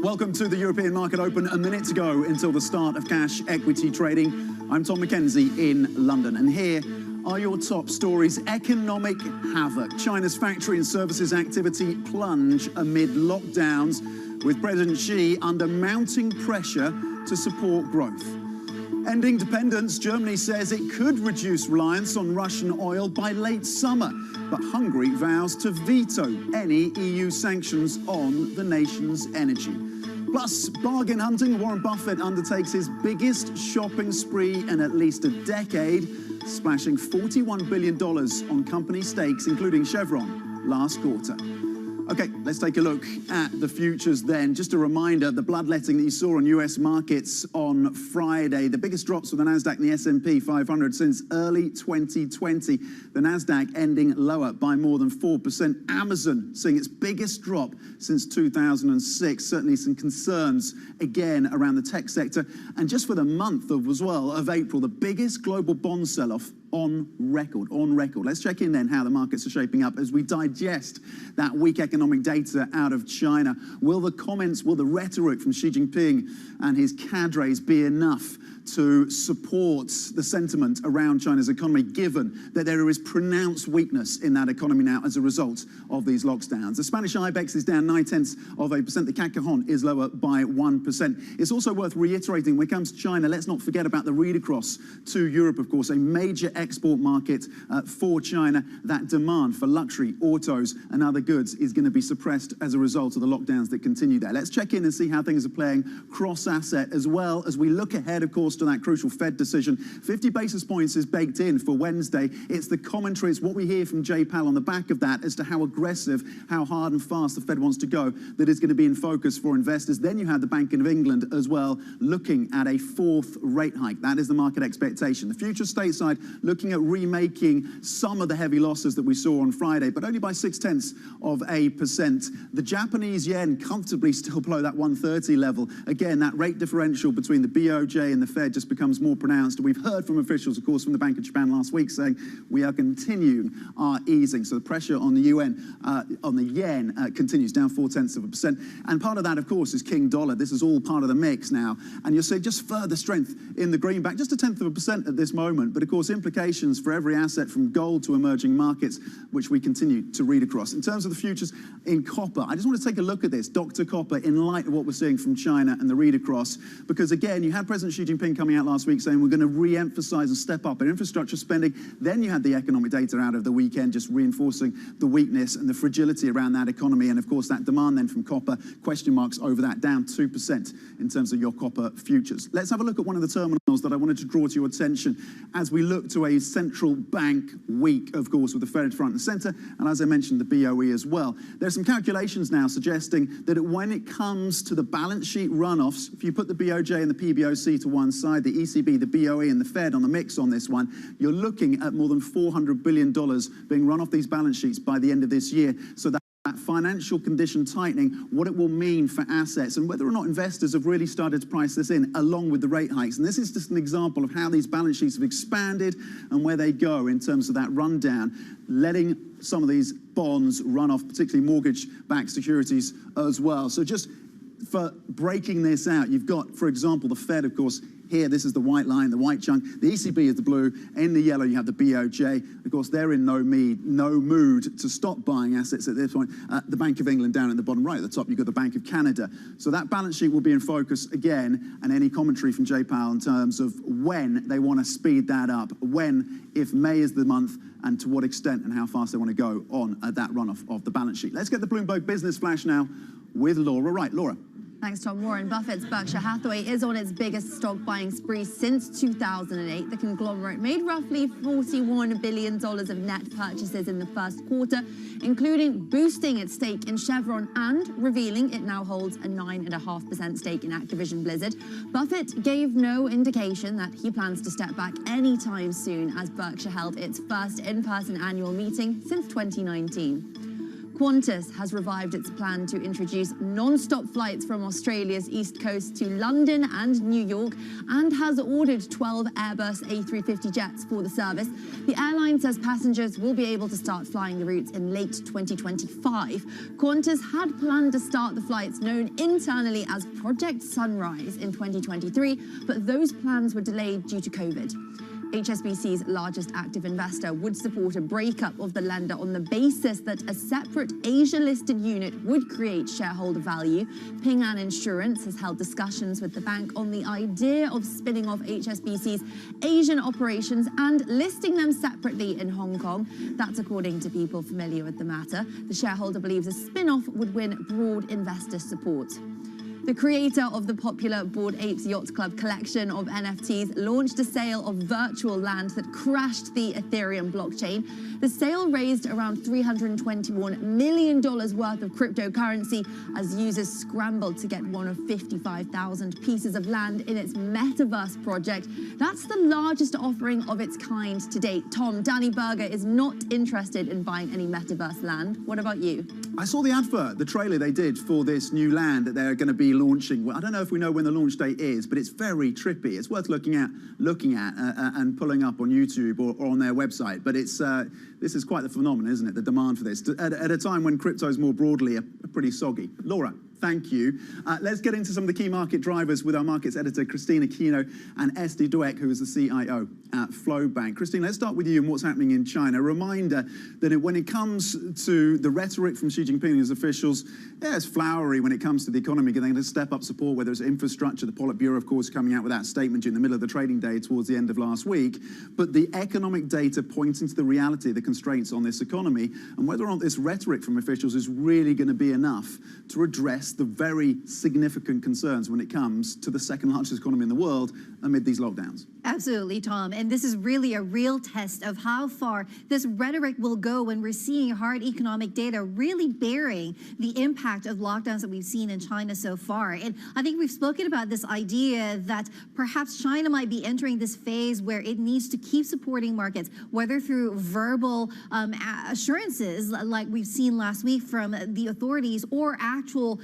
Welcome to the European market open a minute to go until the start of cash equity trading. I'm Tom Mackenzie in London, and here are your top stories. Economic havoc. China's factory and services activity plunge amid lockdowns, with President Xi under mounting pressure to support growth. Ending dependence, Germany says it could reduce reliance on Russian oil by late summer, but Hungary vows to veto any EU sanctions on the nation's energy. Plus, bargain hunting, Warren Buffett undertakes his biggest shopping spree in at least a decade, splashing $41 billion on company stakes, including Chevron, last quarter. Okay, let's take a look at the futures then. Just a reminder, the bloodletting that you saw on US markets on Friday, the biggest drops for the Nasdaq and the S&P 500 since early 2020. The Nasdaq ending lower by more than 4%. Amazon seeing its biggest drop since 2006. Certainly some concerns again around the tech sector. And just for the month of April, the biggest global bond sell-off on record. Let's check in then how the markets are shaping up as we digest that weak economic data out of China. Will the rhetoric from Xi Jinping and his cadres be enough to support the sentiment around China's economy, given that there is pronounced weakness in that economy now as a result of these lockdowns? The Spanish IBEX is down 0.9%. The CAC Cajon is lower by 1%. It's also worth reiterating, when it comes to China, let's not forget about the read across to Europe, of course, a major export market for China. That demand for luxury, autos and other goods is going to be suppressed as a result of the lockdowns that continue there. Let's check in and see how things are playing cross-asset, as well as we look ahead, of course, to that crucial Fed decision. 50 basis points is baked in for Wednesday. It's the commentary, it's what we hear from Jay Powell on the back of that as to how aggressive, how hard and fast the Fed wants to go, that is going to be in focus for investors. Then you have the Bank of England as well, looking at a fourth rate hike. That is the market expectation. The future stateside looking at remaking some of the heavy losses that we saw on Friday, but only by 0.6%. The Japanese yen comfortably still below that 130 level. Again, that rate differential between the BOJ and the Fed just becomes more pronounced. We've heard from officials, of course, from the Bank of Japan last week saying we are continuing our easing. So the pressure on the yen continues, down 0.4%. And part of that, of course, is King Dollar. This is all part of the mix now. And you'll see just further strength in the greenback, just 0.1% at this moment. But of course, implications for every asset from gold to emerging markets, which we continue to read across. In terms of the futures in copper, I just want to take a look at this, Dr. Copper, in light of what we're seeing from China and the read across. Because again, you had President Xi Jinping coming out last week saying we're going to re-emphasize and step up in infrastructure spending. Then you had the economic data out of the weekend, just reinforcing the weakness and the fragility around that economy. And of course, that demand then from copper, question marks over that, down 2% in terms of your copper futures. Let's have a look at one of the terminals that I wanted to draw to your attention as we look to a central bank week, of course, with the Fed front and center. And as I mentioned, the BOE as well. There's some calculations now suggesting that when it comes to the balance sheet runoffs, if you put the BOJ and the PBOC to one side, the ECB, the BOE and the Fed on the mix on this one, you're looking at more than $400 billion being run off these balance sheets by the end of this year. So that financial condition tightening, what it will mean for assets and whether or not investors have really started to price this in along with the rate hikes. And this is just an example of how these balance sheets have expanded and where they go in terms of that rundown, letting some of these bonds run off, particularly mortgage-backed securities as well. So just for breaking this out. You've got, for example, the Fed, of course, here, this is the white line, the white chunk. The ECB is the blue. In the yellow, you have the BOJ. Of course, they're in no mood to stop buying assets at this point. The Bank of England down at the bottom right at the top, you've got the Bank of Canada. So that balance sheet will be in focus again, and any commentary from Jay Powell in terms of when they want to speed that up, when, if May is the month, and to what extent and how fast they want to go on that runoff of the balance sheet. Let's get the Bloomberg Business Flash now with Laura Wright. Laura. Thanks, Tom. Warren Buffett's Berkshire Hathaway is on its biggest stock buying spree since 2008. The conglomerate made roughly $41 billion of net purchases in the first quarter, including boosting its stake in Chevron and revealing it now holds a 9.5% stake in Activision Blizzard. Buffett gave no indication that he plans to step back anytime soon as Berkshire held its first in-person annual meeting since 2019. Qantas has revived its plan to introduce non-stop flights from Australia's east coast to London and New York and has ordered 12 Airbus A350 jets for the service. The airline says passengers will be able to start flying the routes in late 2025. Qantas had planned to start the flights known internally as Project Sunrise in 2023, but those plans were delayed due to COVID. HSBC's largest active investor would support a breakup of the lender on the basis that a separate Asia-listed unit would create shareholder value. Ping An Insurance has held discussions with the bank on the idea of spinning off HSBC's Asian operations and listing them separately in Hong Kong. That's according to people familiar with the matter. The shareholder believes a spin-off would win broad investor support. The creator of the popular Bored Apes Yacht Club collection of NFTs launched a sale of virtual land that crashed the Ethereum blockchain. The sale raised around $321 million worth of cryptocurrency as users scrambled to get one of 55,000 pieces of land in its metaverse project. That's the largest offering of its kind to date. Tom, Danny Berger is not interested in buying any metaverse land. What about you? I saw the advert, the trailer they did for this new land that they're going to be launching. Well, I don't know if we know when the launch date is, but it's very trippy. It's worth looking at and pulling up on YouTube or on their website. But it's this is quite the phenomenon, isn't it? The demand for this at a time when cryptos more broadly are pretty soggy. Laura, thank you. Let's get into some of the key market drivers with our markets editor, Christina Kino, and Esty Dweck, who is the CIO at Flowbank. Christine, let's start with you and what's happening in China. A reminder that when it comes to the rhetoric from Xi Jinping and his officials, yeah, it's flowery when it comes to the economy. They're going to step up support, whether it's infrastructure. The Politburo, of course, coming out with that statement during the middle of the trading day towards the end of last week. But the economic data pointing to the reality, the constraints on this economy, and whether or not this rhetoric from officials is really going to be enough to address the very significant concerns when it comes to the second largest economy in the world amid these lockdowns. Absolutely, Tom. And this is really a real test of how far this rhetoric will go when we're seeing hard economic data really bearing the impact of lockdowns that we've seen in China so far. And I think we've spoken about this idea that perhaps China might be entering this phase where it needs to keep supporting markets, whether through verbal assurances like we've seen last week from the authorities or actual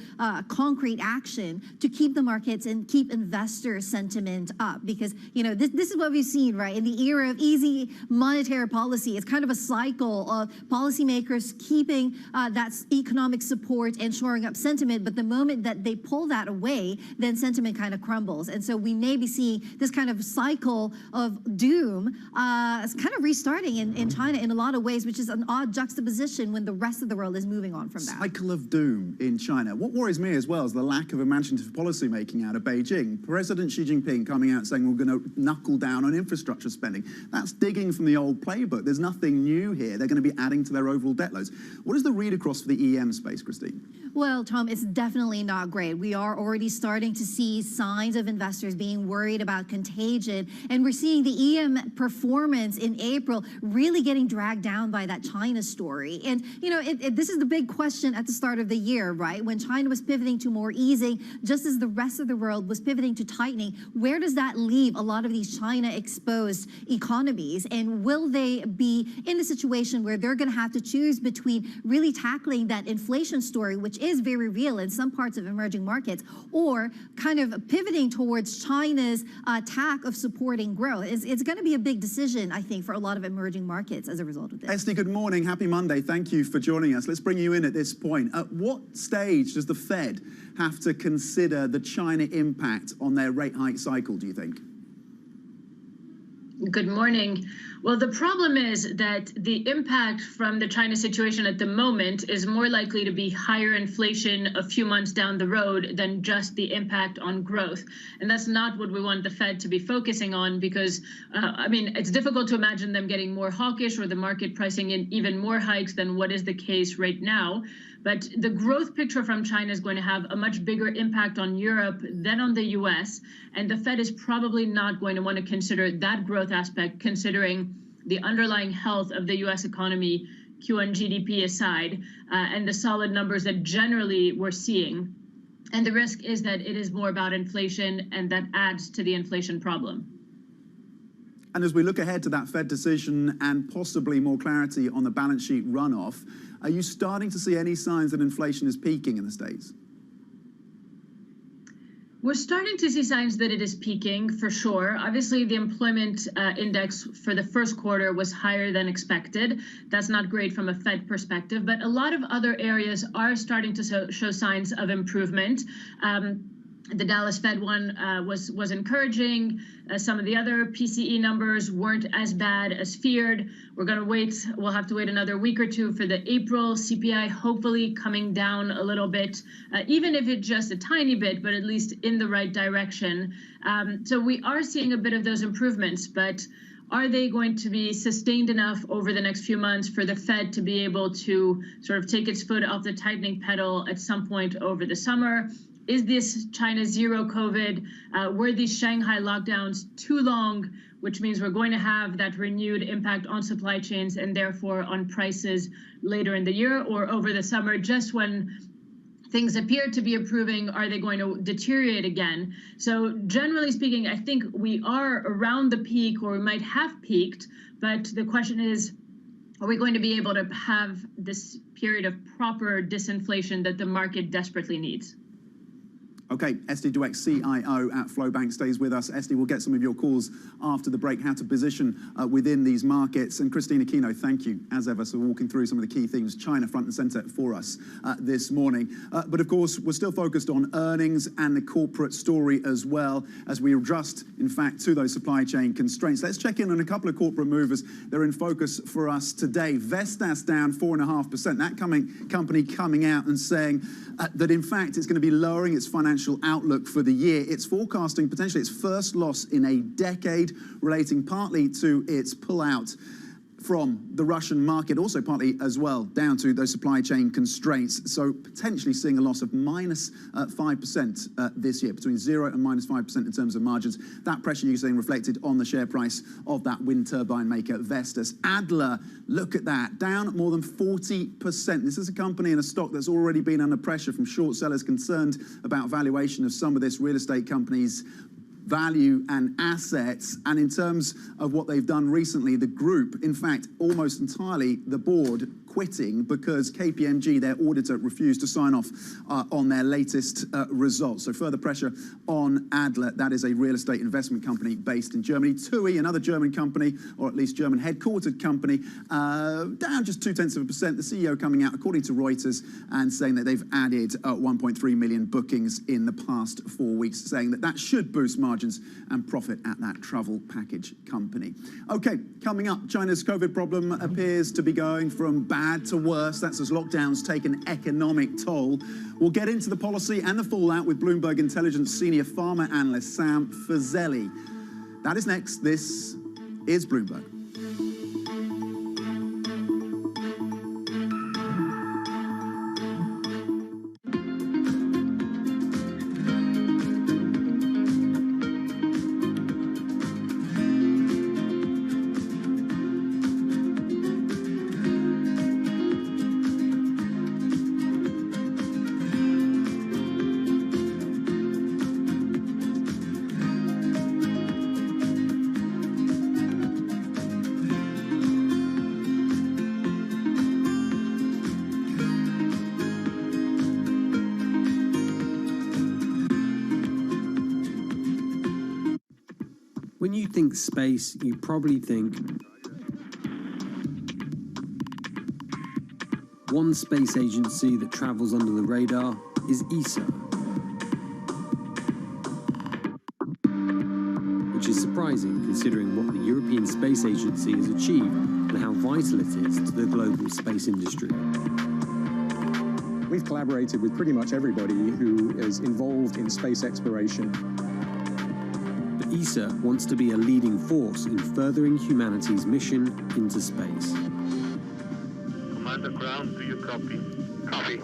concrete action to keep the markets and keep investor sentiment up. Because, you know, this is what we've seen, right? In the era of easy monetary policy, it's kind of a cycle of policymakers keeping that economic support and shoring up sentiment. But the moment that they pull that away, then sentiment kind of crumbles. And so we may be seeing this kind of cycle of doom kind of restarting in China in a lot of ways, which is an odd juxtaposition when the rest of the world is moving on from that. Cycle of doom in China. What worries me as well is the lack of imaginative policy making out of Beijing. President Xi Jinping coming out saying we're going to knuckle down on infrastructure spending. That's digging from the old playbook. There's nothing new here. They're going to be adding to their overall debt loads. What is the read across for the EM space, Christine? Well, Tom, it's definitely not great. We are already starting to see signs of investors being worried about contagion. And we're seeing the EM performance in April really getting dragged down by that China story. And, you know, this is the big question at the start of the year, right? When China was pivoting to more easing, just as the rest of the world was pivoting to tightening, where does that leave a lot of these China-exposed economies? And will they be in a situation where they're going to have to choose between really tackling that inflation story, which is very real in some parts of emerging markets, or kind of pivoting towards China's tack of supporting growth? It's going to be a big decision, I think, for a lot of emerging markets as a result of this. Esty, good morning. Happy Monday. Thank you for joining us. Let's bring you in at this point. At what stage does the Fed have to consider the China impact on their rate hike cycle, do you think? Good morning. Well, the problem is that the impact from the China situation at the moment is more likely to be higher inflation a few months down the road than just the impact on growth. And that's not what we want the Fed to be focusing on because, it's difficult to imagine them getting more hawkish or the market pricing in even more hikes than what is the case right now. But the growth picture from China is going to have a much bigger impact on Europe than on the US. And the Fed is probably not going to want to consider that growth aspect, considering the underlying health of the US economy, Q1 GDP aside, and the solid numbers that generally we're seeing. And the risk is that it is more about inflation, and that adds to the inflation problem. And as we look ahead to that Fed decision and possibly more clarity on the balance sheet runoff, are you starting to see any signs that inflation is peaking in the States? We're starting to see signs that it is peaking, for sure. Obviously, the employment index for the first quarter was higher than expected. That's not great from a Fed perspective, but a lot of other areas are starting to show signs of improvement. The Dallas Fed one was encouraging. Some of the other PCE numbers weren't as bad as feared. We'll have to wait another week or two for the April CPI, hopefully coming down a little bit, even if it's just a tiny bit, but at least in the right direction. So we are seeing a bit of those improvements, but are they going to be sustained enough over the next few months for the Fed to be able to sort of take its foot off the tightening pedal at some point over the summer? Is this China zero COVID? Were these Shanghai lockdowns too long, which means we're going to have that renewed impact on supply chains and therefore on prices later in the year or over the summer, just when things appear to be improving? Are they going to deteriorate again? So generally speaking, I think we are around the peak, or we might have peaked, but the question is, are we going to be able to have this period of proper disinflation that the market desperately needs? Okay, Esty Dweck, CIO at Flowbank, stays with us. Esty, we'll get some of your calls after the break, how to position within these markets. And Christina Kino, thank you, as ever, for walking through some of the key themes, China front and center for us this morning. But of course, we're still focused on earnings and the corporate story as well, as we adjust, in fact, to those supply chain constraints. Let's check in on a couple of corporate movers. They're in focus for us today. Vestas down 4.5%. That company coming out and saying that, in fact, it's going to be lowering its financial outlook for the year. It's forecasting potentially its first loss in a decade, relating partly to its pullout from the Russian market, also partly as well down to those supply chain constraints. So potentially seeing a loss of minus 5% this year, between 0 and minus 5% in terms of margins. That pressure you're seeing reflected on the share price of that wind turbine maker, Vestas. Adler, look at that, down more than 40%. This is a company and a stock that's already been under pressure from short sellers concerned about valuation of some of this real estate company's value and assets. And in terms of what they've done recently, the group, in fact, almost entirely the board quitting because KPMG, their auditor, refused to sign off on their latest results. So further pressure on Adler. That is a real estate investment company based in Germany. TUI, another German company, or at least German headquartered company, down just 0.2%. The CEO coming out, according to Reuters, and saying that they've added 1.3 million bookings in the past 4 weeks, saying that that should boost margins and profit at that travel package company. Okay, coming up, China's COVID problem appears to be going from bad to worse. That's as lockdowns take an economic toll. We'll get into the policy and the fallout with Bloomberg Intelligence senior pharma analyst Sam Fazeli. That is next. This is Bloomberg. When you think space, you probably think one space agency that travels under the radar is ESA, which is surprising considering what the European Space Agency has achieved and how vital it is to the global space industry. We've collaborated with pretty much everybody who is involved in space exploration. But ESA wants to be a leading force in furthering humanity's mission into space. Commander Ground, do you copy? Copy.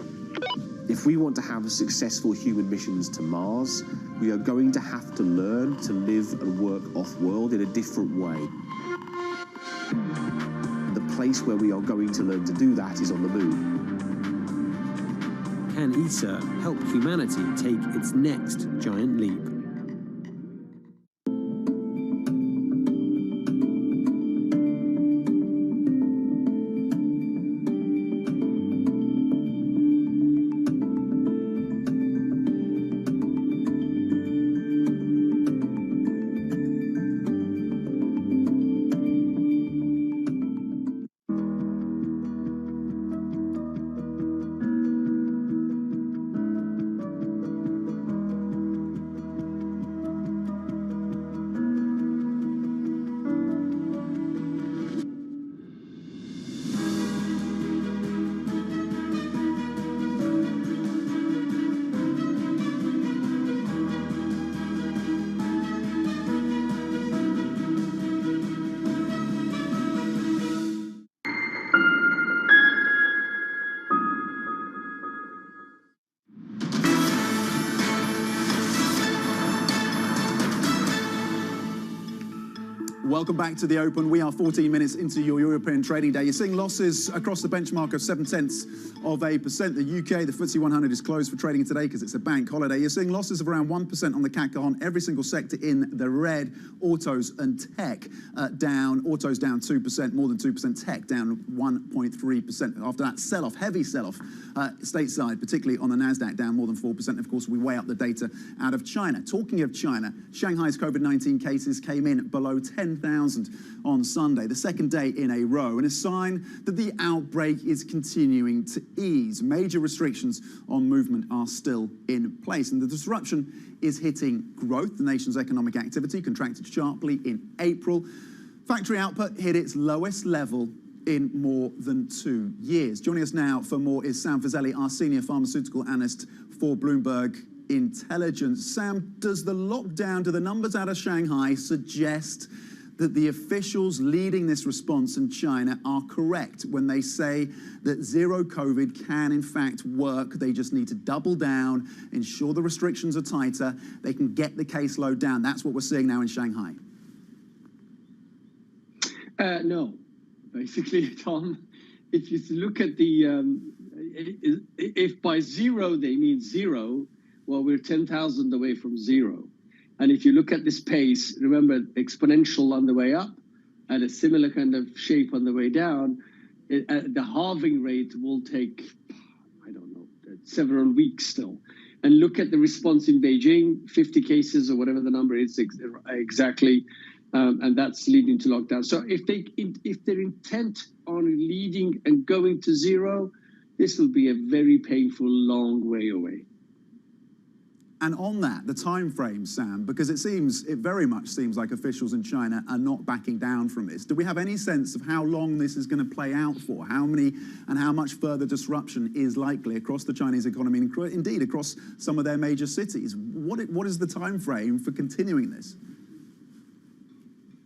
If we want to have successful human missions to Mars, we are going to have to learn to live and work off-world in a different way. The place where we are going to learn to do that is on the moon. Can ESA help humanity take its next giant leap? Welcome back to the Open. We are 14 minutes into your European trading day. You're seeing losses across the benchmark of 0.7%. The UK, the FTSE 100 is closed for trading today because it's a bank holiday. You're seeing losses of around 1% on the CAC on every single sector in the red. Autos and tech down. Autos down 2%, more than 2%. Tech down 1.3%. After that sell-off, heavy sell-off stateside, particularly on the NASDAQ, down more than 4%. Of course, we weigh up the data out of China. Talking of China, Shanghai's COVID-19 cases came in below 10,000 on Sunday, the second day in a row, and a sign that the outbreak is continuing to ease. Major restrictions on movement are still in place, and the disruption is hitting growth. The nation's economic activity contracted sharply in April. Factory output hit its lowest level in more than 2 years. Joining us now for more is Sam Fazeli, our senior pharmaceutical analyst for Bloomberg Intelligence. Sam, does the lockdown, do the numbers out of Shanghai suggest that the officials leading this response in China are correct when they say that zero COVID can in fact work? They just need to double down, ensure the restrictions are tighter, they can get the caseload down. That's what we're seeing now in Shanghai. No, basically, Tom, if you look at the, if by zero they mean zero, well, we're 10,000 away from zero. And if you look at this pace, remember, exponential on the way up and a similar kind of shape on the way down, the halving rate will take, I don't know, several weeks still. And look at the response in Beijing, 50 cases or whatever the number is exactly, and that's leading to lockdown. So if they're intent on leading and going to zero, this will be a very painful, long way away. And on that, the time frame, Sam, because it very much seems like officials in China are not backing down from this. Do we have any sense of how long this is going to play out for? How many and how much further disruption is likely across the Chinese economy and indeed across some of their major cities? What is the time frame for continuing this?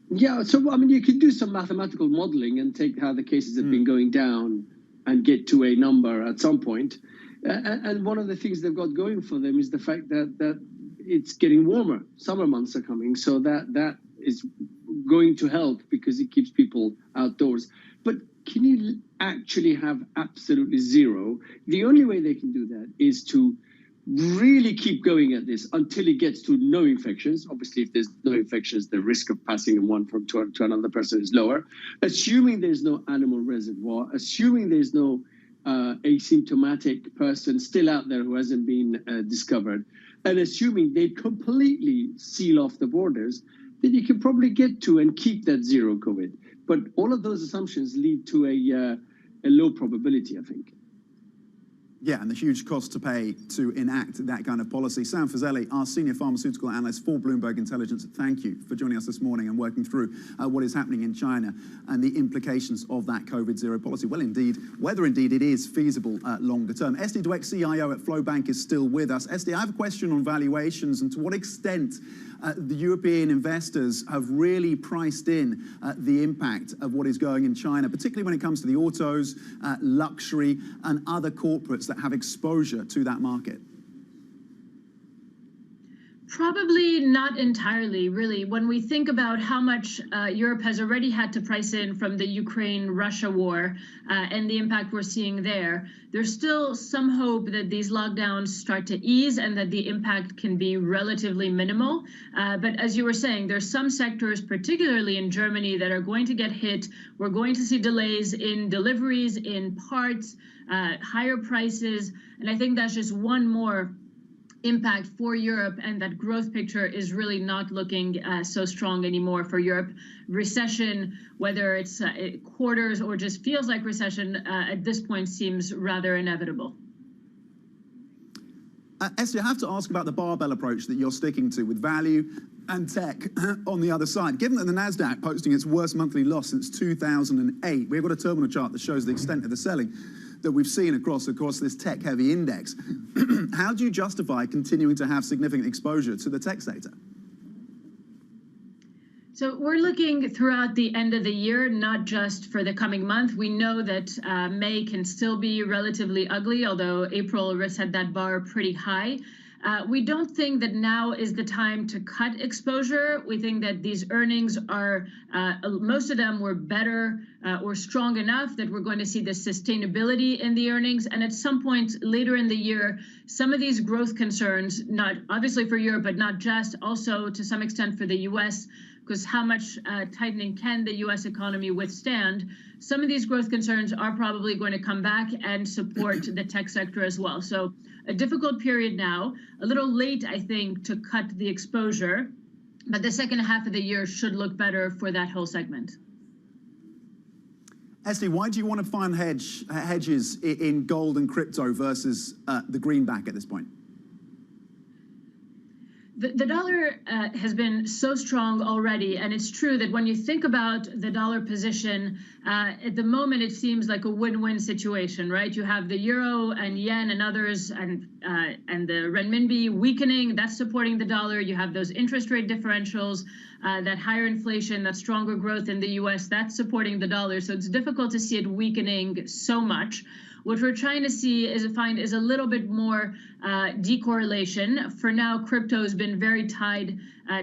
Yeah, so I mean, you could do some mathematical modeling and take how the cases have been going down and get to a number at some point. And one of the things they've got going for them is the fact that it's getting warmer. Summer months are coming, so that is going to help because it keeps people outdoors. But can you actually have absolutely zero? The only way they can do that is to really keep going at this until it gets to no infections. Obviously, if there's no infections, the risk of passing one from to another person is lower. Assuming there's no animal reservoir, assuming there's no asymptomatic person still out there who hasn't been discovered, and assuming they completely seal off the borders, then you can probably get to and keep that zero COVID. But all of those assumptions lead to a low probability, I think. Yeah, and the huge cost to pay to enact that kind of policy. Sam Fazeli, our senior pharmaceutical analyst for Bloomberg Intelligence, thank you for joining us this morning and working through what is happening in China and the implications of that COVID-0 policy. Well, indeed, whether indeed it is feasible longer term. Esty Dweck, CIO at Flowbank, is still with us. Esty, I have a question on valuations and to what extent the European investors have really priced in the impact of what is going in China, particularly when it comes to the autos, luxury, and other corporates that have exposure to that market. Probably not entirely, really. When we think about how much Europe has already had to price in from the Ukraine-Russia war and the impact we're seeing there, there's still some hope that these lockdowns start to ease and that the impact can be relatively minimal. But as you were saying, there's some sectors, particularly in Germany, that are going to get hit. We're going to see delays in deliveries, in parts, higher prices, and I think that's just one more impact for Europe, and that growth picture is really not looking so strong anymore for Europe. Recession, whether it's quarters or just feels like recession, at this point seems rather inevitable. Esty, I have to ask about the barbell approach that you're sticking to with value and tech on the other side. Given that the NASDAQ posting its worst monthly loss since 2008, we've got a terminal chart that shows the extent of the selling that we've seen across this tech-heavy index. How do you justify continuing to have significant exposure to the tech sector? So we're looking throughout the end of the year, not just for the coming month. We know that May can still be relatively ugly, although April set that bar pretty high. We don't think that now is the time to cut exposure. We think that these earnings are, most of them were better or strong enough that we're going to see the sustainability in the earnings. And at some point later in the year, some of these growth concerns, not obviously for Europe, but not just, also to some extent for the US, because how much tightening can the US economy withstand? Some of these growth concerns are probably going to come back and support the tech sector as well. So a difficult period now, a little late, I think, to cut the exposure, but the second half of the year should look better for that whole segment. Esty, why do you want to find hedges in gold and crypto versus the greenback at this point? The dollar has been so strong already, and it's true that when you think about the dollar position, at the moment it seems like a win-win situation, right? You have the euro and yen and others, and the renminbi weakening, that's supporting the dollar. You have those interest rate differentials, that higher inflation, that stronger growth in the US, that's supporting the dollar. So it's difficult to see it weakening so much. What we're trying to see is a little bit more decorrelation. For now, crypto has been very tied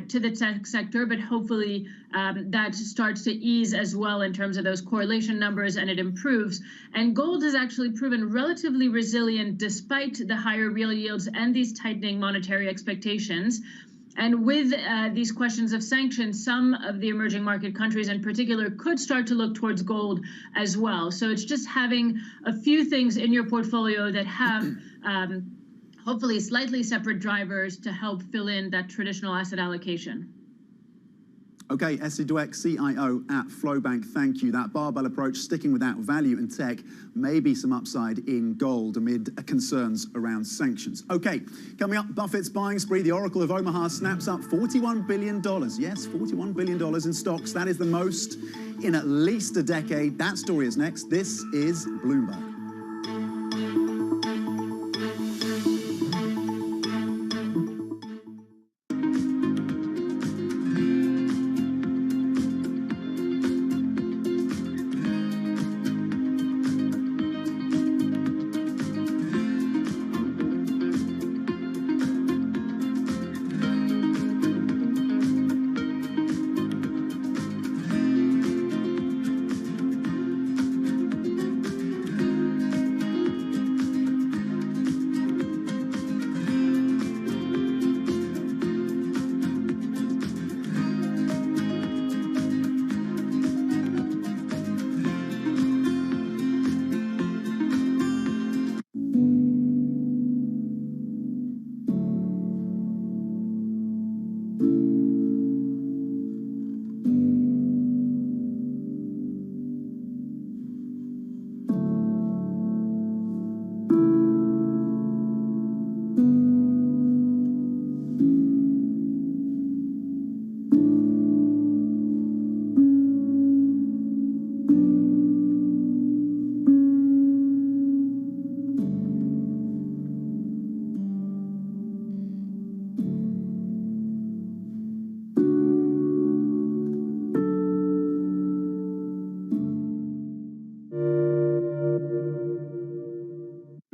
to the tech sector, but hopefully that starts to ease as well in terms of those correlation numbers, and it improves. And gold has actually proven relatively resilient despite the higher real yields and these tightening monetary expectations. And with these questions of sanctions, some of the emerging market countries in particular could start to look towards gold as well. So it's just having a few things in your portfolio that have hopefully slightly separate drivers to help fill in that traditional asset allocation. Okay, Esty Dweck, CIO at Flowbank, thank you. That barbell approach, sticking with that value and tech, maybe some upside in gold amid concerns around sanctions. Okay, coming up, Buffett's buying spree. The Oracle of Omaha snaps up $41 billion. Yes, $41 billion in stocks. That is the most in at least a decade. That story is next. This is Bloomberg.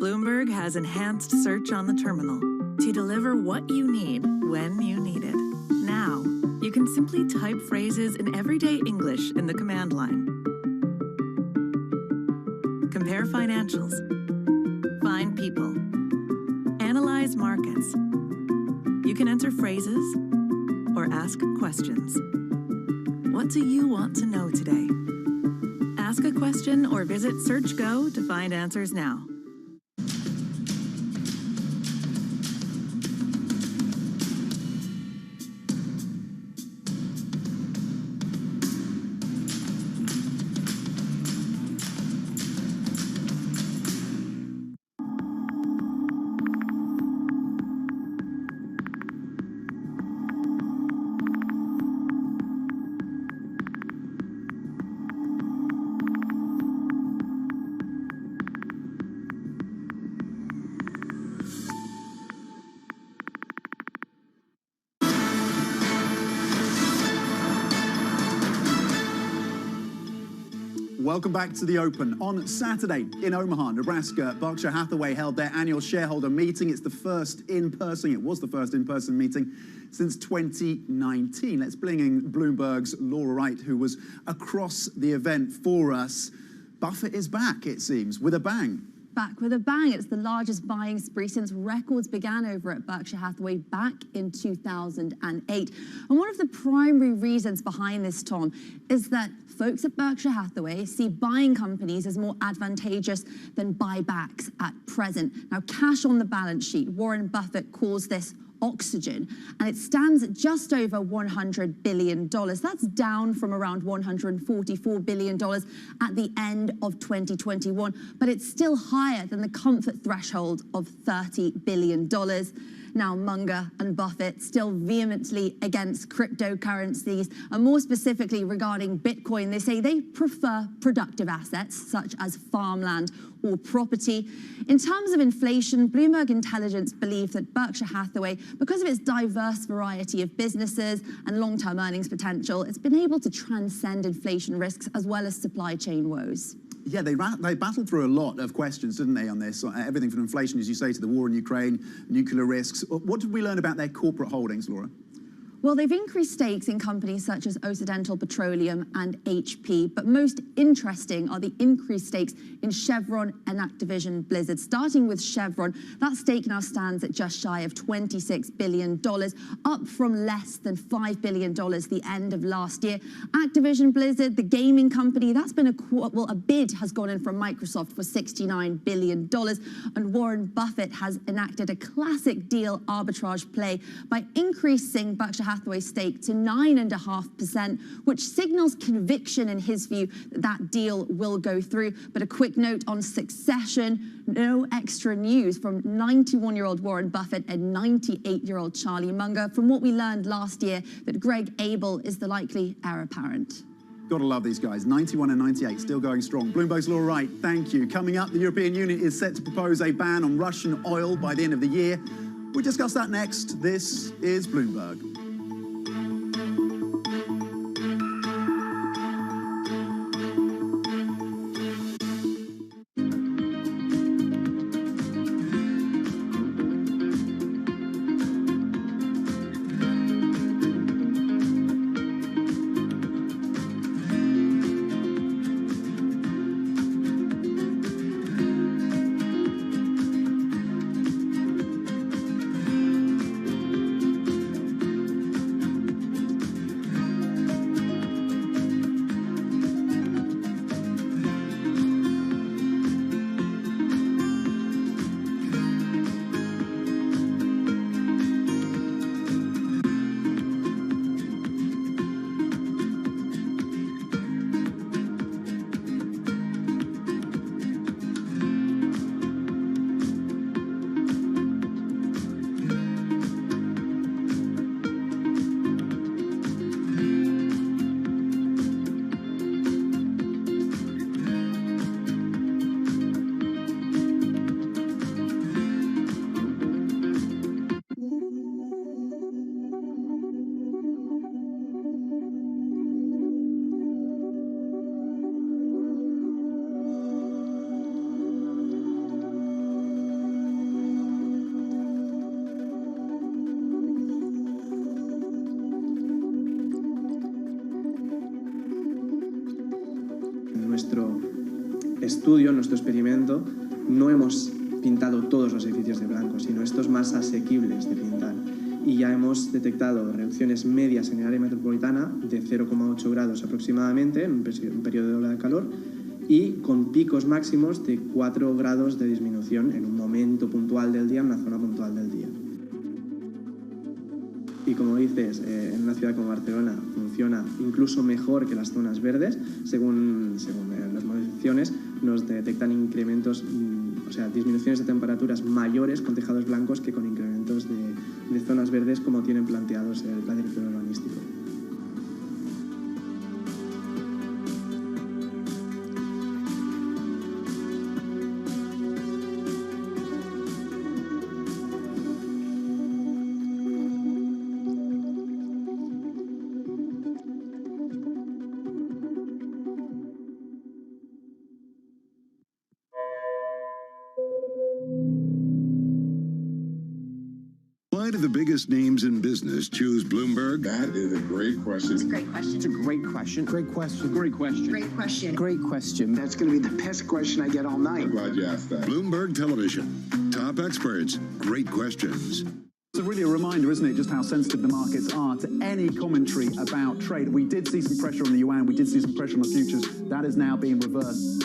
Bloomberg has enhanced search on the terminal to deliver what you need when you need it. Now, you can simply type phrases in everyday English in the command line. Compare financials. Find people. Analyze markets. You can enter phrases or ask questions. What do you want to know today? Ask a question or visit SearchGo to find answers now. Welcome back to the Open. On Saturday in Omaha, Nebraska, Berkshire Hathaway held their annual shareholder meeting. It was the first in-person meeting since 2019. Let's bring in Bloomberg's Laura Wright, who was across the event for us. Buffett is back, it seems, with a bang. Back with a bang. It's the largest buying spree since records began over at Berkshire Hathaway back in 2008. And one of the primary reasons behind this, Tom, is that folks at Berkshire Hathaway see buying companies as more advantageous than buybacks at present. Now, cash on the balance sheet, Warren Buffett calls this oxygen, and it stands at just over $100 billion. That's down from around $144 billion at the end of 2021, but it's still higher than the comfort threshold of $30 billion. Now, Munger and Buffett still vehemently against cryptocurrencies, and more specifically regarding Bitcoin, they say they prefer productive assets such as farmland or property. In terms of inflation, Bloomberg Intelligence believe that Berkshire Hathaway, because of its diverse variety of businesses and long-term earnings potential, it's been able to transcend inflation risks as well as supply chain woes. Yeah, they battled through a lot of questions, didn't they, on this? Everything from inflation, as you say, to the war in Ukraine, nuclear risks. What did we learn about their corporate holdings, Laura? Well, they've increased stakes in companies such as Occidental Petroleum and HP, but most interesting are the increased stakes in Chevron and Activision Blizzard. Starting with Chevron, that stake now stands at just shy of $26 billion, up from less than $5 billion the end of last year. Activision Blizzard, the gaming company, that's been a bid has gone in from Microsoft for $69 billion, and Warren Buffett has enacted a classic deal arbitrage play by increasing Berkshire Hathaway's stake to 9.5%, which signals conviction in his view that that deal will go through. But a quick note on succession, no extra news from 91-year-old Warren Buffett and 98-year-old Charlie Munger, from what we learned last year that Greg Abel is the likely heir apparent. Gotta love these guys. 91 and 98, still going strong. Bloomberg's Laura Wright, thank you. Coming up, the European Union is set to propose a ban on Russian oil by the end of the year. We'll discuss that next. This is Bloomberg. nuestro estudio, nuestro experimento, no hemos pintado todos los edificios de blanco, sino estos más asequibles de pintar. Y ya hemos detectado reducciones medias en el área metropolitana de 0,8 grados aproximadamente en un periodo de ola de calor y con picos máximos de 4 grados de disminución en un momento puntual del día, en una zona puntual del día. Y como dices, en una ciudad como Barcelona funciona incluso mejor que las zonas verdes, según las modelizaciones nos detectan incrementos, o sea, disminuciones de temperaturas mayores con tejados blancos que con incrementos de zonas verdes como tienen planteados el plan director urbanístico. Why do the biggest names in business choose Bloomberg? That is a great question. It's a great question. It's a great question. Great question. Great question. Great question. Great question. That's going to be the best question I get all night. I'm glad you asked that. Bloomberg Television. Top experts. Great questions. It's really a reminder, isn't it, just how sensitive the markets are to any commentary about trade. We did see some pressure on the yuan. We did see some pressure on the futures. That is now being reversed.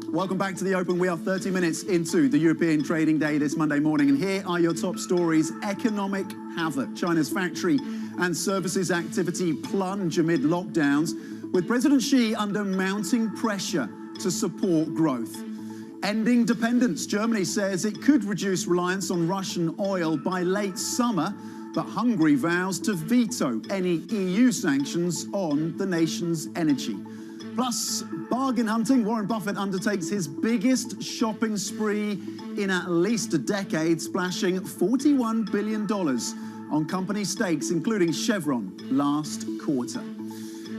Welcome back to the Open. We are 30 minutes into the European trading day this Monday morning, and here are your top stories. Economic havoc. China's factory and services activity plunge amid lockdowns, with President Xi under mounting pressure to support growth. Ending dependence. Germany says it could reduce reliance on Russian oil by late summer, but Hungary vows to veto any EU sanctions on the nation's energy. Plus, bargain hunting. Warren Buffett undertakes his biggest shopping spree in at least a decade, splashing $41 billion on company stakes, including Chevron, last quarter.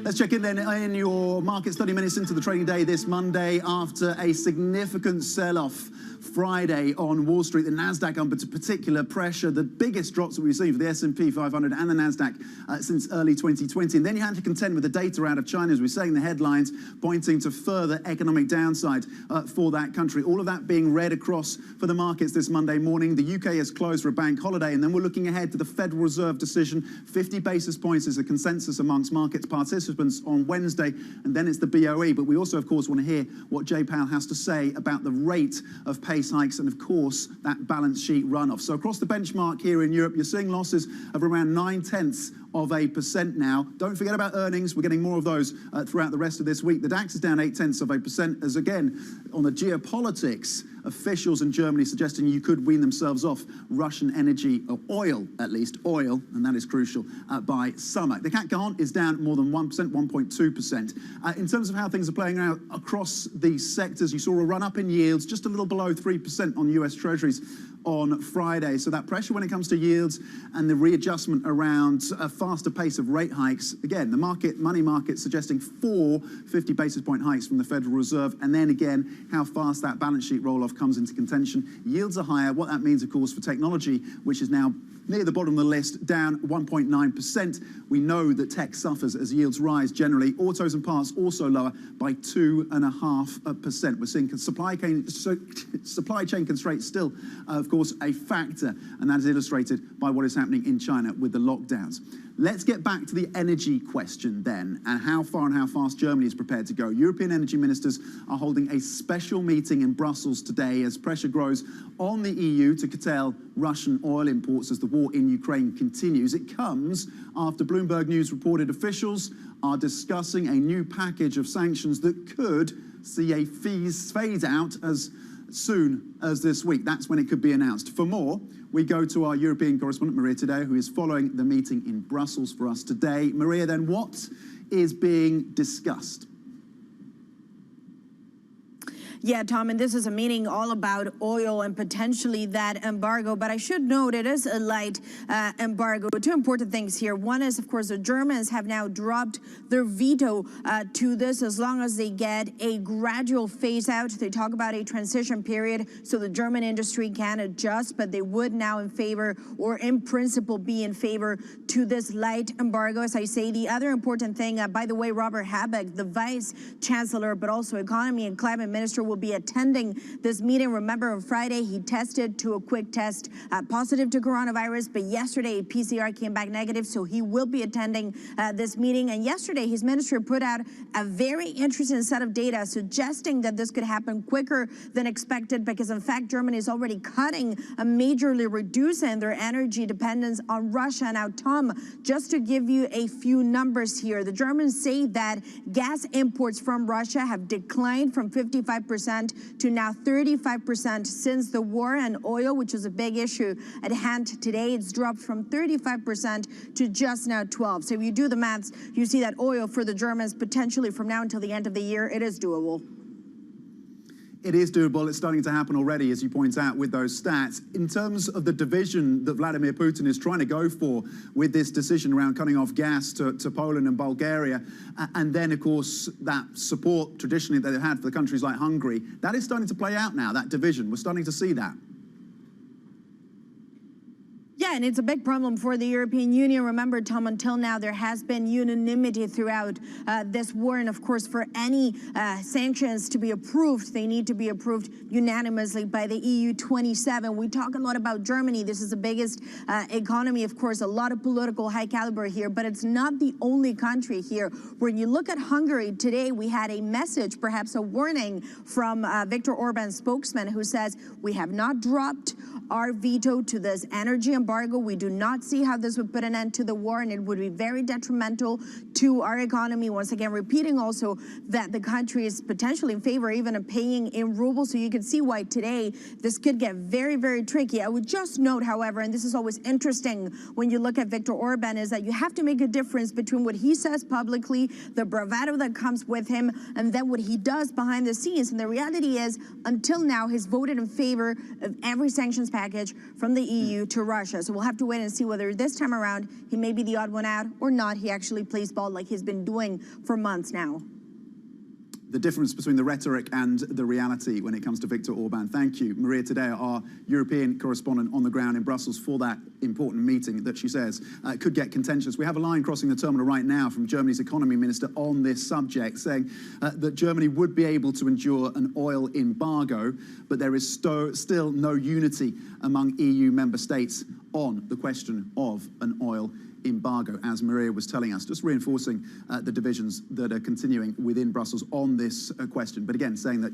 Let's check in then in your markets 30 minutes into the trading day this Monday after a significant sell-off Friday on Wall Street. The Nasdaq under particular pressure, the biggest drops that we've seen for the S&P 500 and the Nasdaq since early 2020. And then you had to contend with the data out of China, as we're saying, the headlines pointing to further economic downside for that country. All of that being read across for the markets this Monday morning. The UK is closed for a bank holiday, and then we're looking ahead to the Federal Reserve decision. 50 basis points is the consensus amongst markets participants on Wednesday, and then it's the BOE. But we also, of course, want to hear what Jay Powell has to say about the rate of pace hikes and, of course, that balance sheet runoff. So across the benchmark here in Europe, you're seeing losses of around 0.9% now. Don't forget about earnings. We're getting more of those throughout the rest of this week. The DAX is down 0.8% as, again, on the geopolitics, officials in Germany suggesting you could wean themselves off Russian energy, or oil, at least, oil, and that is crucial, by summer. The CAC 40 is down more than 1%, 1.2%. In terms of how things are playing out across these sectors, you saw a run-up in yields, just a little below 3% on US Treasuries on Friday. So that pressure when it comes to yields and the readjustment around a faster pace of rate hikes. Again, the money market suggesting 4 50 basis point hikes from the Federal Reserve. And then again, how fast that balance sheet roll-off comes into contention. Yields are higher. What that means, of course, for technology, which is now near the bottom of the list, down 1.9%. We know that tech suffers as yields rise generally. Autos and parts also lower by 2.5%. We're seeing supply chain constraints still, of course, a factor, and that is illustrated by what is happening in China with the lockdowns. Let's get back to the energy question then, and how far and how fast Germany is prepared to go. European energy ministers are holding a special meeting in Brussels today as pressure grows on the EU to curtail Russian oil imports as the war in Ukraine continues. It comes after Bloomberg News reported officials are discussing a new package of sanctions that could see a phase out as soon as this week. That's when it could be announced. For more, we go to our European correspondent, Maria Tadeo, who is following the meeting in Brussels for us today. Maria, then, what is being discussed? Yeah, Tom, and this is a meeting all about oil and potentially that embargo. But I should note it is a light embargo. Two important things here. One is, of course, the Germans have now dropped their veto to this as long as they get a gradual phase out. They talk about a transition period so the German industry can adjust, but they would now in favor, or in principle be in favor, to this light embargo. As I say, the other important thing, by the way, Robert Habeck, the Vice Chancellor, but also Economy and Climate Minister, will be attending this meeting. Remember, on Friday, he tested to a quick test positive to coronavirus, but yesterday PCR came back negative, so he will be attending this meeting. And yesterday, his ministry put out a very interesting set of data suggesting that this could happen quicker than expected, because in fact, Germany is already cutting and majorly reducing their energy dependence on Russia. Now, Tom, just to give you a few numbers here, the Germans say that gas imports from Russia have declined from 55% to now 35% since the war, and oil, which is a big issue at hand today, it's dropped from 35% to just now 12%. So if you do the maths, you see that oil for the Germans potentially from now until the end of the year, it is doable. It is doable. It's starting to happen already, as you point out, with those stats. In terms of the division that Vladimir Putin is trying to go for with this decision around cutting off gas to Poland and Bulgaria, and then, of course, that support traditionally that they've had for countries like Hungary, that is starting to play out now, that division. We're starting to see that. Yeah, and it's a big problem for the European Union. Remember, Tom, until now, there has been unanimity throughout this war. And of course, for any sanctions to be approved, they need to be approved unanimously by the EU 27. We talk a lot about Germany. This is the biggest economy, of course, a lot of political high caliber here, but it's not the only country here. When you look at Hungary today, we had a message, perhaps a warning from Viktor Orban's spokesman, who says, we have not dropped our veto to this energy embargo. We do not see how this would put an end to the war, and it would be very detrimental to our economy. Once again, repeating also that the country is potentially in favor even of paying in rubles. So you can see why today this could get very, very tricky. I would just note, however, and this is always interesting when you look at Viktor Orban, is that you have to make a difference between what he says publicly, the bravado that comes with him, and then what he does behind the scenes. And the reality is, until now, he's voted in favor of every sanctions package from the EU to Russia. So we'll have to wait and see whether this time around he may be the odd one out or not. He actually plays ball like he's been doing for months now. The difference between the rhetoric and the reality when it comes to Viktor Orban. Thank you, Maria Tadeo, our European correspondent on the ground in Brussels, for that important meeting that she says could get contentious. We have a line crossing the terminal right now from Germany's economy minister on this subject, saying that Germany would be able to endure an oil embargo, but there is still no unity among EU member states on the question of an oil embargo, as Maria was telling us, just reinforcing the divisions that are continuing within Brussels on this question. But again, saying that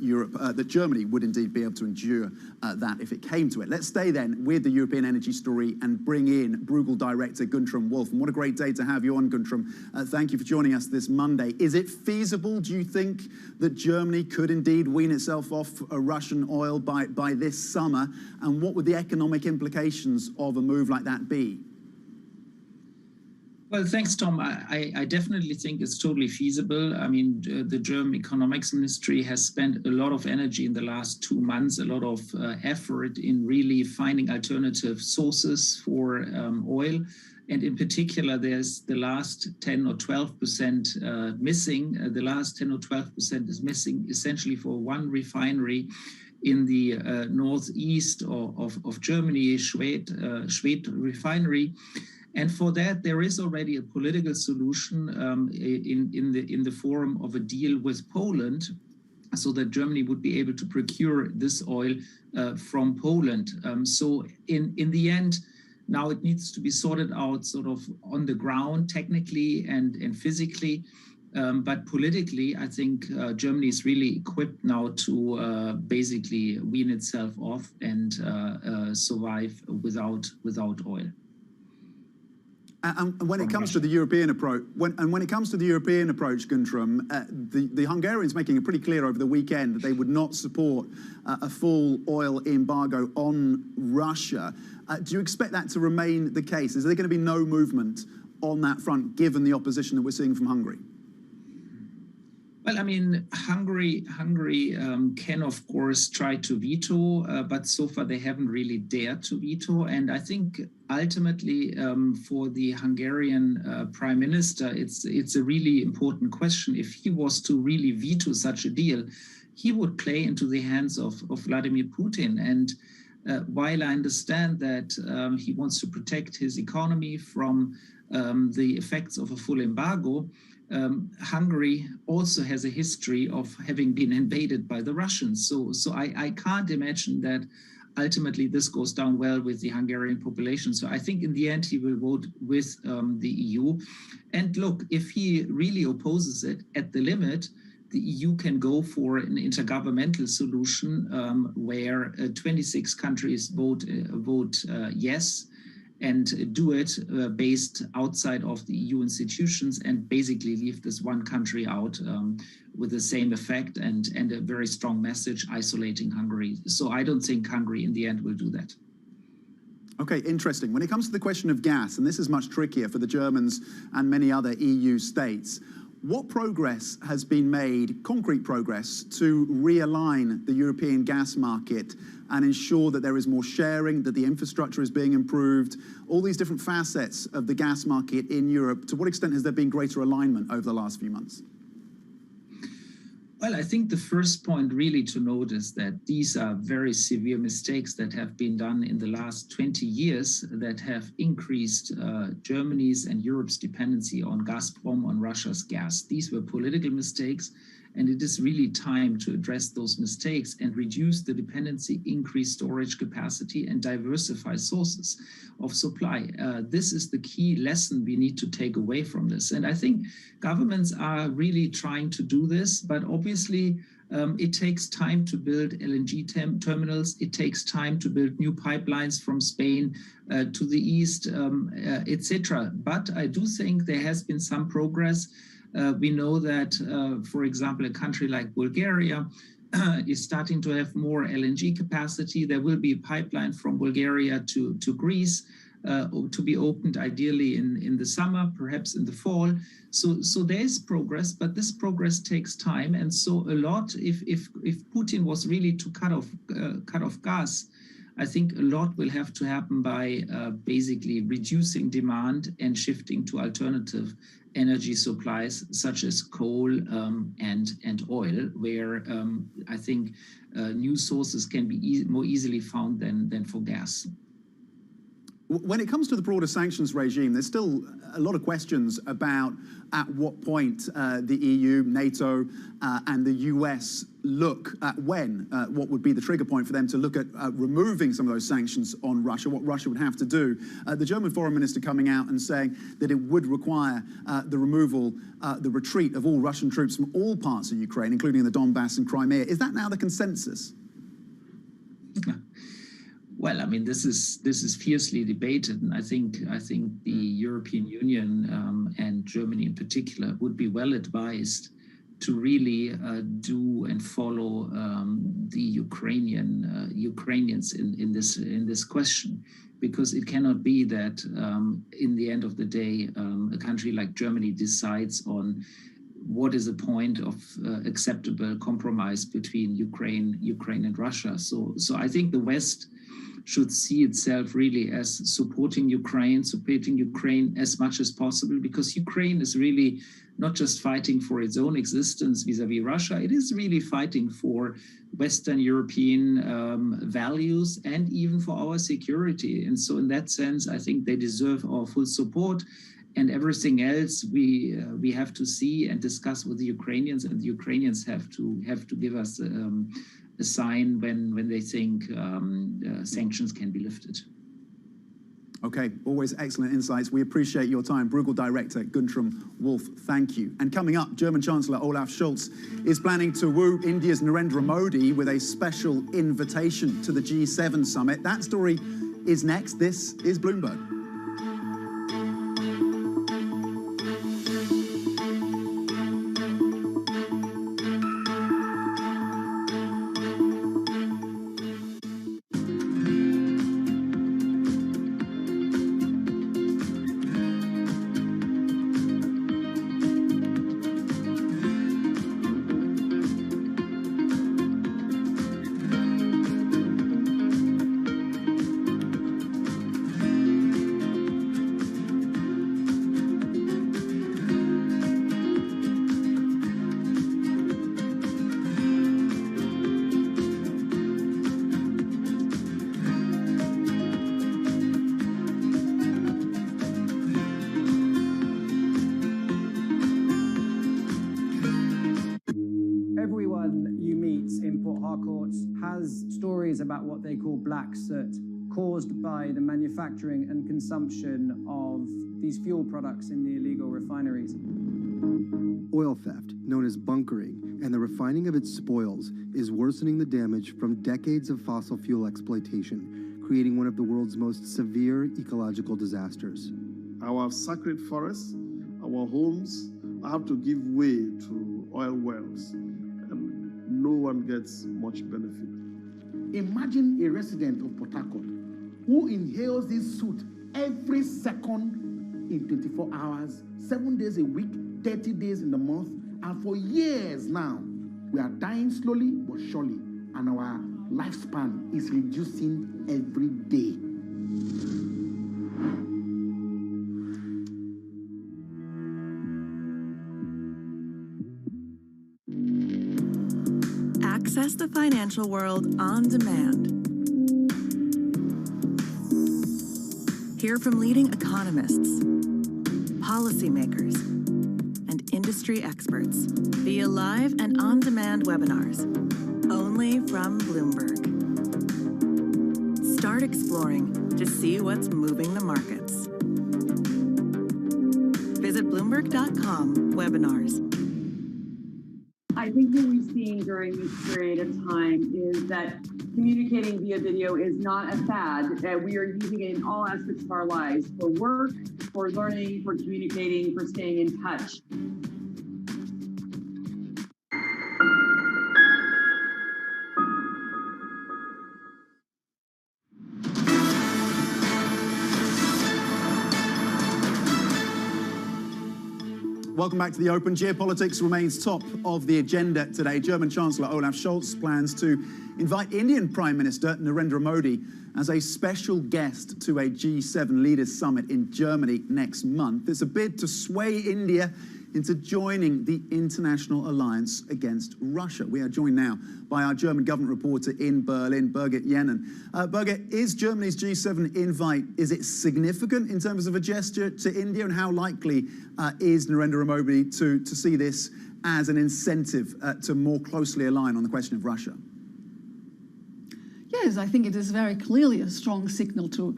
that Germany would indeed be able to endure that if it came to it. Let's stay then with the European energy story and bring in Bruegel director Guntram Wolff. And what a great day to have you on, Guntram. Thank you for joining us this Monday. Is it feasible, do you think, that Germany could indeed wean itself off Russian oil by this summer? And what would the economic implications of a move like that be? Well, thanks, Tom. I definitely think it's totally feasible. I mean, the German economics ministry has spent a lot of energy in the last 2 months, a lot of effort in really finding alternative sources for oil. And in particular, there's the last 10 or 12% missing. The last 10 or 12% is missing essentially for one refinery in the northeast of Germany, Schwedt refinery. And for that, there is already a political solution in the form of a deal with Poland, so that Germany would be able to procure this oil from Poland. So in the end, now it needs to be sorted out sort of on the ground, technically and physically. But politically, I think Germany is really equipped now to basically wean itself off and survive without oil. And when it comes to the European approach, when it comes to the European approach, Guntram, the Hungarians making it pretty clear over the weekend that they would not support a full oil embargo on Russia. Do you expect that to remain the case? Is there going to be no movement on that front, given the opposition that we're seeing from Hungary? Well, I mean, Hungary can, of course, try to veto, but so far they haven't really dared to veto. And I think ultimately for the Hungarian Prime Minister, it's a really important question. If he was to really veto such a deal, he would play into the hands of Vladimir Putin. And while I understand that he wants to protect his economy from the effects of a full embargo, Hungary also has a history of having been invaded by the Russians. So I can't imagine that ultimately this goes down well with the Hungarian population. So I think in the end he will vote with the EU. And look, if he really opposes it, at the limit, the EU can go for an intergovernmental solution where 26 countries vote yes, and do it based outside of the EU institutions and basically leave this one country out with the same effect and a very strong message isolating Hungary. So I don't think Hungary in the end will do that. Okay, interesting. When it comes to the question of gas, and this is much trickier for the Germans and many other EU states, what progress has been made, concrete progress, to realign the European gas market and ensure that there is more sharing, that the infrastructure is being improved, all these different facets of the gas market in Europe? To what extent has there been greater alignment over the last few months? Well, I think the first point really to note is that these are very severe mistakes that have been done in the last 20 years that have increased Germany's and Europe's dependency on Gazprom, on Russia's gas. These were political mistakes, and it is really time to address those mistakes and reduce the dependency, increase storage capacity, and diversify sources of supply. This is the key lesson we need to take away from this. And I think governments are really trying to do this, but obviously it takes time to build LNG terminals. It takes time to build new pipelines from Spain to the east, etc. But I do think there has been some progress. We know that, for example, a country like Bulgaria is starting to have more LNG capacity. There will be a pipeline from Bulgaria to Greece to be opened ideally in the summer, perhaps in the fall. So there is progress, but this progress takes time. And so a lot, if Putin was really to cut off gas, I think a lot will have to happen by basically reducing demand and shifting to alternative energy supplies such as coal and oil, where I think new sources can be more easily found than for gas. When it comes to the broader sanctions regime, there's still a lot of questions about at what point the EU, NATO, and the US look at what would be the trigger point for them to look at removing some of those sanctions on Russia, what Russia would have to do. The German foreign minister coming out and saying that it would require the removal, the retreat of all Russian troops from all parts of Ukraine, including the Donbass and Crimea. Is that now the consensus? Well, I mean, this is fiercely debated, and I think the European Union and Germany in particular would be well advised to really do and follow the Ukrainians in this question, because it cannot be that in the end of the day a country like Germany decides on what is a point of acceptable compromise between Ukraine and Russia. So I think the West should see itself really as supporting Ukraine as much as possible, because Ukraine is really not just fighting for its own existence vis-a-vis Russia, it is really fighting for Western European values and even for our security. And so in that sense, I think they deserve our full support. And everything else we have to see and discuss with the Ukrainians, and the Ukrainians have to give us a sign when they think sanctions can be lifted. Okay, always excellent insights. We appreciate your time. Bruegel Director Guntram Wolf, thank you. And coming up, German Chancellor Olaf Scholz is planning to woo India's Narendra Modi with a special invitation to the G7 summit. That story is next. This is Bloomberg. about what they call black soot, caused by the manufacturing and consumption of these fuel products in the illegal refineries. Oil theft, known as bunkering, and the refining of its spoils is worsening the damage from decades of fossil fuel exploitation, creating one of the world's most severe ecological disasters. Our sacred forests, our homes have to give way to oil wells, and no one gets much benefit. Imagine a resident of Port Harcourt who inhales this soot every second in 24 hours, 7 days a week, 30 days in the month, and for years now, we are dying slowly but surely, and our lifespan is reducing every day. Access the financial world on demand. Hear from leading economists, policymakers, and industry experts via live and on-demand webinars, only from Bloomberg. Start exploring to see what's moving the markets. Visit Bloomberg.com/webinars. I think what we've seen during this period of time is that communicating via video is not a fad. We are using it in all aspects of our lives, for work, for learning, for communicating, for staying in touch. Welcome back to The Open. Geopolitics remains top of the agenda today. German Chancellor Olaf Scholz plans to invite Indian Prime Minister Narendra Modi as a special guest to a G7 leaders summit in Germany next month. It's a bid to sway India into joining the international alliance against Russia. We are joined now by our German government reporter in Berlin, Birgit Jennen. Birgit, is Germany's G7 invite, is it significant in terms of a gesture to India, and how likely is Narendra Modi to see this as an incentive to more closely align on the question of Russia? Yes, I think it is very clearly a strong signal to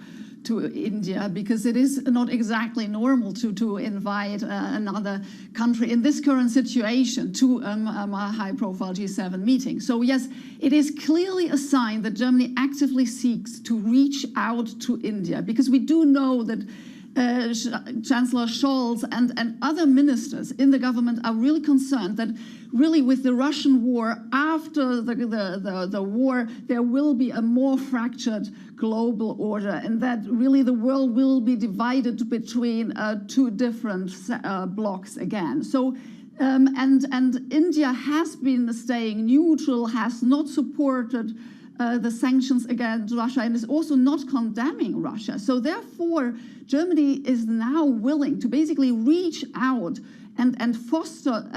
India, because it is not exactly normal to invite another country in this current situation to a high-profile G7 meeting. So yes, it is clearly a sign that Germany actively seeks to reach out to India, because we do know that Chancellor Scholz and other ministers in the government are really concerned that really with the Russian war, after the war, there will be a more fractured global order, and that really the world will be divided between two different blocks again. So, and India has been staying neutral, has not supported the sanctions against Russia, and is also not condemning Russia. So therefore, Germany is now willing to basically reach out and foster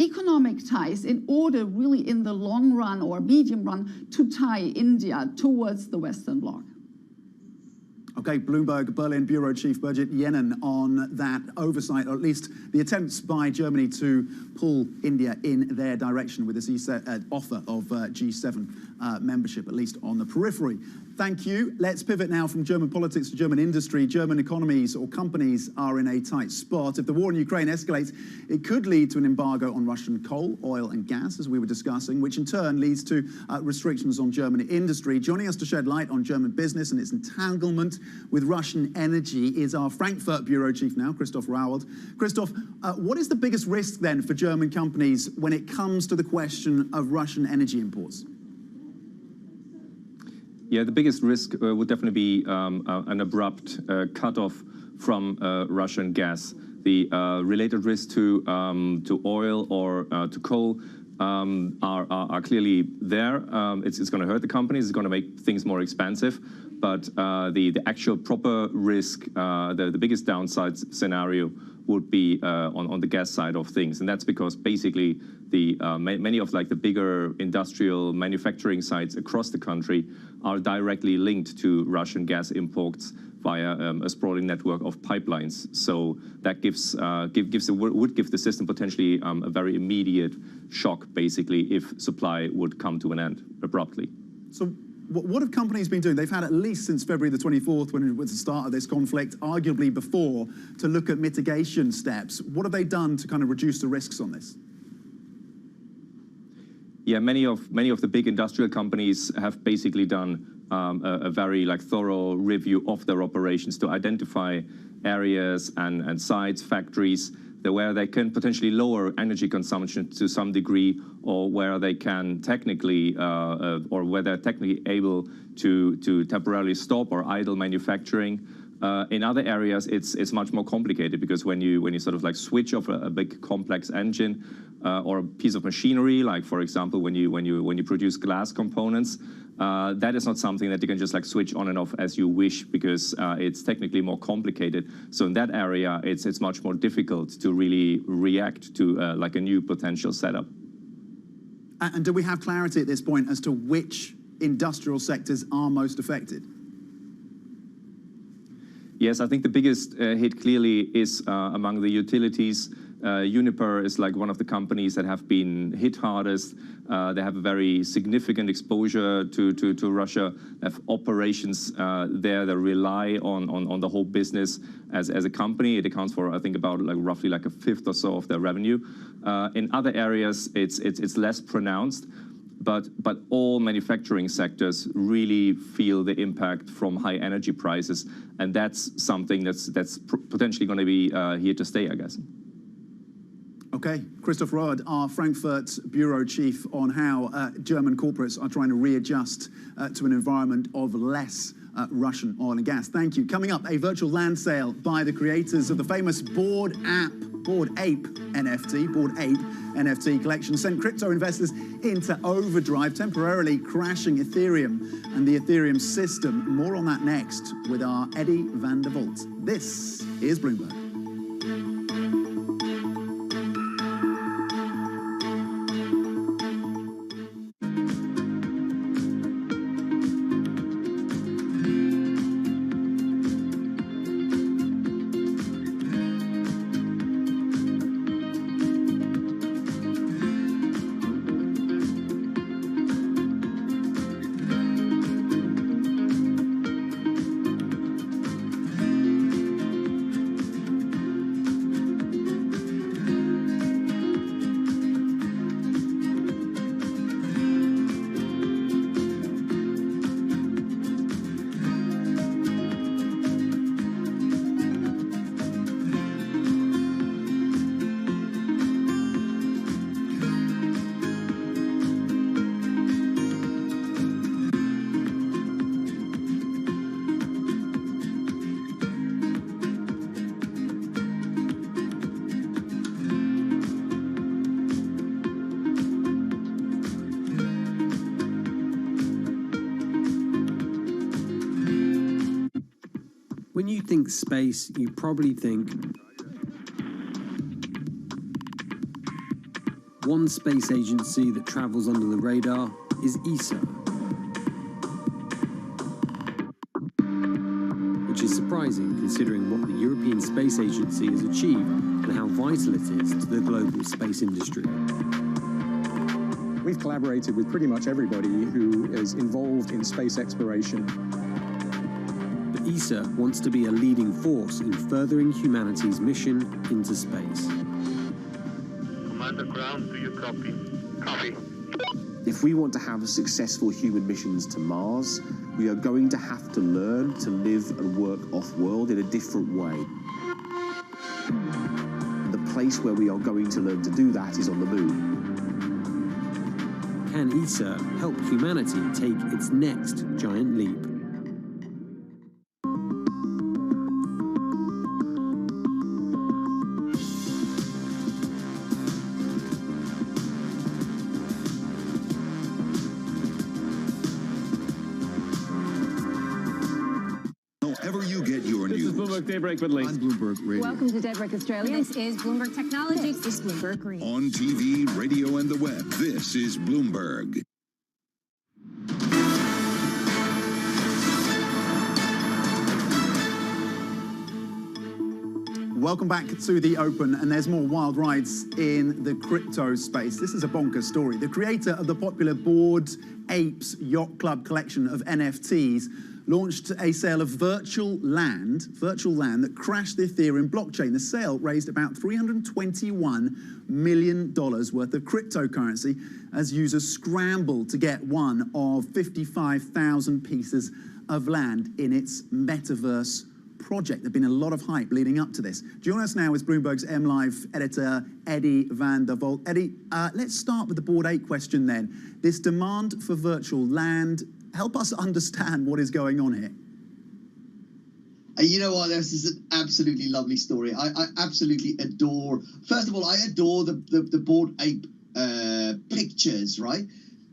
economic ties in order really in the long run or medium run to tie India towards the Western Bloc. Okay, Bloomberg Berlin Bureau Chief Birgit Jennen on that oversight, or at least the attempts by Germany to pull India in their direction with this offer of G7 membership, at least on the periphery. Thank you. Let's pivot now from German politics to German industry. German economies or companies are in a tight spot. If the war in Ukraine escalates, it could lead to an embargo on Russian coal, oil and gas, as we were discussing, which in turn leads to restrictions on German industry. Joining us to shed light on German business and its entanglement with Russian energy is our Frankfurt Bureau Chief now, Christoph Rauwald. Christoph, what is the biggest risk then for German companies when it comes to the question of Russian energy imports? Yeah, the biggest risk would definitely be an abrupt cutoff from Russian gas. The related risks to oil or to coal are clearly there. It's going to hurt the companies. It's going to make things more expensive. But the actual proper risk, the biggest downside scenario would be on the gas side of things, and that's because basically many of the bigger industrial manufacturing sites across the country are directly linked to Russian gas imports via a sprawling network of pipelines. So that would give the system potentially a very immediate shock, basically, if supply would come to an end abruptly. So What have companies been doing? They've had at least since February the 24th, when it was the start of this conflict, arguably before, to look at mitigation steps. What have they done to kind of reduce the risks on this? Yeah, many of the big industrial companies have basically done a very thorough review of their operations to identify areas and sites, factories, where they can potentially lower energy consumption to some degree, or where they can technically, or where they're technically able to temporarily stop or idle manufacturing. In other areas, it's much more complicated, because when you sort of switch off a big complex engine or a piece of machinery, like for example when you produce glass components, that is not something that you can just switch on and off as you wish, because it's technically more complicated. So in that area, it's much more difficult to really react to a new potential setup. And do we have clarity at this point as to which industrial sectors are most affected? Yes, I think the biggest hit clearly is among the utilities. Uniper is one of the companies that have been hit hardest. They have a very significant exposure to Russia. They have operations there that rely on the whole business as a company. It accounts for, I think, about roughly a fifth or so of their revenue. In other areas, it's less pronounced. But all manufacturing sectors really feel the impact from high energy prices, and that's something that's potentially going to be here to stay, I guess. Okay, Christoph Roth, our Frankfurt bureau chief, on how German corporates are trying to readjust to an environment of less Russian oil and gas. Thank you. Coming up, a virtual land sale by the creators of the famous Bored Ape NFT collection sent crypto investors into overdrive, temporarily crashing Ethereum and the Ethereum system. More on that next with our Eddie van der Volt. This is Bloomberg. When you think space, you probably think one space agency that travels under the radar is ESA, which is surprising considering what the European Space Agency has achieved and how vital it is to the global space industry. We've collaborated with pretty much everybody who is involved in space exploration. ESA wants to be a leading force in furthering humanity's mission into space. Commander Ground, do you copy? Copy. If we want to have successful human missions to Mars, we are going to have to learn to live and work off-world in a different way. The place where we are going to learn to do that is on the moon. Can ESA help humanity take its next giant leap? Daybreak with Lee. On Bloomberg Radio. Welcome to Daybreak Australia. This is Bloomberg Technology. This is Bloomberg Green. On TV, radio, and the web, this is Bloomberg. Welcome back to the Open, and there's more wild rides in the crypto space. This is a bonkers story. The creator of the popular Bored Apes Yacht Club collection of NFTs launched a sale of virtual land that crashed the Ethereum blockchain. The sale raised about $321 million worth of cryptocurrency as users scrambled to get one of 55,000 pieces of land in its metaverse project. There's been a lot of hype leading up to this. Joining us now is Bloomberg's MLive editor, Eddie van der Volt. Eddie, let's start with the Bored Ape question then. This demand for virtual land, help us understand what is going on here. You know what, this is an absolutely lovely story. I absolutely adore, first of all, I adore the Bored Ape pictures, right?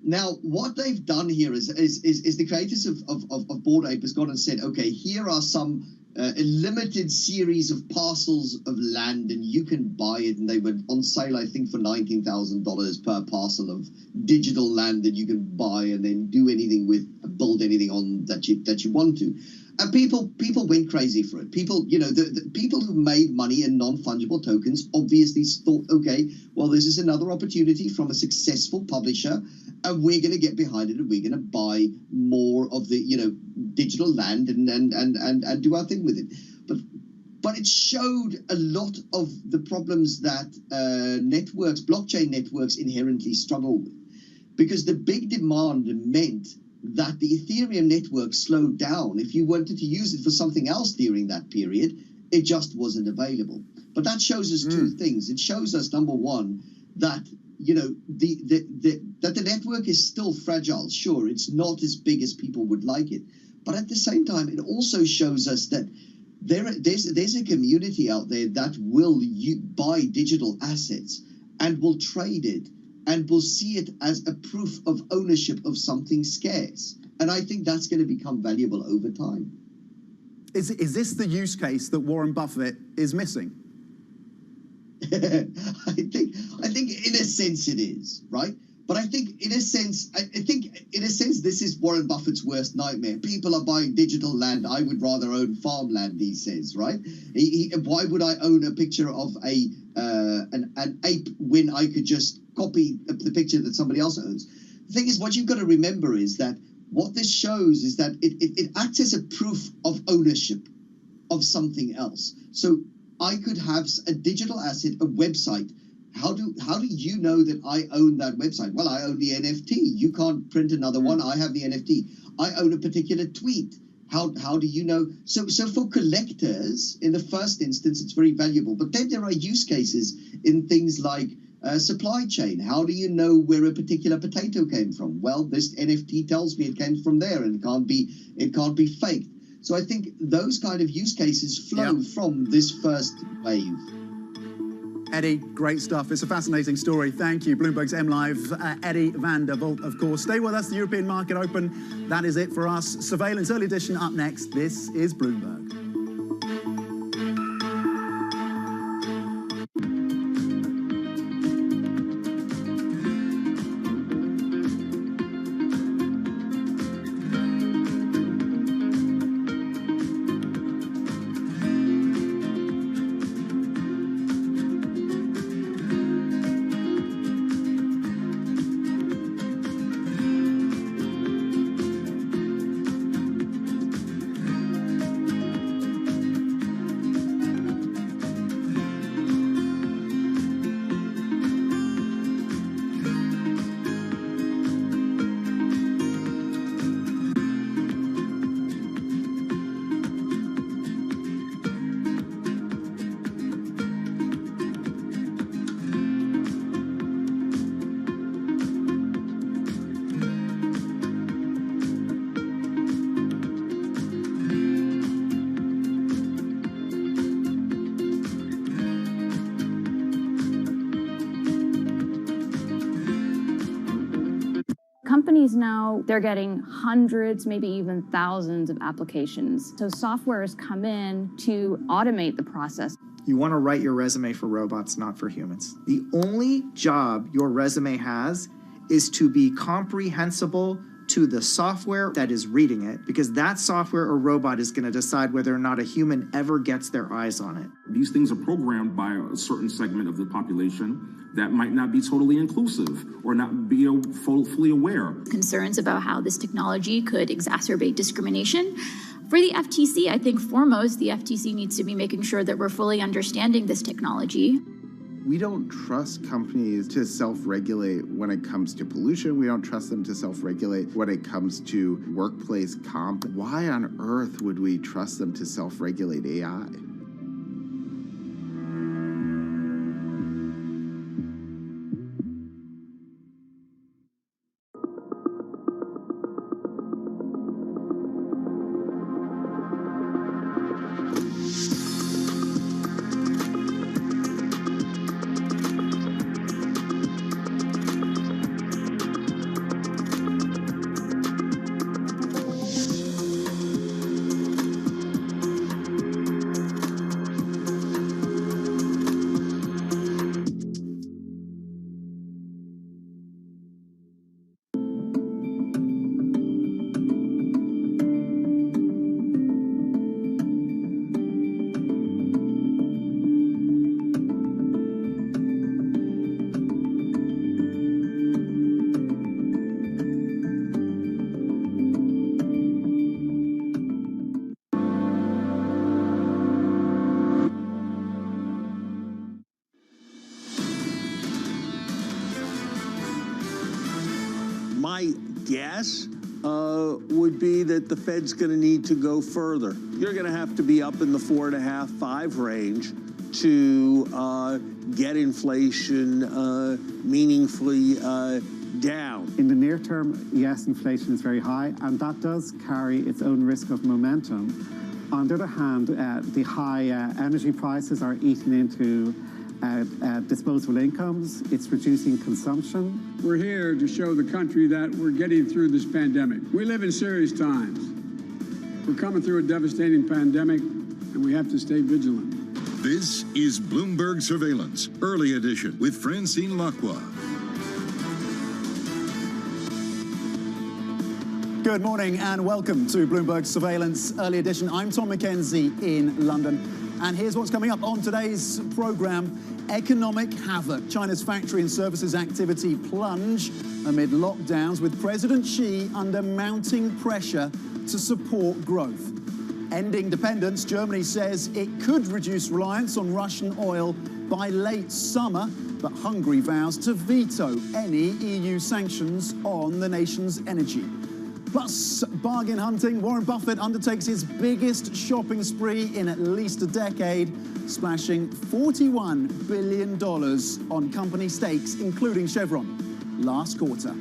Now, what they've done here is the creators of Bored Ape has gone and said, okay, here are some a limited series of parcels of land, and you can buy it. And they were on sale, I think, for $19,000 per parcel of digital land that you can buy and then do anything with, build anything on that you want to. And people went crazy for it. People, you know, the people who made money in non-fungible tokens obviously thought, okay, well, this is another opportunity from a successful publisher, and we're going to get behind it, and we're going to buy more of the, you know, digital land and do our thing with it. But it showed a lot of the problems that networks, blockchain networks, inherently struggle with, because the big demand meant that the Ethereum network slowed down. If you wanted to use it for something else during that period, it just wasn't available. But that shows us two things. It shows us, number one, that, you know, that the network is still fragile. Sure, it's not as big as people would like it, but at the same time, it also shows us that there's a community out there that will buy digital assets and will trade it, and will see it as a proof of ownership of something scarce. And I think that's going to become valuable over time. Is this the use case that Warren Buffett is missing? I think in a sense it is, right? But I think in a sense, this is Warren Buffett's worst nightmare. People are buying digital land. I would rather own farmland, he says, right? Why would I own a picture of an ape when I could just copy the picture that somebody else owns? The thing is, what you've got to remember is that what this shows is that it acts as a proof of ownership of something else. So I could have a digital asset, a website. How do you know that I own that website? Well, I own the NFT. You can't print another one. I have the NFT. I own a particular tweet. How do you know? So for collectors, in the first instance, it's very valuable. But then there are use cases in things like supply chain. How do you know where a particular potato came from? Well, this NFT tells me it came from there, and it can't be faked. So I think those kind of use cases flow from this first wave. Eddie, great stuff. It's a fascinating story. Thank you. Bloomberg's MLive, Eddie van der Volt, of course. Stay with us. The European market open. That is it for us. Surveillance Early Edition up next. This is Bloomberg. Companies now, they're getting hundreds, maybe even thousands of applications. So software has come in to automate the process. You want to write your resume for robots, not for humans. The only job your resume has is to be comprehensible to the software that is reading it, because that software or robot is going to decide whether or not a human ever gets their eyes on it. These things are programmed by a certain segment of the population that might not be totally inclusive or not be fully aware. Concerns about how this technology could exacerbate discrimination. For the FTC, I think foremost, the FTC needs to be making sure that we're fully understanding this technology. We don't trust companies to self-regulate when it comes to pollution. We don't trust them to self-regulate when it comes to workplace comp. Why on earth would we trust them to self-regulate AI? My guess would be that the Fed's going to need to go further. You're going to have to be up in the 4.5, 5 range to get inflation meaningfully down. In the near term, yes, inflation is very high, and that does carry its own risk of momentum. On the other hand, the high energy prices are eating into disposable incomes. It's reducing consumption. We're here to show the country that we're getting through this pandemic. We live in serious times. We're coming through a devastating pandemic, and we have to stay vigilant. This is Bloomberg Surveillance, Early Edition, with Francine Lacqua. Good morning and welcome to Bloomberg Surveillance Early Edition. I'm Tom Mackenzie in London. And here's what's coming up on today's program. Economic havoc. China's factory and services activity plunge amid lockdowns, with President Xi under mounting pressure to support growth. Ending dependence. Germany says it could reduce reliance on Russian oil by late summer, but Hungary vows to veto any EU sanctions on the nation's energy. Plus, bargain hunting. Warren Buffett undertakes his biggest shopping spree in at least a decade, splashing $41 billion on company stakes, including Chevron, last quarter.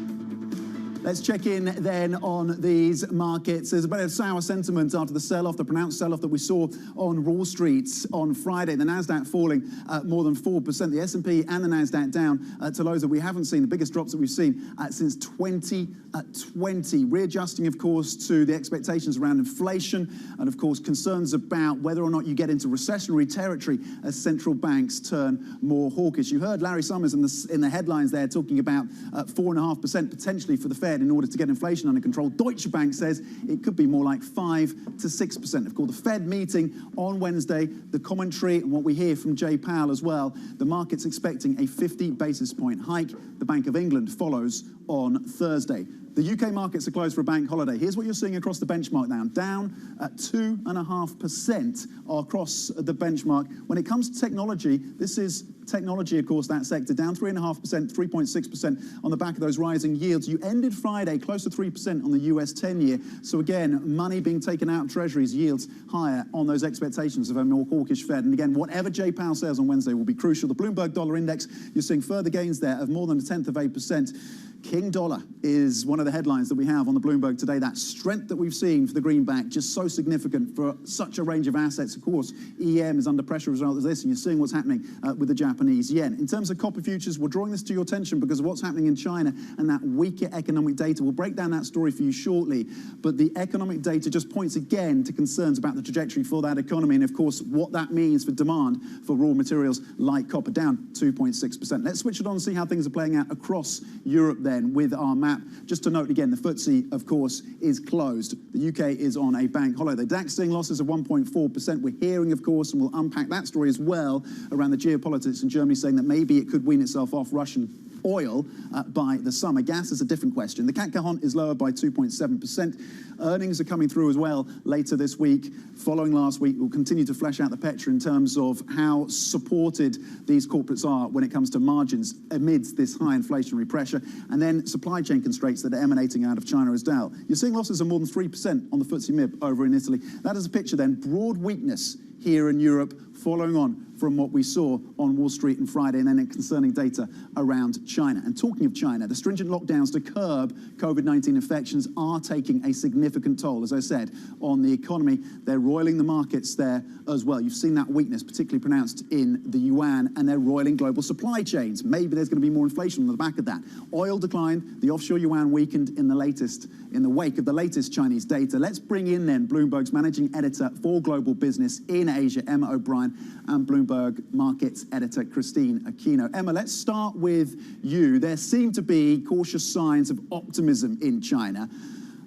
Let's check in then on these markets. There's a bit of sour sentiment after the sell-off, the pronounced sell-off that we saw on Wall Street on Friday. The Nasdaq falling more than 4%. The S&P and the Nasdaq down to lows that we haven't seen, the biggest drops that we've seen since 2020. Readjusting, of course, to the expectations around inflation and, of course, concerns about whether or not you get into recessionary territory as central banks turn more hawkish. You heard Larry Summers in the headlines there talking about 4.5% potentially for the Fed in order to get inflation under control. Deutsche Bank says it could be more like 5 to 6%. Of course, the Fed meeting on Wednesday, the commentary and what we hear from Jay Powell as well, the market's expecting a 50 basis point hike. The Bank of England follows on Thursday. The UK markets are closed for a bank holiday. Here's what you're seeing across the benchmark now. Down at 2.5% across the benchmark. When it comes to technology, this is technology, of course, that sector, down 3.5%, 3.6% on the back of those rising yields. You ended Friday close to 3% on the US 10-year. So again, money being taken out of treasuries, yields higher on those expectations of a more hawkish Fed. And again, whatever Jay Powell says on Wednesday will be crucial. The Bloomberg Dollar Index, you're seeing further gains there of more than 0.1%. King dollar is one of the headlines that we have on the Bloomberg today. That strength that we've seen for the greenback, just so significant for such a range of assets. Of course, EM is under pressure as a result of this, and you're seeing what's happening with the Japanese yen. In terms of copper futures, we're drawing this to your attention because of what's happening in China and that weaker economic data. We'll break down that story for you shortly, but the economic data just points again to concerns about the trajectory for that economy and, of course, what that means for demand for raw materials like copper, down 2.6%. Let's switch it on and see how things are playing out across Europe then with our map. Just to note again, the FTSE, of course, is closed. The UK is on a bank holiday. DAX seeing losses of 1.4%. We're hearing, of course, and we'll unpack that story as well, around the geopolitics in Germany, saying that maybe it could wean itself off Russian oil by the summer. Gas is a different question. The CAC Cajon is lower by 2.7%. Earnings are coming through as well later this week. Following last week, we'll continue to flesh out the picture in terms of how supported these corporates are when it comes to margins amidst this high inflationary pressure, and then supply chain constraints that are emanating out of China as well. You're seeing losses of more than 3% on the FTSE MIB over in Italy. That is a picture then, broad weakness here in Europe, following on from what we saw on Wall Street on Friday, and then concerning data around China. And talking of China, the stringent lockdowns to curb COVID-19 infections are taking a significant toll, as I said, on the economy. They're roiling the markets there as well. You've seen that weakness particularly pronounced in the yuan, and they're roiling global supply chains. Maybe there's going to be more inflation on the back of that. Oil declined, the offshore yuan weakened in the wake of the latest Chinese data. Let's bring in then Bloomberg's managing editor for global business in Asia, Emma O'Brien, and Bloomberg Markets editor Christine Aquino. Emma, let's start with you. There seem to be cautious signs of optimism in China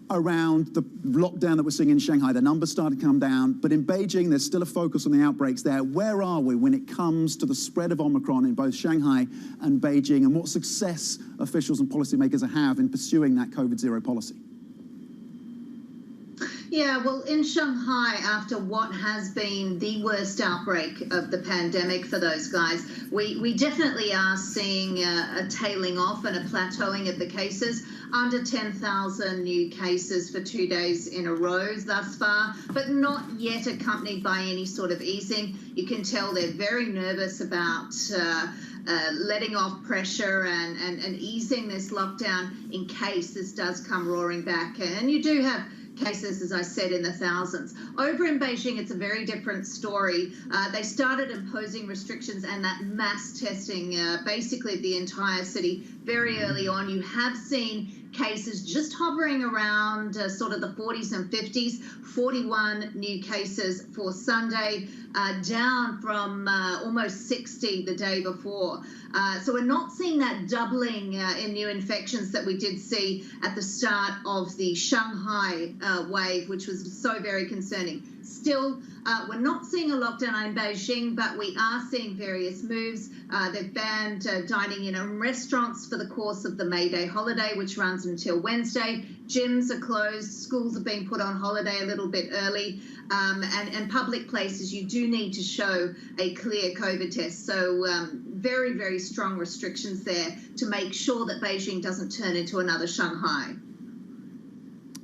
around the lockdown that we're seeing in Shanghai. The numbers started to come down, but in Beijing, there's still a focus on the outbreaks there. Where are we when it comes to the spread of Omicron in both Shanghai and Beijing, and what success officials and policymakers have in pursuing that COVID-0 policy? Yeah, well, in Shanghai, after what has been the worst outbreak of the pandemic for those guys, we definitely are seeing a tailing off and a plateauing of the cases. Under 10,000 new cases for 2 days in a row thus far, but not yet accompanied by any sort of easing. You can tell they're very nervous about letting off pressure and easing this lockdown in case this does come roaring back. And you do have cases, as I said, in the thousands. Over in Beijing, it's a very different story. They started imposing restrictions and that mass testing, basically the entire city, very early on. You have seen cases just hovering around sort of the 40s and 50s, 41 new cases for Sunday, down from almost 60 the day before. So we're not seeing that doubling in new infections that we did see at the start of the Shanghai wave, which was so very concerning. Still, we're not seeing a lockdown in Beijing, but we are seeing various moves. They've banned dining in restaurants for the course of the May Day holiday, which runs until Wednesday. Gyms are closed. Schools are being put on holiday a little bit early. And public places, you do need to show a clear COVID test. So very, very strong restrictions there to make sure that Beijing doesn't turn into another Shanghai.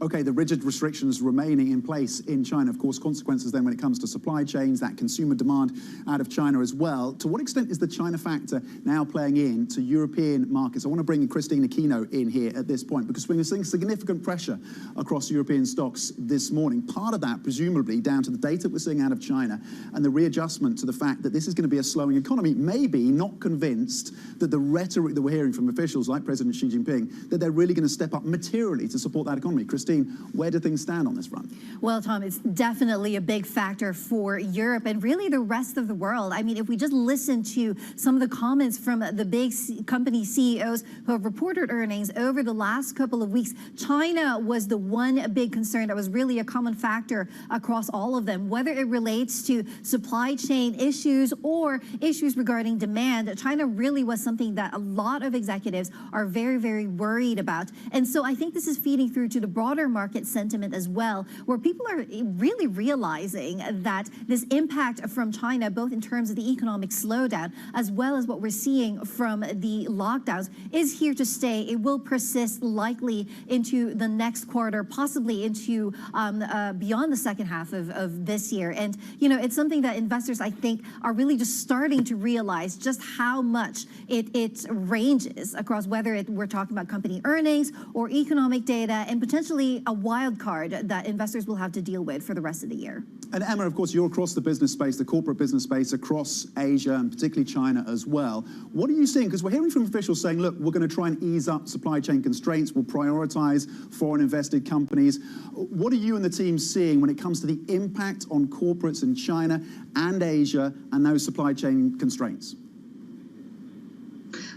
Okay, the rigid restrictions remaining in place in China, of course, consequences then when it comes to supply chains, that consumer demand out of China as well. To what extent is the China factor now playing in to European markets? I want to bring in Christine Aquino in here at this point, because we're seeing significant pressure across European stocks this morning. Part of that, presumably, down to the data we're seeing out of China and the readjustment to the fact that this is going to be a slowing economy, maybe not convinced that the rhetoric that we're hearing from officials like President Xi Jinping, that they're really going to step up materially to support that economy. Christine, where do things stand on this front? Well, Tom, it's definitely a big factor for Europe and really the rest of the world. I mean, if we just listen to some of the comments from the big company CEOs who have reported earnings over the last couple of weeks, China was the one big concern that was really a common factor across all of them, whether it relates to supply chain issues or issues regarding demand. China really was something that a lot of executives are very, very worried about. And so I think this is feeding through to the broader market sentiment as well, where people are really realizing that this impact from China, both in terms of the economic slowdown, as well as what we're seeing from the lockdowns, is here to stay. It will persist likely into the next quarter, possibly into beyond the second half of this year. And, you know, it's something that investors, I think, are really just starting to realize just how much it ranges across whether we're talking about company earnings or economic data, and potentially a wild card that investors will have to deal with for the rest of the year. And Emma, of course, you're across the business space, the corporate business space, across Asia and particularly China as well. What are you seeing? Because we're hearing from officials saying, look, we're going to try and ease up supply chain constraints. We'll prioritize foreign invested companies. What are you and the team seeing when it comes to the impact on corporates in China and Asia and those supply chain constraints?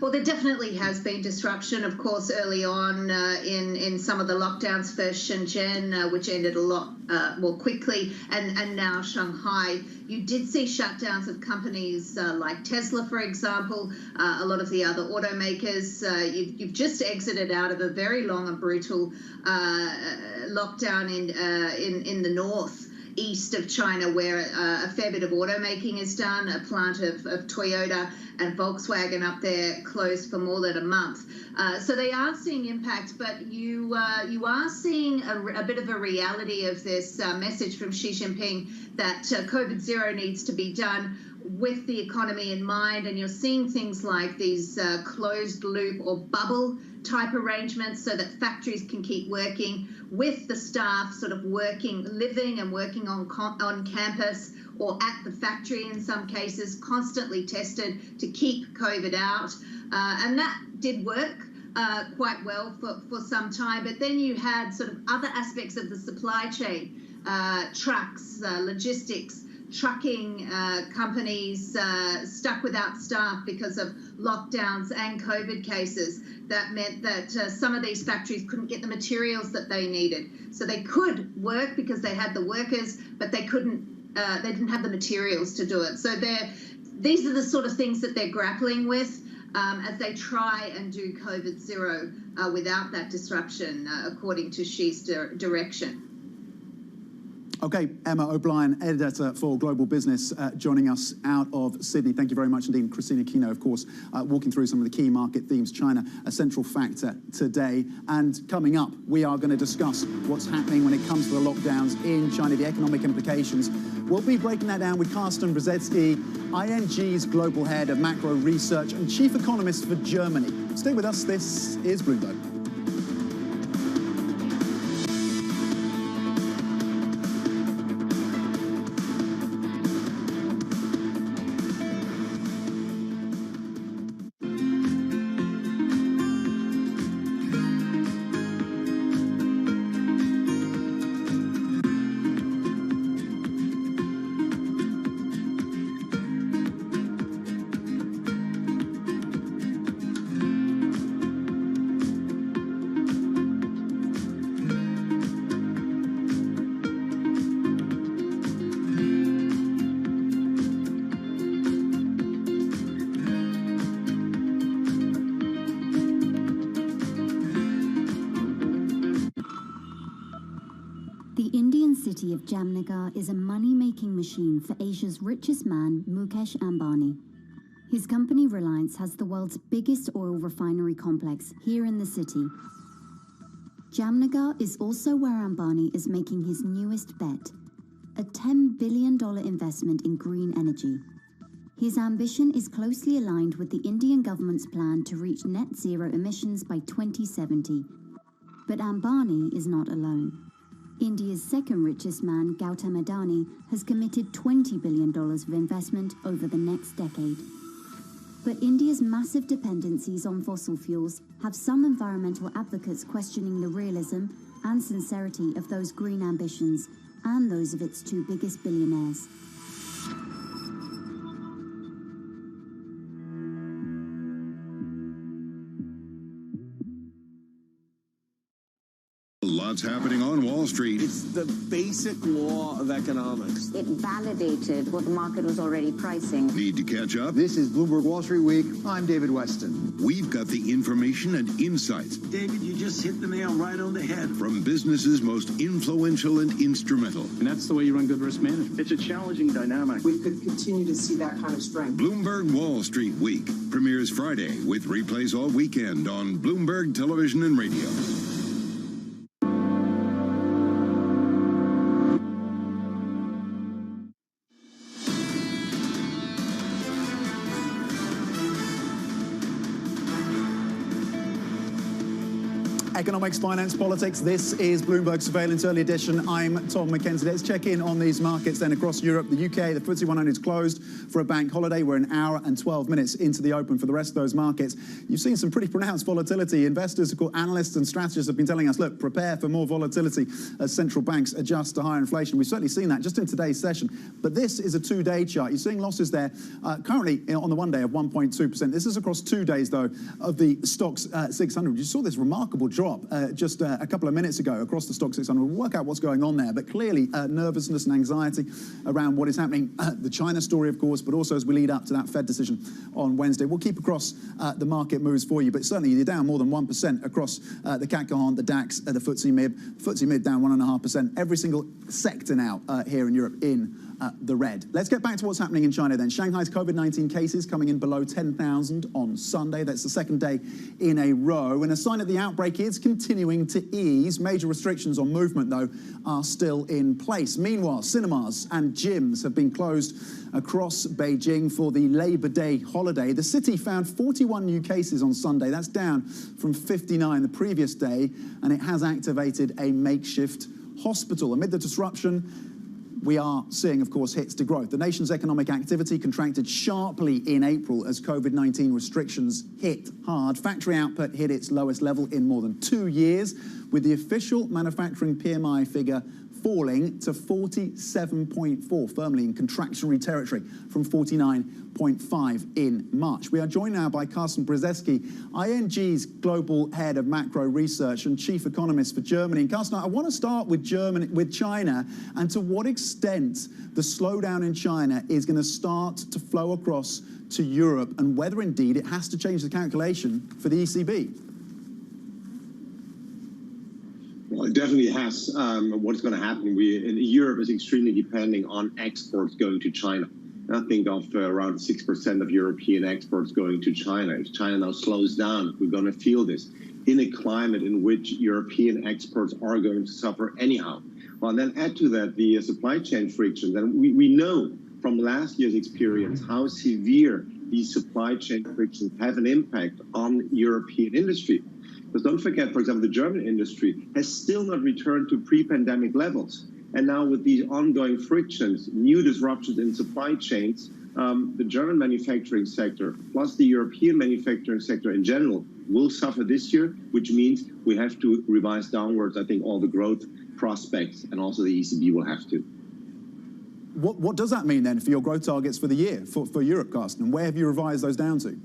Well, there definitely has been disruption, of course, early on in some of the lockdowns. First Shenzhen, which ended a lot more quickly, and now Shanghai. You did see shutdowns of companies like Tesla, for example, a lot of the other automakers. You've just exited out of a very long and brutal lockdown in the north. East of China, where a fair bit of automaking is done. A plant of Toyota and Volkswagen up there closed for more than a month. So they are seeing impact, but you are seeing a bit of a reality of this message from Xi Jinping that COVID zero needs to be done with the economy in mind, and you're seeing things like these closed loop or bubble type arrangements so that factories can keep working with the staff sort of living and working on campus or at the factory in some cases, constantly tested to keep COVID out. And that did work quite well for some time. But then you had sort of other aspects of the supply chain, trucks, logistics, trucking companies stuck without staff because of lockdowns and COVID cases. That meant that some of these factories couldn't get the materials that they needed. So they could work because they had the workers, but they couldn't. They didn't have the materials to do it. So these are the sort of things that they're grappling with as they try and do COVID zero without that disruption, according to Xi's direction. Okay, Emma O'Brien, editor for Global Business, joining us out of Sydney. Thank you very much indeed. Christina Kino, of course, walking through some of the key market themes. China, a central factor today. And coming up, we are going to discuss what's happening when it comes to the lockdowns in China, the economic implications. We'll be breaking that down with Carsten Brzezinski, ING's global head of macro research and chief economist for Germany. Stay with us. This is Bloomberg. city of Jamnagar is a money-making machine for Asia's richest man, Mukesh Ambani. His company Reliance has the world's biggest oil refinery complex here in the city. Jamnagar is also where Ambani is making his newest bet, a $10 billion investment in green energy. His ambition is closely aligned with the Indian government's plan to reach net zero emissions by 2070. But Ambani is not alone. India's second richest man, Gautam Adani, has committed $20 billion of investment over the next decade. But India's massive dependencies on fossil fuels have some environmental advocates questioning the realism and sincerity of those green ambitions and those of its two biggest billionaires. Lots happening on Wall Street. It's the basic law of economics. It validated what the market was already pricing. Need to catch up? This is Bloomberg Wall Street Week. I'm David Weston. We've got the information and insights. David, you just hit the nail right on the head. From businesses most influential and instrumental. And that's the way you run good risk management. It's a challenging dynamic. We could continue to see that kind of strength. Bloomberg Wall Street Week premieres Friday with replays all weekend on Bloomberg Television and Radio. Economics, finance, politics. This is Bloomberg Surveillance Early Edition. I'm Tom McKenzie. Let's check in on these markets then across Europe. The UK, the FTSE 100 is closed for a bank holiday. We're an hour and 12 minutes into the open for the rest of those markets. You've seen some pretty pronounced volatility. Investors, analysts and strategists have been telling us, look, prepare for more volatility as central banks adjust to higher inflation. We've certainly seen that just in today's session. But this is a two-day chart. You're seeing losses there currently on the one day of 1.2%. This is across 2 days, though, of the Stoxx 600. You saw this remarkable drop just a couple of minutes ago across the Stoxx 600. We'll work out what's going on there, but clearly nervousness and anxiety around what is happening. The China story, of course, but also as we lead up to that Fed decision on Wednesday. We'll keep across the market moves for you, but certainly you're down more than 1% across the CAC Cahan, the DAX, the FTSE MIB. FTSE MIB down 1.5%. Every single sector now here in Europe in the red. Let's get back to what's happening in China then. Shanghai's COVID-19 cases coming in below 10,000 on Sunday. That's the second day in a row. And a sign that the outbreak is continuing to ease. Major restrictions on movement, though, are still in place. Meanwhile, cinemas and gyms have been closed across Beijing for the Labor Day holiday. The city found 41 new cases on Sunday. That's down from 59 the previous day. And it has activated a makeshift hospital. Amid the disruption, we are seeing, of course, hits to growth. The nation's economic activity contracted sharply in April as COVID-19 restrictions hit hard. Factory output hit its lowest level in more than 2 years, with the official manufacturing PMI figure falling to 47.4, firmly in contractionary territory from 49.5 in March. We are joined now by Carsten Brzezinski, ING's global head of macro research and chief economist for Germany. And Carsten, I want to start with China, and to what extent the slowdown in China is going to start to flow across to Europe, and whether indeed it has to change the calculation for the ECB. Well, it definitely has. What's going to happen? Europe is extremely depending on exports going to China. I think of around 6% of European exports going to China. If China now slows down, we're going to feel this in a climate in which European exports are going to suffer anyhow. Well, and then add to that the supply chain frictions. And we know from last year's experience how severe these supply chain frictions have an impact on European industry. Because don't forget, for example, the German industry has still not returned to pre-pandemic levels. And now with these ongoing frictions, new disruptions in supply chains, the German manufacturing sector, plus the European manufacturing sector in general, will suffer this year, which means we have to revise downwards, I think, all the growth prospects, and also the ECB will have to. What does that mean then for your growth targets for the year, for Europe, Carsten? And where have you revised those down to?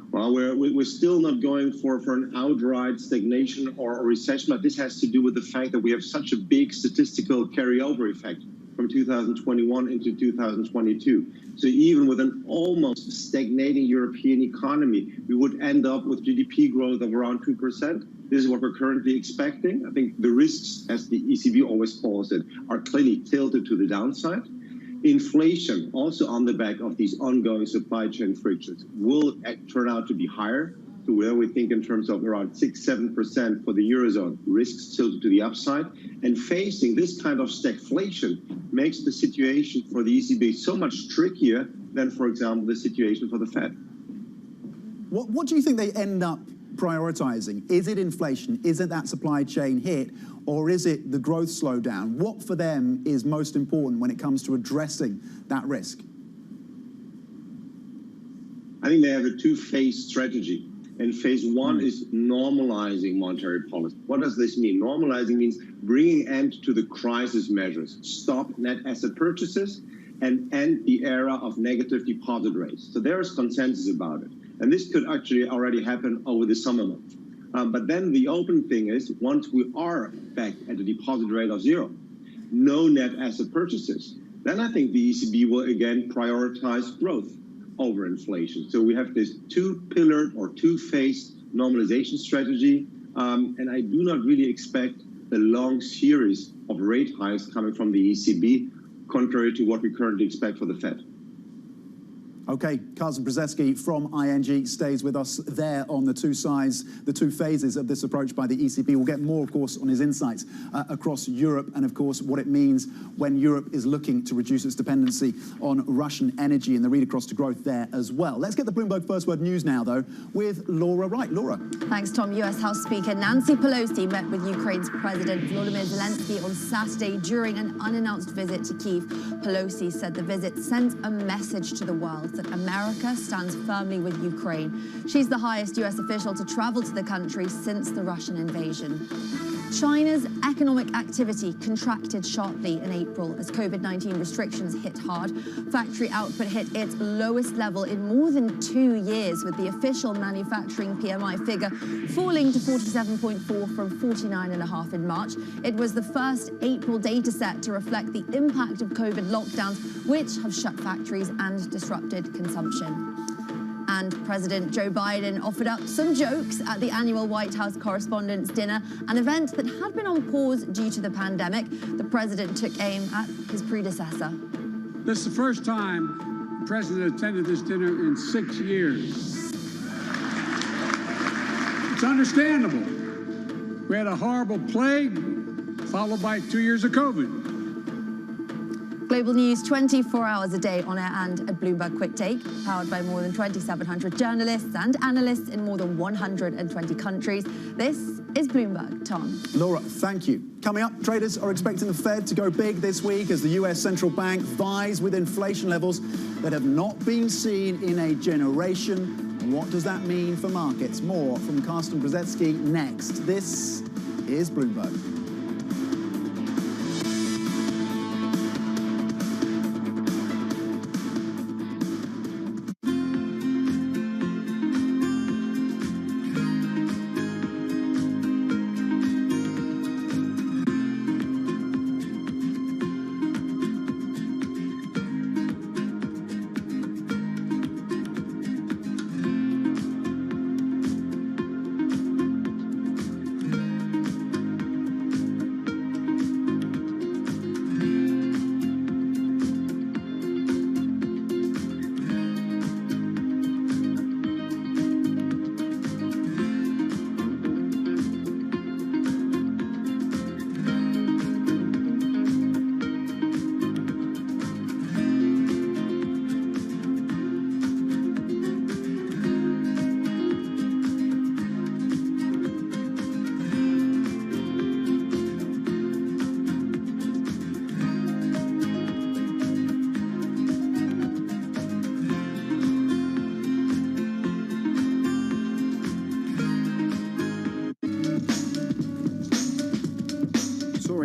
Well, we're still not going for an outright stagnation or a recession, but this has to do with the fact that we have such a big statistical carryover effect from 2021 into 2022. So even with an almost stagnating European economy, we would end up with GDP growth of around 2%. This is what we're currently expecting. I think the risks, as the ECB always calls it, are clearly tilted to the downside. Inflation, also on the back of these ongoing supply chain frictions, will turn out to be higher. So where we think in terms of around 6-7% for the Eurozone, risks tilted to the upside. And facing this kind of stagflation makes the situation for the ECB so much trickier than, for example, the situation for the Fed. What do you think they end up prioritizing? Is it inflation? Is it that supply chain hit? Or is it the growth slowdown? What for them is most important when it comes to addressing that risk? I think they have a two-phase strategy. And phase one is normalizing monetary policy. What does this mean? Normalizing means bringing end to the crisis measures, stop net asset purchases, and end the era of negative deposit rates. So there is consensus about it. And this could actually already happen over the summer months. But then the open thing is, once we are back at a deposit rate of 0, no net asset purchases, then I think the ECB will again prioritize growth over inflation. So we have this two-pillared or two-phased normalization strategy. And I do not really expect a long series of rate hikes coming from the ECB, contrary to what we currently expect for the Fed. Okay, Carsten Brzezinski from ING stays with us there on the two sides, the two phases of this approach by the ECB. We'll get more, of course, on his insights across Europe and, of course, what it means when Europe is looking to reduce its dependency on Russian energy and the read across to growth there as well. Let's get the Bloomberg First Word News now, though, with Laura Wright. Laura. Thanks, Tom. US House Speaker Nancy Pelosi met with Ukraine's President Volodymyr Zelensky on Saturday during an unannounced visit to Kyiv. Pelosi said the visit sent a message to the world that America stands firmly with Ukraine. She's the highest US official to travel to the country since the Russian invasion. China's economic activity contracted sharply in April as COVID-19 restrictions hit hard. Factory output hit its lowest level in more than 2 years, with the official manufacturing PMI figure falling to 47.4 from 49.5 in March. It was the first April data set to reflect the impact of COVID lockdowns, which have shut factories and disrupted consumption. And President Joe Biden offered up some jokes at the annual White House Correspondents' Dinner, an event that had been on pause due to the pandemic. The president took aim at his predecessor. This is the first time the president attended this dinner in 6 years. It's understandable. We had a horrible plague, followed by 2 years of COVID. Global news 24 hours a day on air and at Bloomberg Quick Take, powered by more than 2,700 journalists and analysts in more than 120 countries. This is Bloomberg. Tom. Laura, thank you. Coming up, traders are expecting the Fed to go big this week as the US central bank vies with inflation levels that have not been seen in a generation. What does that mean for markets? More from Carsten Brzezinski next. This is Bloomberg.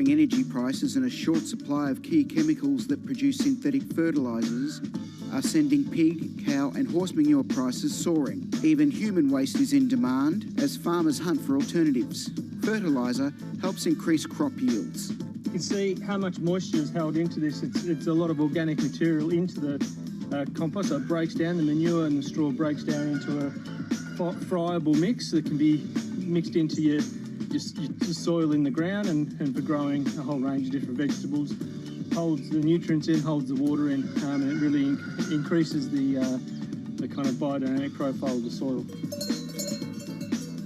Energy prices and a short supply of key chemicals that produce synthetic fertilisers are sending pig, cow and horse manure prices soaring. Even human waste is in demand as farmers hunt for alternatives. Fertiliser helps increase crop yields. You can see how much moisture is held into this. It's a lot of organic material into the compost, so it breaks down, the manure and the straw breaks down into a friable mix that can be mixed into your soil in the ground and for growing a whole range of different vegetables. Holds the nutrients in, holds the water in, and it really increases the kind of biodynamic profile of the soil.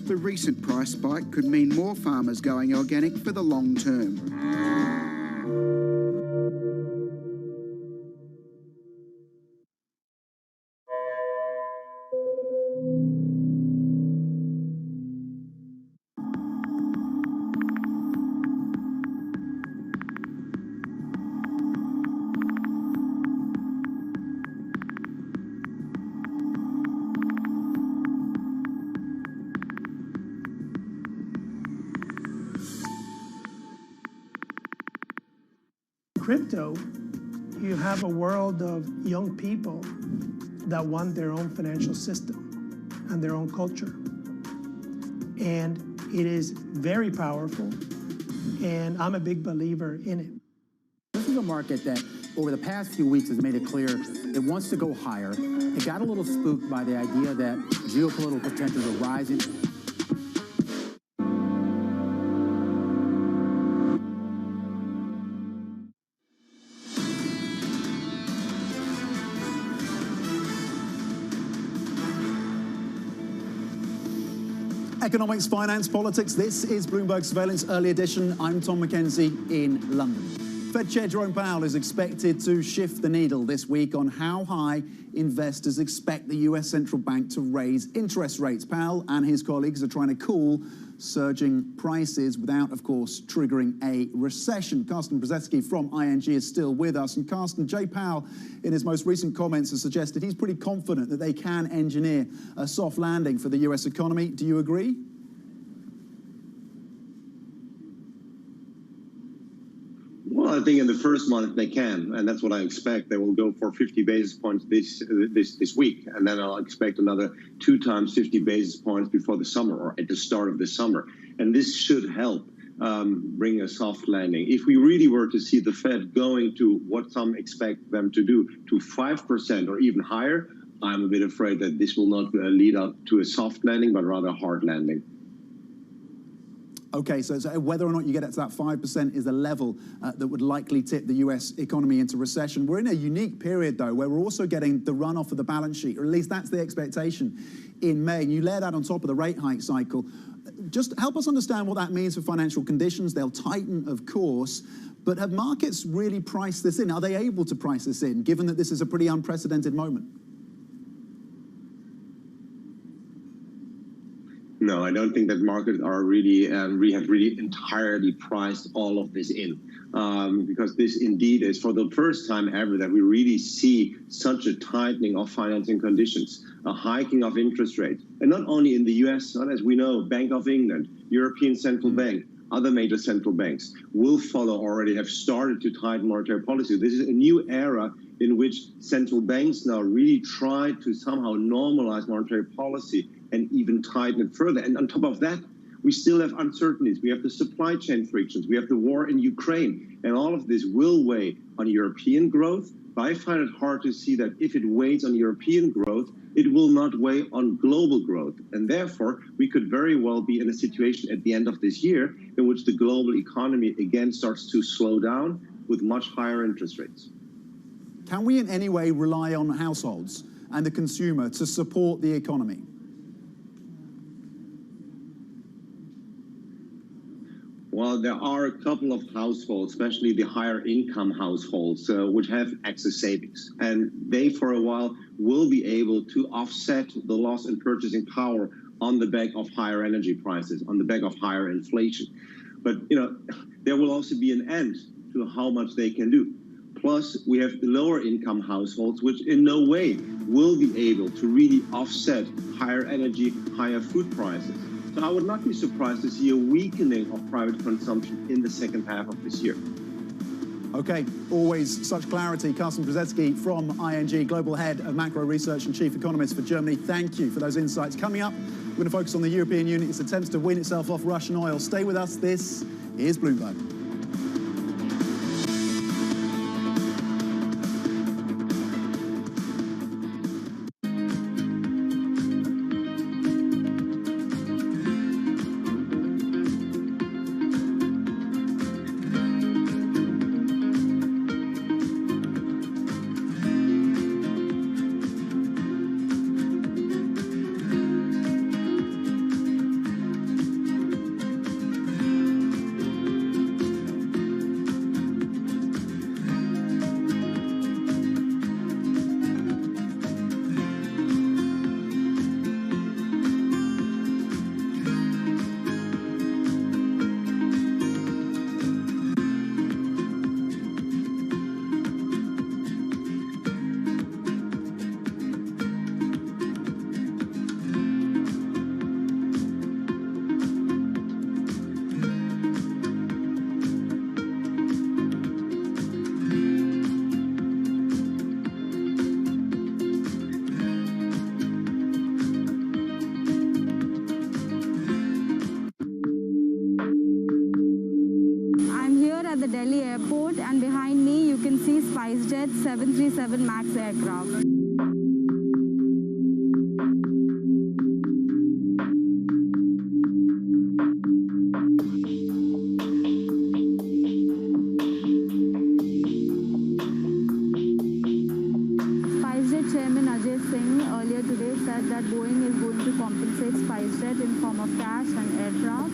The recent price spike could mean more farmers going organic for the long term. Crypto, you have a world of young people that want their own financial system and their own culture. And it is very powerful, and I'm a big believer in it. This is a market that over the past few weeks has made it clear it wants to go higher. It got a little spooked by the idea that geopolitical tensions are rising. Economics, finance, politics. This is Bloomberg Surveillance Early Edition. I'm Tom McKenzie in London. Fed Chair Jerome Powell is expected to shift the needle this week on how high investors expect the US central bank to raise interest rates. Powell and his colleagues are trying to cool surging prices without, of course, triggering a recession. Carsten Brzezinski from ING is still with us. And Carsten, Jay Powell, in his most recent comments, has suggested he's pretty confident that they can engineer a soft landing for the US economy. Do you agree? Well, I think in the first month they can, and that's what I expect. They will go for 50 basis points this week, and then I'll expect another 2 times 50 basis points before the summer or at the start of the summer. And this should help bring a soft landing. If we really were to see the Fed going to what some expect them to do, to 5% or even higher, I'm a bit afraid that this will not lead up to a soft landing, but rather a hard landing. Okay, so whether or not you get it to that 5% is a level that would likely tip the US economy into recession. We're in a unique period, though, where we're also getting the runoff of the balance sheet, or at least that's the expectation in May. And you layer that on top of the rate hike cycle. Just help us understand what that means for financial conditions. They'll tighten, of course, but have markets really priced this in? Are they able to price this in, given that this is a pretty unprecedented moment? No, I don't think that markets are really have really entirely priced all of this in, because this indeed is for the first time ever that we really see such a tightening of financing conditions, a hiking of interest rates, and not only in the US, but as we know, Bank of England, European Central Bank, other major central banks will follow, already have started to tighten monetary policy. This is a new era in which central banks now really try to somehow normalize monetary policy and even tighten it further. And on top of that, we still have uncertainties. We have the supply chain frictions. We have the war in Ukraine. And all of this will weigh on European growth. But I find it hard to see that if it weighs on European growth, it will not weigh on global growth. And therefore, we could very well be in a situation at the end of this year in which the global economy again starts to slow down with much higher interest rates. Can we in any way rely on households and the consumer to support the economy? Well, there are a couple of households, especially the higher income households, which have excess savings. And they, for a while, will be able to offset the loss in purchasing power on the back of higher energy prices, on the back of higher inflation. But, there will also be an end to how much they can do. Plus, we have the lower income households, which in no way will be able to really offset higher energy, higher food prices. So I would not be surprised to see a weakening of private consumption in the second half of this year. Okay, always such clarity. Carsten Brzezinski from ING, Global Head of Macro Research and Chief Economist for Germany. Thank you for those insights. Coming up, we're going to focus on the European Union's attempts to wean itself off Russian oil. Stay with us. This is Bloomberg. The Delhi airport, and behind me you can see SpiceJet 737 MAX aircraft. SpiceJet chairman Ajay Singh earlier today said that Boeing is going to compensate SpiceJet in form of cash and aircraft.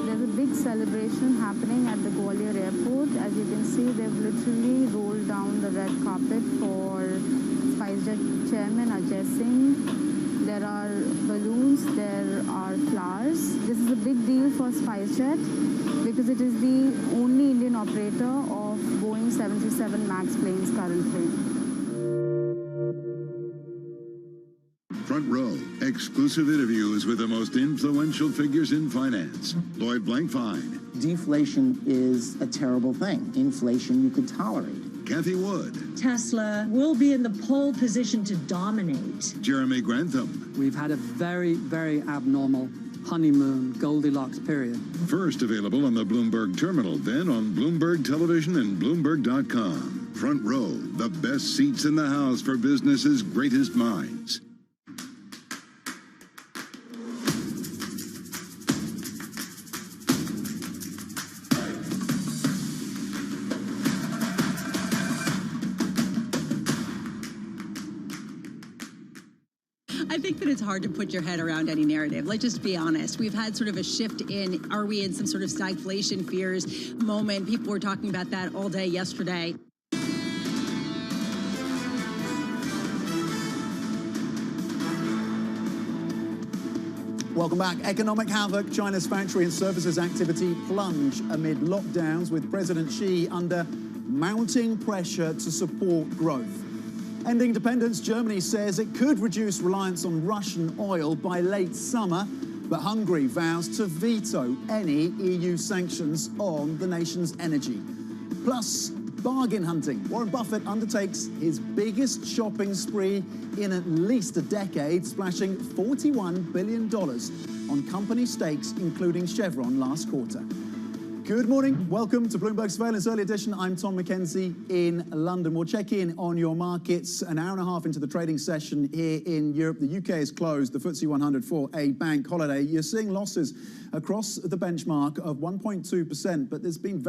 There's a big celebration happening at the Gwalior airport. As you can see, they've literally rolled down the red carpet for SpiceJet chairman Ajay Singh. There are balloons, there are flowers. This is a big deal for SpiceJet because it is the only Indian operator of Boeing 737 MAX planes currently. Front Row, exclusive interviews with the most influential figures in finance. Lloyd Blankfein. Deflation is a terrible thing. Inflation you could tolerate. Kathy Wood. Tesla will be in the pole position to dominate. Jeremy Grantham. We've had a very, very abnormal honeymoon Goldilocks period. First available on the Bloomberg Terminal, then on Bloomberg Television and Bloomberg.com. Front Row, the best seats in the house for business's greatest minds. I think that it's hard to put your head around any narrative. Let's just be honest. We've had sort of a shift in, are we in some sort of stagflation fears moment? People were talking about that all day yesterday. Welcome back. Economic havoc. China's factory and services activity plunge amid lockdowns, with President Xi under mounting pressure to support growth. Ending dependence, Germany says it could reduce reliance on Russian oil by late summer, but Hungary vows to veto any EU sanctions on the nation's energy. Plus, bargain hunting. Warren Buffett undertakes his biggest shopping spree in at least a decade, splashing $41 billion on company stakes, including Chevron last quarter. Good morning. Welcome to Bloomberg Surveillance Early Edition. I'm Tom Mackenzie in London. We'll check in on your markets an hour and a half into the trading session here in Europe. The UK is closed, the FTSE 100 for a bank holiday. You're seeing losses across the benchmark of 1.2%, but there's been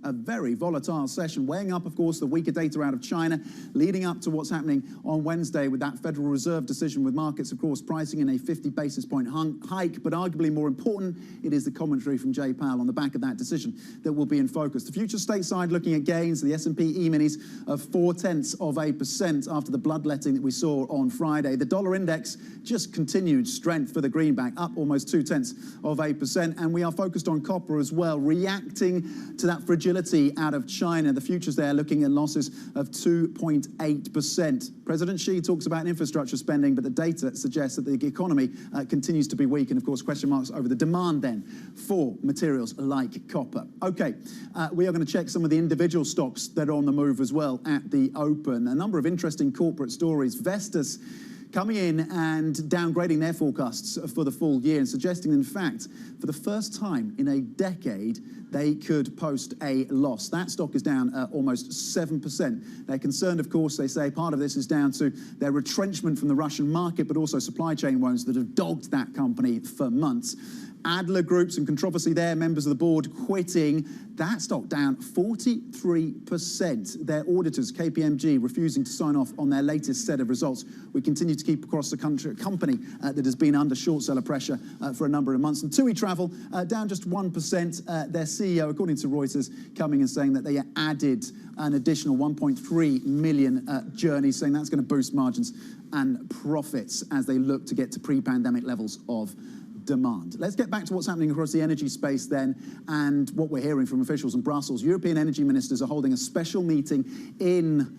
a very volatile session, weighing up, of course, the weaker data out of China, leading up to what's happening on Wednesday with that Federal Reserve decision, with markets, of course, pricing in a 50 basis point hike. But arguably more important, it is the commentary from Jay Powell on the back of that decision that will be in focus. The future stateside looking at gains, the S&P E-minis of 0.4% after the bloodletting that we saw on Friday. The dollar index just continued strength for the greenback, up almost 0.2%. And we are focused on copper as well, reacting to that fragility out of China. The futures there looking at losses of 2.8%. President Xi talks about infrastructure spending, but the data suggests that the economy continues to be weak. And of course, question marks over the demand then for materials like copper. Okay, we are going to check some of the individual stocks that are on the move as well at the open. A number of interesting corporate stories. Vestas coming in and downgrading their forecasts for the full year and suggesting, in fact, for the first time in a decade, they could post a loss. That stock is down almost 7%. They're concerned, of course, they say part of this is down to their retrenchment from the Russian market, but also supply chain woes that have dogged that company for months. Adler Group, some controversy there, members of the board quitting. That stock down 43%. Their auditors, KPMG, refusing to sign off on their latest set of results. We continue to keep across the country a company that has been under short seller pressure for a number of months. And TUI Travel down just 1%. Their CEO, according to Reuters, coming and saying that they added an additional 1.3 million journeys, saying that's going to boost margins and profits as they look to get to pre-pandemic levels of demand. Let's get back to what's happening across the energy space then, and what we're hearing from officials in Brussels. European energy ministers are holding a special meeting in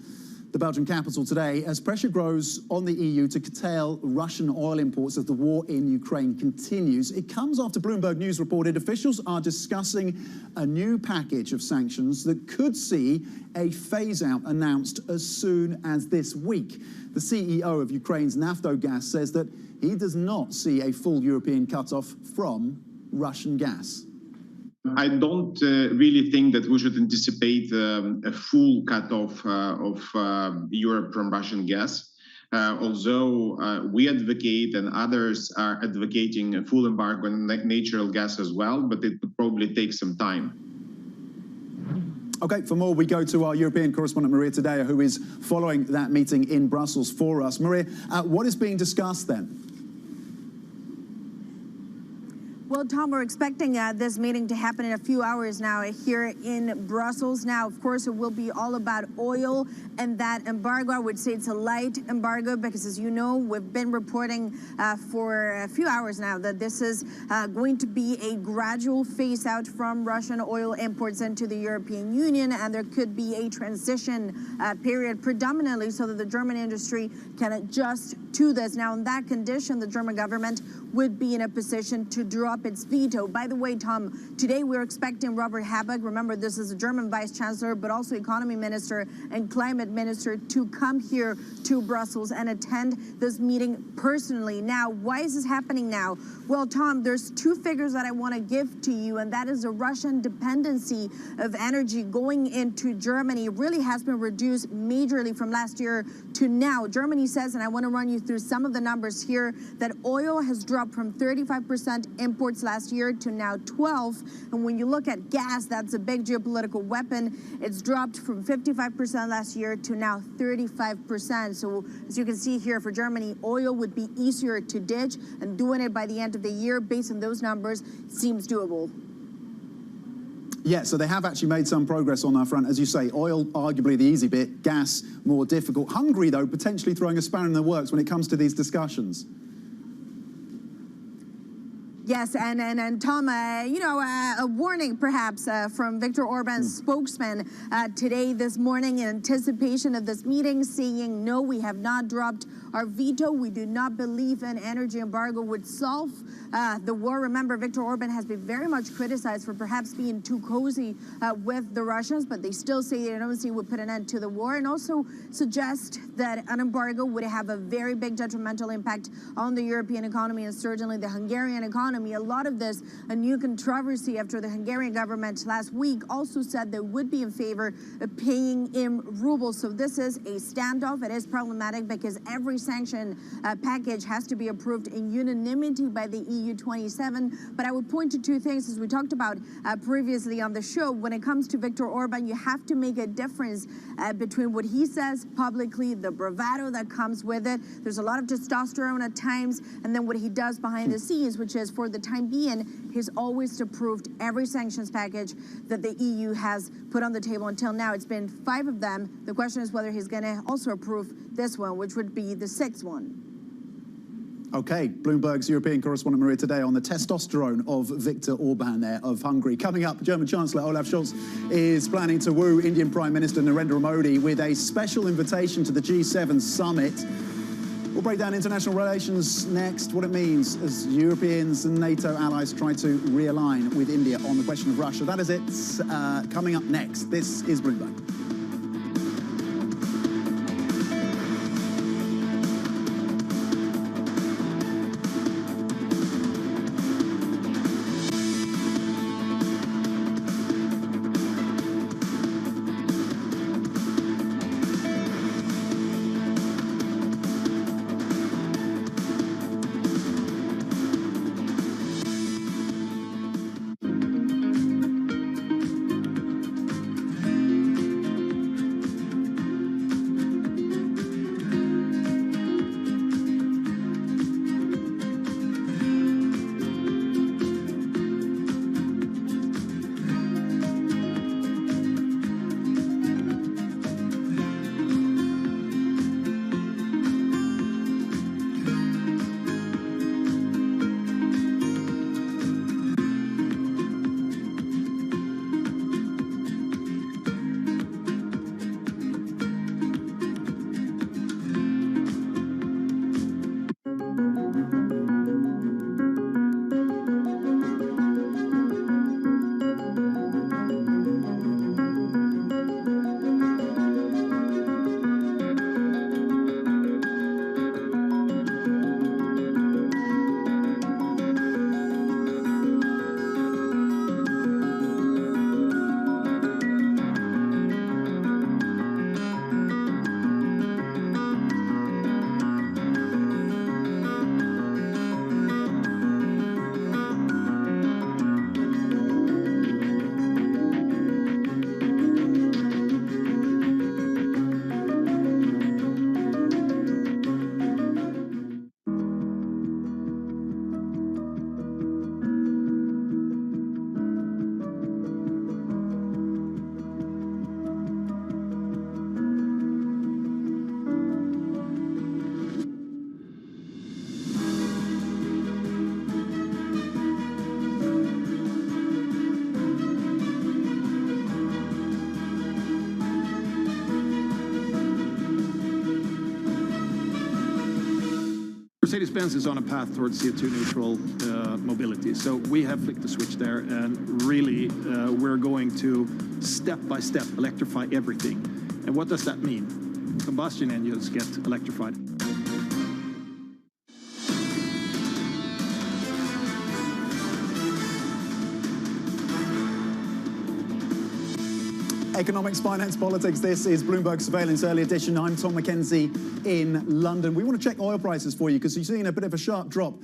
the Belgian capital today as pressure grows on the EU to curtail Russian oil imports as the war in Ukraine continues. It comes after Bloomberg News reported officials are discussing a new package of sanctions that could see a phase-out announced as soon as this week. The CEO of Ukraine's Naftogaz says that he does not see a full European cutoff from Russian gas. I don't really think that we should anticipate a full cutoff of Europe from Russian gas, although we advocate and others are advocating a full embargo on natural gas as well, but it would probably take some time. Okay, for more, we go to our European correspondent, Maria Tadeo, who is following that meeting in Brussels for us. Maria, what is being discussed then? Well, Tom, we're expecting this meeting to happen in a few hours now here in Brussels. Now, of course, it will be all about oil and that embargo. I would say it's a light embargo because, as you know, we've been reporting for a few hours now that this is going to be a gradual phase out from Russian oil imports into the European Union, and there could be a transition period predominantly so that the German industry can adjust to this. Now, in that condition, the German government would be in a position to drop its veto. By the way, Tom, today we're expecting Robert Habeck, remember this is a German vice chancellor, but also economy minister and climate minister, to come here to Brussels and attend this meeting personally. Now, why is this happening now? Well, Tom, there's two figures that I want to give to you, and that is the Russian dependency of energy going into Germany really has been reduced majorly from last year to now. Germany says, and I want to run you through some of the numbers here, that oil has dropped from 35% imports last year to now 12%. And when you look at gas, that's a big geopolitical weapon. It's dropped from 55% last year to now 35%. So as you can see here, for Germany, oil would be easier to ditch, and doing it by the end of the year based on those numbers seems doable. Yeah, so they have actually made some progress on that front. As you say, oil, arguably the easy bit, gas, more difficult. Hungary, though, potentially throwing a spanner in the works when it comes to these discussions. Yes, and Tom, a warning perhaps from Viktor Orban's spokesman today, this morning, in anticipation of this meeting, saying, no, we have not dropped our veto. We do not believe an energy embargo would solve the war. Remember, Viktor Orban has been very much criticized for perhaps being too cozy with the Russians, but they still say they don't see would put an end to the war, and also suggest that an embargo would have a very big detrimental impact on the European economy and certainly the Hungarian economy. A lot of this, a new controversy after the Hungarian government last week also said they would be in favor of paying in rubles. So this is a standoff. It is problematic because every sanction package has to be approved in unanimity by the EU 27. But I would point to two things, as we talked about previously on the show. When it comes to Viktor Orban, you have to make a difference between what he says publicly, the bravado that comes with it. There's a lot of testosterone at times, and then what he does behind the scenes, which is, for the time being, he's always approved every sanctions package that the EU has put on the table. Until now, it's been 5 of them. The question is whether he's going to also approve this one, which would be the 6th one. Okay, Bloomberg's European correspondent Maria today on the testosterone of Viktor Orban there of Hungary. Coming up, German Chancellor Olaf Scholz is planning to woo Indian Prime Minister Narendra Modi with a special invitation to the G7 summit. We'll break down international relations next, what it means as Europeans and NATO allies try to realign with India on the question of Russia. That is it, coming up next. This is Bloomberg. Mercedes-Benz is on a path towards CO2 neutral mobility. So we have flicked the switch there, and really we're going to step by step electrify everything. And what does that mean? Combustion engines get electrified. Economics, finance, politics. This is Bloomberg Surveillance Early Edition. I'm Tom Mackenzie in London. We want to check oil prices for you because you've seen a bit of a sharp drop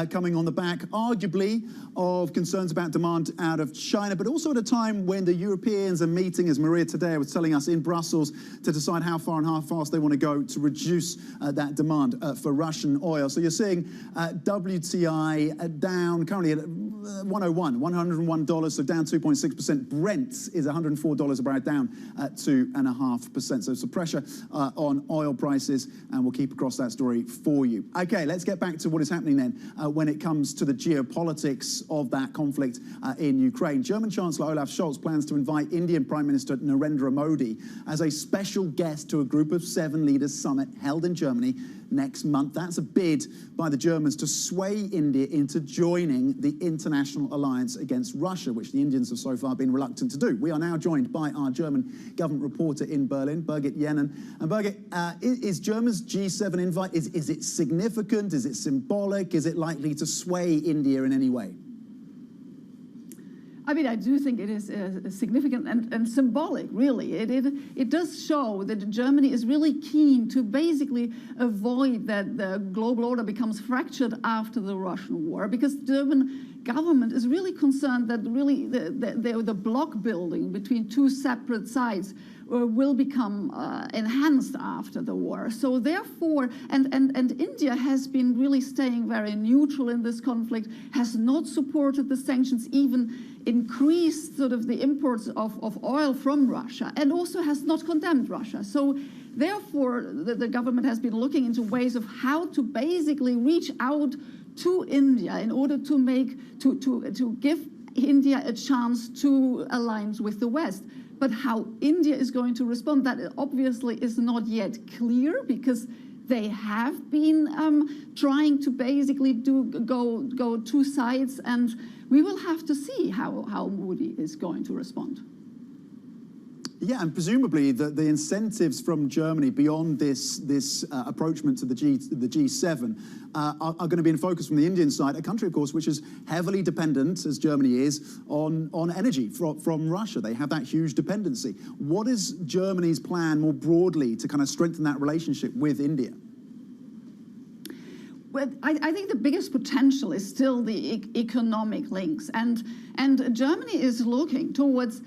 coming on the back, arguably, of concerns about demand out of China, but also at a time when the Europeans are meeting, as Maria today was telling us, in Brussels to decide how far and how fast they want to go to reduce that demand for Russian oil. So you're seeing WTI down currently at $101, so down 2.6%. Brent is $104 a barrel, down 2.5%. So some pressure on oil prices, and we'll keep across that story for you. Okay, let's get back to what is happening then when it comes to the geopolitics of that conflict in Ukraine. German Chancellor Olaf Scholz plans to invite Indian Prime Minister Narendra Modi as a special guest to a Group of 7 Leaders summit held in Germany next month. That's a bid by the Germans to sway India into joining the international alliance against Russia, which the Indians have so far been reluctant to do. We are now joined by our German government reporter in Berlin, Birgit Jennen. And Birgit, is Germany's G7 invite, is it significant? Is it symbolic? Is it likely to sway India in any way? I mean, I do think it is significant and symbolic, really. It does show that Germany is really keen to basically avoid that the global order becomes fractured after the Russian war, because the German government is really concerned that really the block building between two separate sides will become enhanced after the war. So therefore, and India has been really staying very neutral in this conflict, has not supported the sanctions, even increased sort of the imports of oil from Russia, and also has not condemned Russia. So therefore, the government has been looking into ways of how to basically reach out to India in order to make to give India a chance to align with the West. But how India is going to respond, that obviously is not yet clear, because they have been trying to basically go two sides, and we will have to see how Modi is going to respond. Yeah, and presumably the incentives from Germany beyond this approachment to the G7 are going to be in focus from the Indian side, a country, of course, which is heavily dependent, as Germany is, on energy from Russia. They have that huge dependency. What is Germany's plan more broadly to kind of strengthen that relationship with India? Well, I think the biggest potential is still the economic links, and Germany is looking towards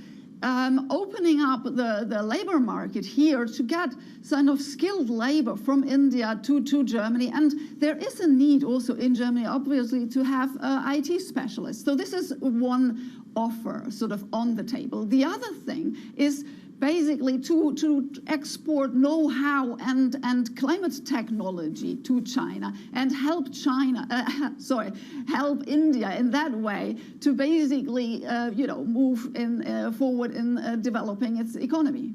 opening up the labor market here to get kind of skilled labor from India to Germany. And there is a need also in Germany, obviously, to have IT specialists. So this is one offer sort of on the table. The other thing is basically to export know-how and climate technology to China and help help India in that way to basically, move forward in developing its economy.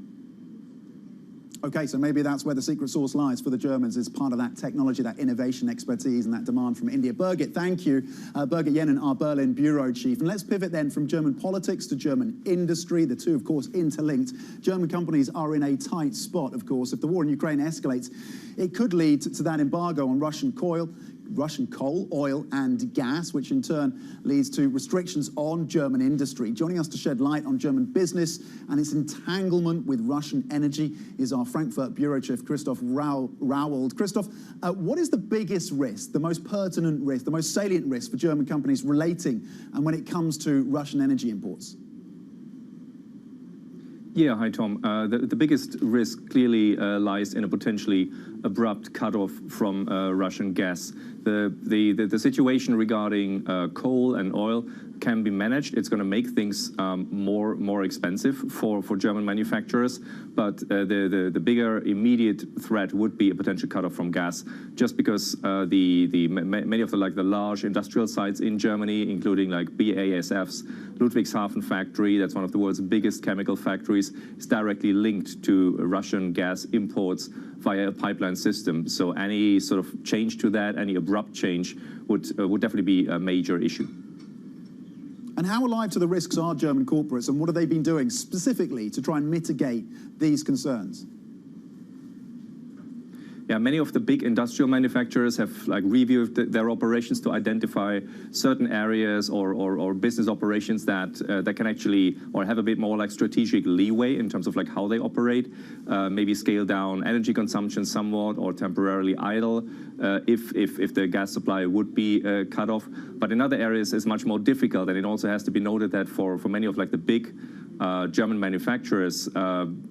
Okay, so maybe that's where the secret sauce lies for the Germans, is part of that technology, that innovation expertise and that demand from India. Birgit, thank you. Birgit Jennen, our Berlin bureau chief. And let's pivot then from German politics to German industry. The two, of course, interlinked. German companies are in a tight spot, of course. If the war in Ukraine escalates, it could lead to that embargo on Russian coal, oil and gas, which in turn leads to restrictions on German industry. Joining us to shed light on German business and its entanglement with Russian energy is our Frankfurt bureau chief, Christoph Rauwald. Christoph, what is the biggest risk, the most pertinent risk, the most salient risk for German companies relating and when it comes to Russian energy imports? Yeah, hi, Tom. The biggest risk clearly lies in a potentially abrupt cutoff from Russian gas. The situation regarding coal and oil can be managed. It's going to make things more expensive for German manufacturers, but the bigger immediate threat would be a potential cutoff from gas, just because many of the large industrial sites in Germany, including like BASF's Ludwigshafen factory, that's one of the world's biggest chemical factories, is directly linked to Russian gas imports via a pipeline system. So any sort of change to that, any abrupt change would definitely be a major issue. And how alive to the risks are German corporates, and what have they been doing specifically to try and mitigate these concerns? Yeah, many of the big industrial manufacturers have reviewed their operations to identify certain areas or business operations that can actually or have a bit more strategic leeway in terms of how they operate, maybe scale down energy consumption somewhat or temporarily idle if the gas supply would be cut off. But in other areas it's much more difficult, and it also has to be noted that for many of the big German manufacturers,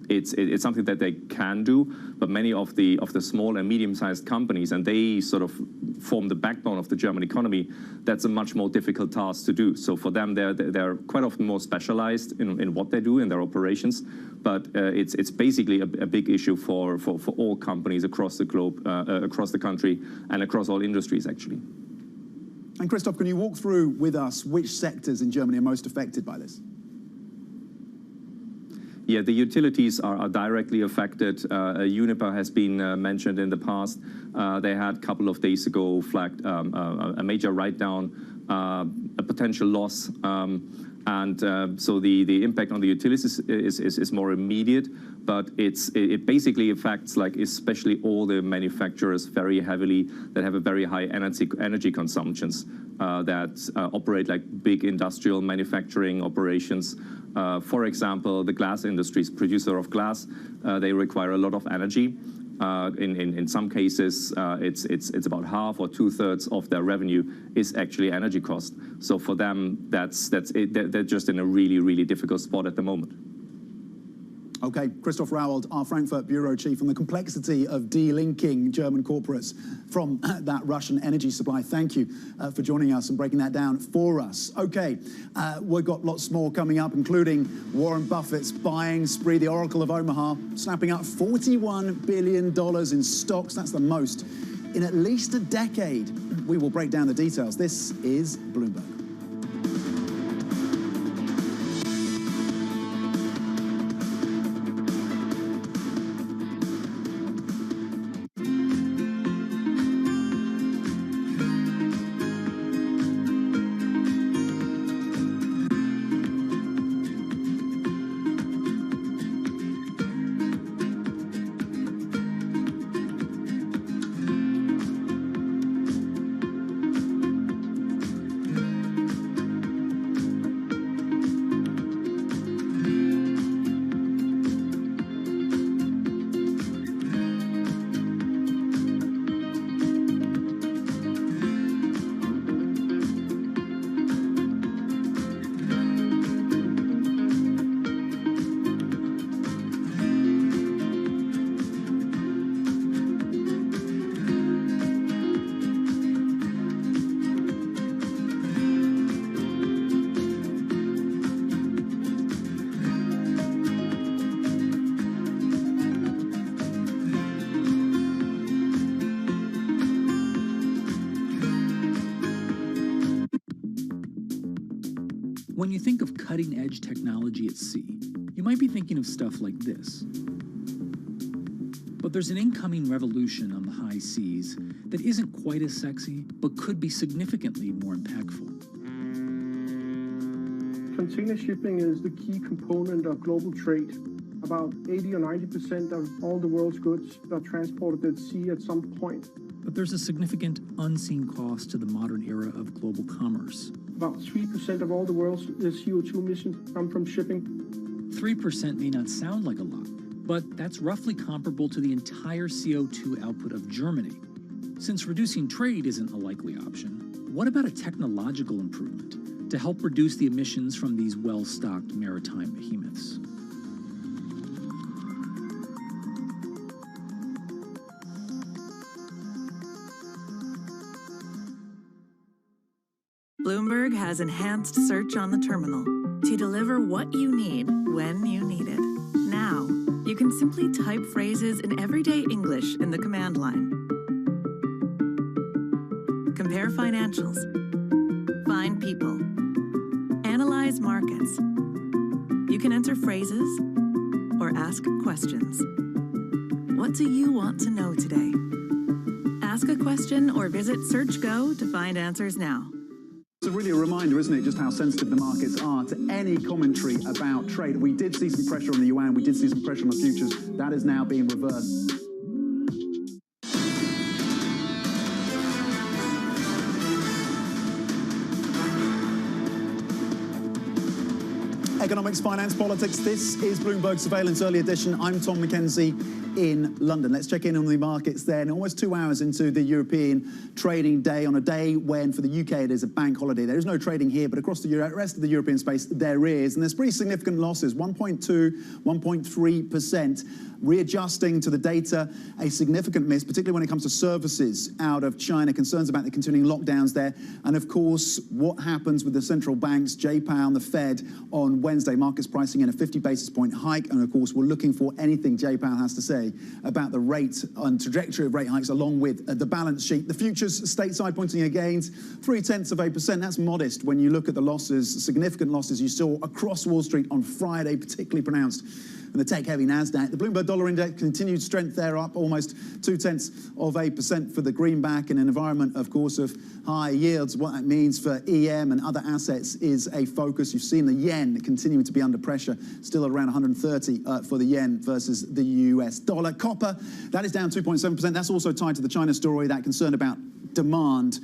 it's something that they can do, but many of the small and medium-sized companies, and they sort of form the backbone of the German economy, that's a much more difficult task to do. So for them, they're quite often more specialized in what they do in their operations, but it's basically a big issue for all companies across the globe, across the country, and across all industries, actually. And Christoph, can you walk through with us which sectors in Germany are most affected by this? Yeah, the utilities are directly affected. Uniper has been mentioned in the past. They had a couple of days ago flagged a major write-down, a potential loss. So the impact on the utilities is more immediate, but it basically affects especially all the manufacturers very heavily that have a very high energy consumptions that operate big industrial manufacturing operations. For example, the glass industries, producer of glass, they require a lot of energy. In some cases, it's about half or 2/3 of their revenue is actually energy cost. So for them, that's it. They're just in a really, really difficult spot at the moment. Okay, Christoph Rauwald, our Frankfurt bureau chief, on the complexity of delinking German corporates from that Russian energy supply. Thank you for joining us and breaking that down for us. Okay, we've got lots more coming up, including Warren Buffett's buying spree, the Oracle of Omaha, snapping up $41 billion in stocks. That's the most in at least a decade. We will break down the details. This is Bloomberg. When you think of cutting-edge technology at sea, you might be thinking of stuff like this. But there's an incoming revolution on the high seas that isn't quite as sexy, but could be significantly more impactful. Container shipping is the key component of global trade. About 80 or 90% of all the world's goods are transported at sea at some point. But there's a significant unseen cost to the modern era of global commerce. About 3% of all the world's CO2 emissions come from shipping. 3% may not sound like a lot, but that's roughly comparable to the entire CO2 output of Germany. Since reducing trade isn't a likely option, what about a technological improvement to help reduce the emissions from these well-stocked maritime behemoths? Bloomberg has enhanced search on the terminal to deliver what you need when you need it. Now, you can simply type phrases in everyday English in the command line. Compare financials. Find people. Analyze markets. You can enter phrases or ask questions. What do you want to know today? Ask a question or visit SearchGo to find answers now. It's really a reminder, isn't it, just how sensitive the markets are to any commentary about trade. We did see some pressure on the yuan, we did see some pressure on the futures. That is now being reversed. Economics, finance, politics. This is Bloomberg Surveillance Early Edition. I'm Tom Mackenzie in London. Let's check in on the markets then. Almost 2 hours into the European trading day, on a day when for the UK it is a bank holiday. There is no trading here, but across the rest of the European space there is. And there's pretty significant losses, 1.2, 1.3%. Readjusting to the data, a significant miss, particularly when it comes to services out of China, concerns about the continuing lockdowns there. And of course, what happens with the central banks, J-Powell and the Fed on Wednesday, markets pricing in a 50 basis point hike. And of course, we're looking for anything J-Powell has to say about the rate and trajectory of rate hikes along with the balance sheet. The futures stateside pointing at gains, 0.3%. That's modest when you look at the losses, significant losses you saw across Wall Street on Friday, particularly pronounced and the tech-heavy Nasdaq. The Bloomberg Dollar Index continued strength there, up almost 0.2% for the greenback in an environment, of course, of high yields. What that means for EM and other assets is a focus. You've seen the yen continuing to be under pressure, still at around 130 for the yen versus the US dollar. Copper, that is down 2.7%. That's also tied to the China story, that concern about demand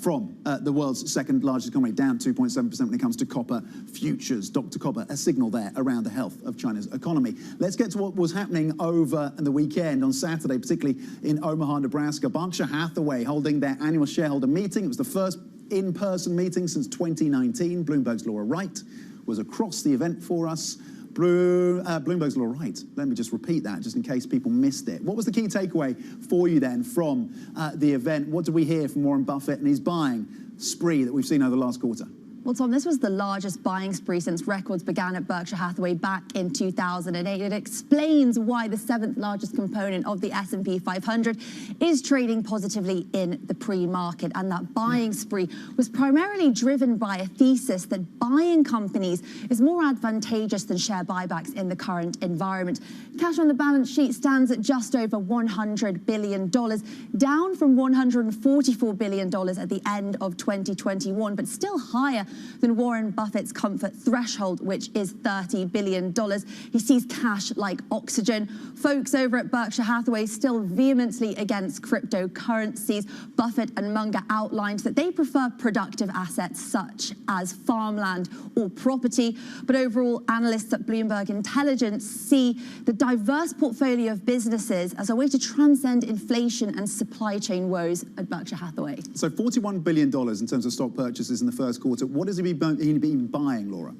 from the world's second largest economy, down 2.7% when it comes to copper futures. Dr. Copper, a signal there around the health of China's economy. Let's get to what was happening over the weekend on Saturday, particularly in Omaha, Nebraska. Berkshire Hathaway holding their annual shareholder meeting. It was the first in-person meeting since 2019. Bloomberg's Laura Wright was across the event for us. Bloomberg's Laura Wright. Let me just repeat that just in case people missed it. What was the key takeaway for you then from the event? What did we hear from Warren Buffett and his buying spree that we've seen over the last quarter? Well, Tom, this was the largest buying spree since records began at Berkshire Hathaway back in 2008. It explains why the 7th largest component of the S&P 500 is trading positively in the pre-market. And that buying spree was primarily driven by a thesis that buying companies is more advantageous than share buybacks in the current environment. Cash on the balance sheet stands at just over $100 billion, down from $144 billion at the end of 2021, but still higher than Warren Buffett's comfort threshold, which is $30 billion. He sees cash like oxygen. Folks over at Berkshire Hathaway still vehemently against cryptocurrencies. Buffett and Munger outlined that they prefer productive assets such as farmland or property. But overall, analysts at Bloomberg Intelligence see the diverse portfolio of businesses as a way to transcend inflation and supply chain woes at Berkshire Hathaway. So $41 billion in terms of stock purchases in the first quarter. What has he been buying, Laura?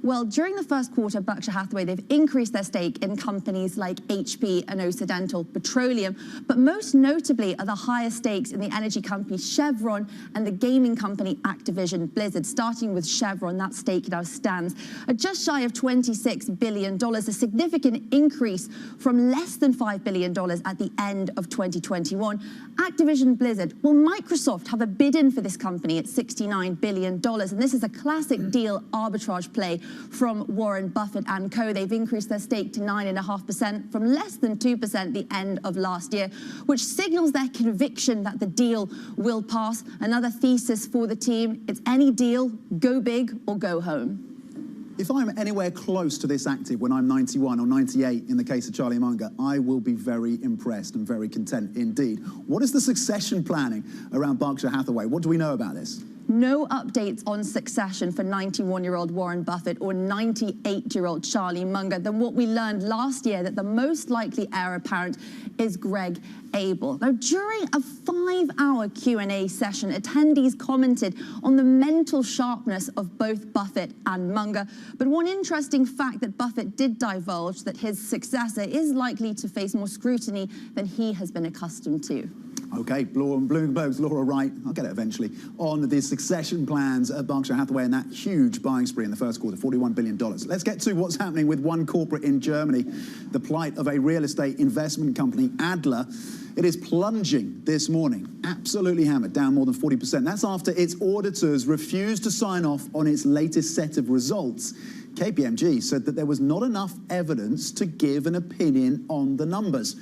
Well, during the first quarter, Berkshire Hathaway, they've increased their stake in companies like HP and Occidental Petroleum, but most notably are the higher stakes in the energy company Chevron and the gaming company Activision Blizzard. Starting with Chevron, that stake now stands at just shy of $26 billion, a significant increase from less than $5 billion at the end of 2021. Activision Blizzard, well, Microsoft have a bid in for this company at $69 billion, and this is a classic deal arbitrage play from Warren Buffett and co. They've increased their stake to 9.5% from less than 2% the end of last year, which signals their conviction that the deal will pass. Another thesis for the team, it's any deal, go big or go home. If I'm anywhere close to this active when I'm 91 or 98 in the case of Charlie Munger, I will be very impressed and very content indeed. What is the succession planning around Berkshire Hathaway? What do we know about this? No updates on succession for 91-year-old Warren Buffett or 98-year-old Charlie Munger than what we learned last year, that the most likely heir apparent is Greg Abel. Now, during a 5-hour Q&A session, attendees commented on the mental sharpness of both Buffett and Munger. But one interesting fact that Buffett did divulge, that his successor is likely to face more scrutiny than he has been accustomed to. Okay, Bloomberg's Laura Wright, I'll get it eventually, on the succession plans at Berkshire Hathaway and that huge buying spree in the first quarter, $41 billion. Let's get to what's happening with one corporate in Germany, the plight of a real estate investment company, Adler. It is plunging this morning, absolutely hammered, down more than 40%. That's after its auditors refused to sign off on its latest set of results. KPMG said that there was not enough evidence to give an opinion on the numbers.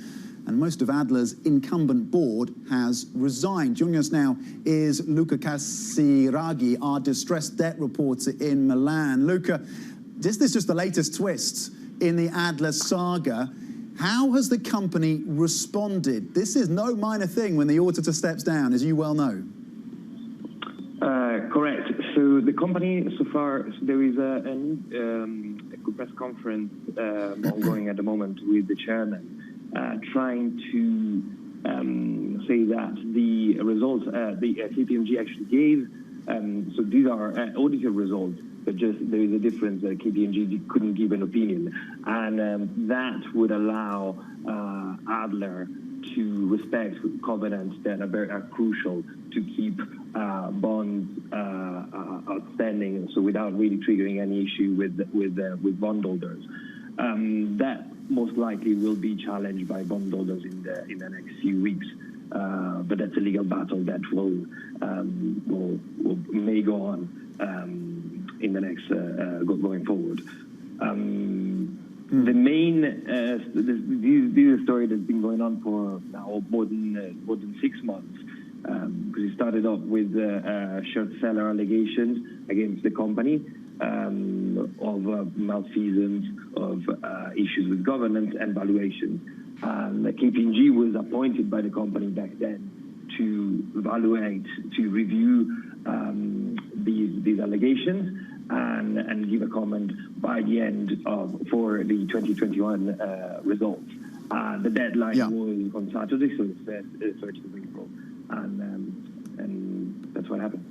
and most of Adler's incumbent board has resigned. Joining us now is Luca Casiraghi, our distressed debt reporter in Milan. Luca, this is just the latest twist in the Adler saga. How has the company responded? This is no minor thing when the auditor steps down, as you well know. Correct. So the company, so far, there is a press conference ongoing at the moment with the chairman, trying to say that the results the KPMG actually gave, so these are audited results, but just there is a difference that KPMG couldn't give an opinion, and that would allow Adler to respect covenants that are crucial to keep bonds outstanding, so without really triggering any issue with bondholders. That most likely will be challenged by bondholders in the next few weeks, but that's a legal battle that may go on in the next going forward. The main this is a story that's been going on for now more than 6 months, because it started off with short seller allegations against the company of malfeasance, of issues with governance and valuation. KPMG was appointed by the company back then to evaluate, to review these allegations and give a comment by the end for the 2021 results. The deadline was on Saturday, so it's 30th of April, and that's what happened.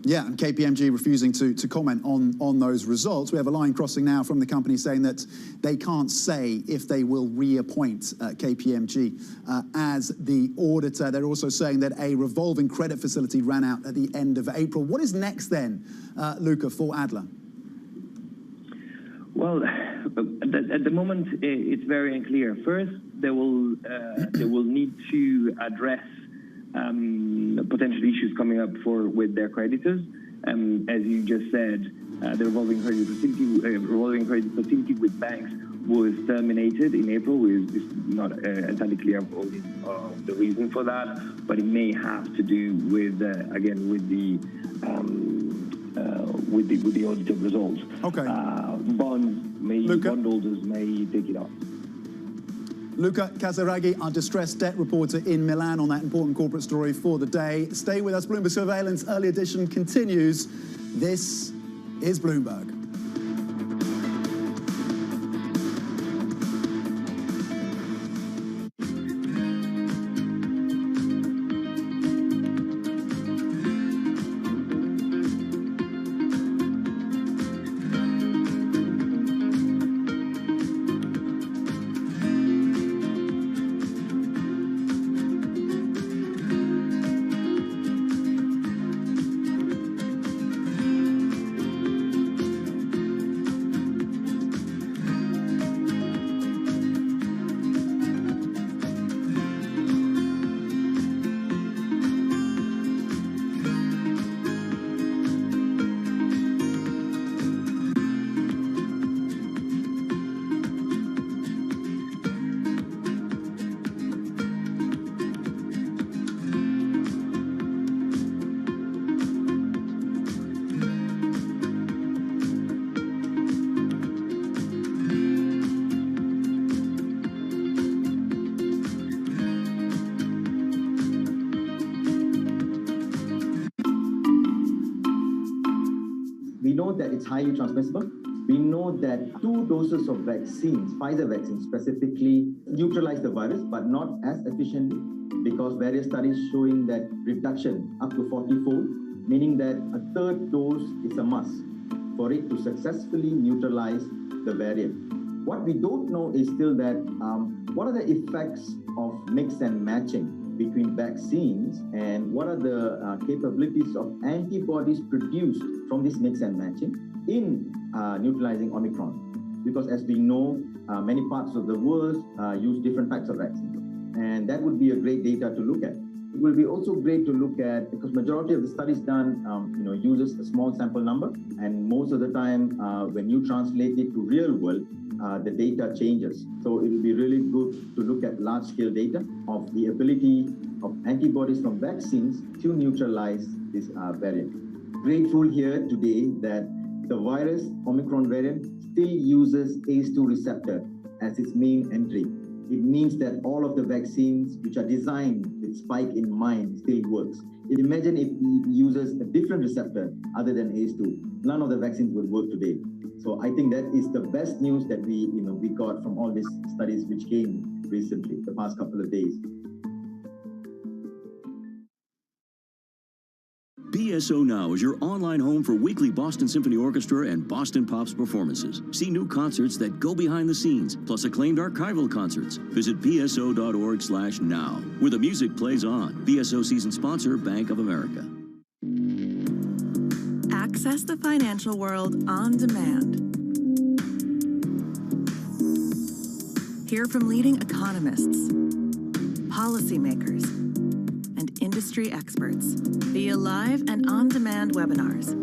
Yeah, and KPMG refusing to comment on those results. We have a line crossing now from the company saying that they can't say if they will reappoint KPMG as the auditor. They're also saying that a revolving credit facility ran out at the end of April. What is next then, Luca, for Adler? Well, at the moment, it's very unclear. First, they will need to address potential issues coming up with their creditors. As you just said, the revolving credit facility with banks was terminated in April. It's not entirely clear the reason for that, but it may have to do with again with the audited results. Okay. Bondholders may take it off. Luca Casiraghi, our distressed debt reporter in Milan, on that important corporate story for the day. Stay with us. Bloomberg Surveillance Early Edition continues. This is Bloomberg. That it's highly transmissible. We know that 2 doses of vaccines, Pfizer vaccine specifically, neutralize the virus, but not as efficiently, because various studies showing that reduction up to 40-fold, meaning that a 3rd dose is a must for it to successfully neutralize the variant. What we don't know is still that what are the effects of mix and matching between vaccines, and what are the capabilities of antibodies produced from this mix and matching in neutralizing Omicron. Because as we know, many parts of the world use different types of vaccines. And that would be a great data to look at. It will be also great to look at, because majority of the studies done, uses a small sample number, and most of the time, when you translate it to real world, the data changes. So it will be really good to look at large-scale data of the ability of antibodies from vaccines to neutralize this variant. Grateful here today that the virus, Omicron variant, still uses ACE2 receptor as its main entry. It means that all of the vaccines which are designed with spike in mind still works. Imagine if it uses a different receptor other than ACE2. None of the vaccines would work today. So I think that is the best news that we got from all these studies which came recently, the past couple of days. BSO Now is your online home for weekly Boston Symphony Orchestra and Boston Pops performances. See new concerts that go behind the scenes, plus acclaimed archival concerts. Visit bso.org/now, where the music plays on. BSO season sponsor, Bank of America. Access the financial world on demand. Hear from leading economists, policymakers, and industry experts via live and on-demand webinars,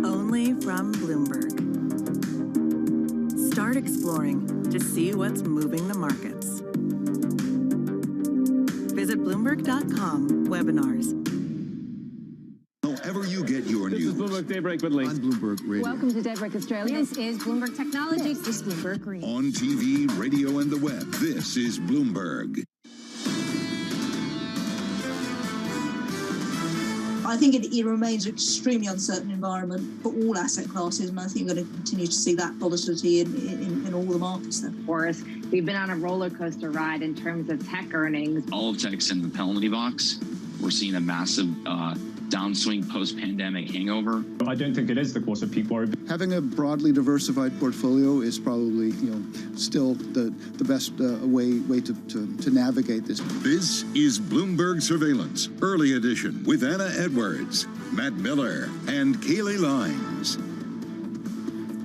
only from Bloomberg. Start exploring to see what's moving the markets. Visit Bloomberg.com/webinars. However you get your news. This is Bloomberg Daybreak with Lee. On Bloomberg Radio. Welcome to Daybreak Australia. This is Bloomberg Technology. This is Bloomberg Green. On TV, radio, and the web, this is Bloomberg. I think it remains an extremely uncertain environment for all asset classes, and I think we're going to continue to see that volatility in all the markets then. Of course, we've been on a roller coaster ride in terms of tech earnings. All of tech's in the penalty box. We're seeing a massive downswing post-pandemic hangover. I don't think it is the cause of peak worry. Having a broadly diversified portfolio is probably, still the best way to navigate this. This is Bloomberg Surveillance, Early Edition, with Anna Edwards, Matt Miller, and Kaylee Lines.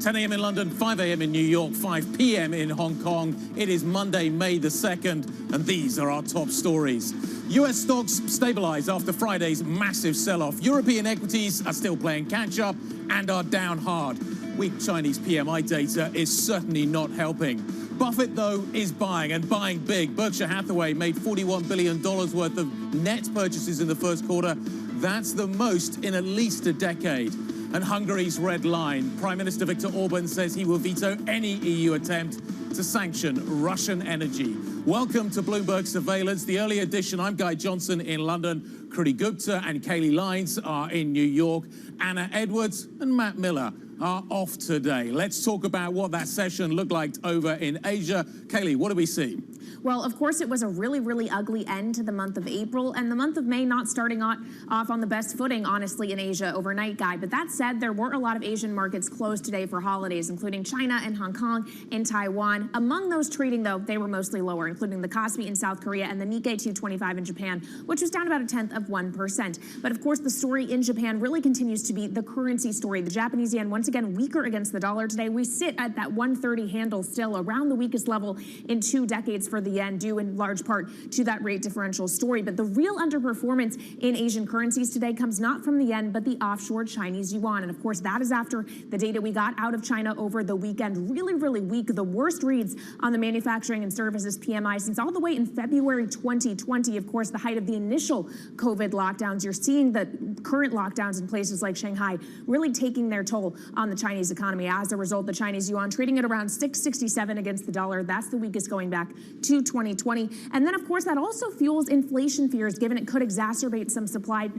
10 a.m. in London, 5 a.m. in New York, 5 p.m. in Hong Kong. It is Monday, May the 2nd, and these are our top stories. U.S. stocks stabilize after Friday's massive sell-off. European equities are still playing catch-up and are down hard. Weak Chinese PMI data is certainly not helping. Buffett, though, is buying, and buying big. Berkshire Hathaway made $41 billion worth of net purchases in the first quarter. That's the most in at least a decade. And Hungary's red line. Prime Minister Viktor Orban says he will veto any EU attempt to sanction Russian energy. Welcome to Bloomberg Surveillance, the early edition. I'm Guy Johnson in London. Kruti Gupta and Kaylee Lines are in New York. Anna Edwards and Matt Miller are off today. Let's talk about what that session looked like over in Asia. Kaylee, what do we see? Well, of course, it was a really, really ugly end to the month of April, and the month of May not starting off on the best footing, honestly, in Asia overnight, Guy. But that said, there were a lot of Asian markets closed today for holidays, including China and Hong Kong and Taiwan. Among those trading, though, they were mostly lower, including the Kospi in South Korea and the Nikkei 225 in Japan, which was down about 0.1%. But of course, the story in Japan really continues to be the currency story. The Japanese yen once again weaker against the dollar today. We sit at that 130 handle still, around the weakest level in 2 decades for the yen, due in large part to that rate differential story. But the real underperformance in Asian currencies today comes not from the yen, but the offshore Chinese yuan. And of course, that is after the data we got out of China over the weekend. Really, really weak. The worst reads on the manufacturing and services PMI since all the way in February 2020. Of course, the height of the initial COVID lockdowns. You're seeing the current lockdowns in places like Shanghai really taking their toll on the Chinese economy. As a result, the Chinese yuan trading at around 667 against the dollar. That's the weakest going back to 2020. And then, of course, that also fuels inflation fears, given it could exacerbate some supply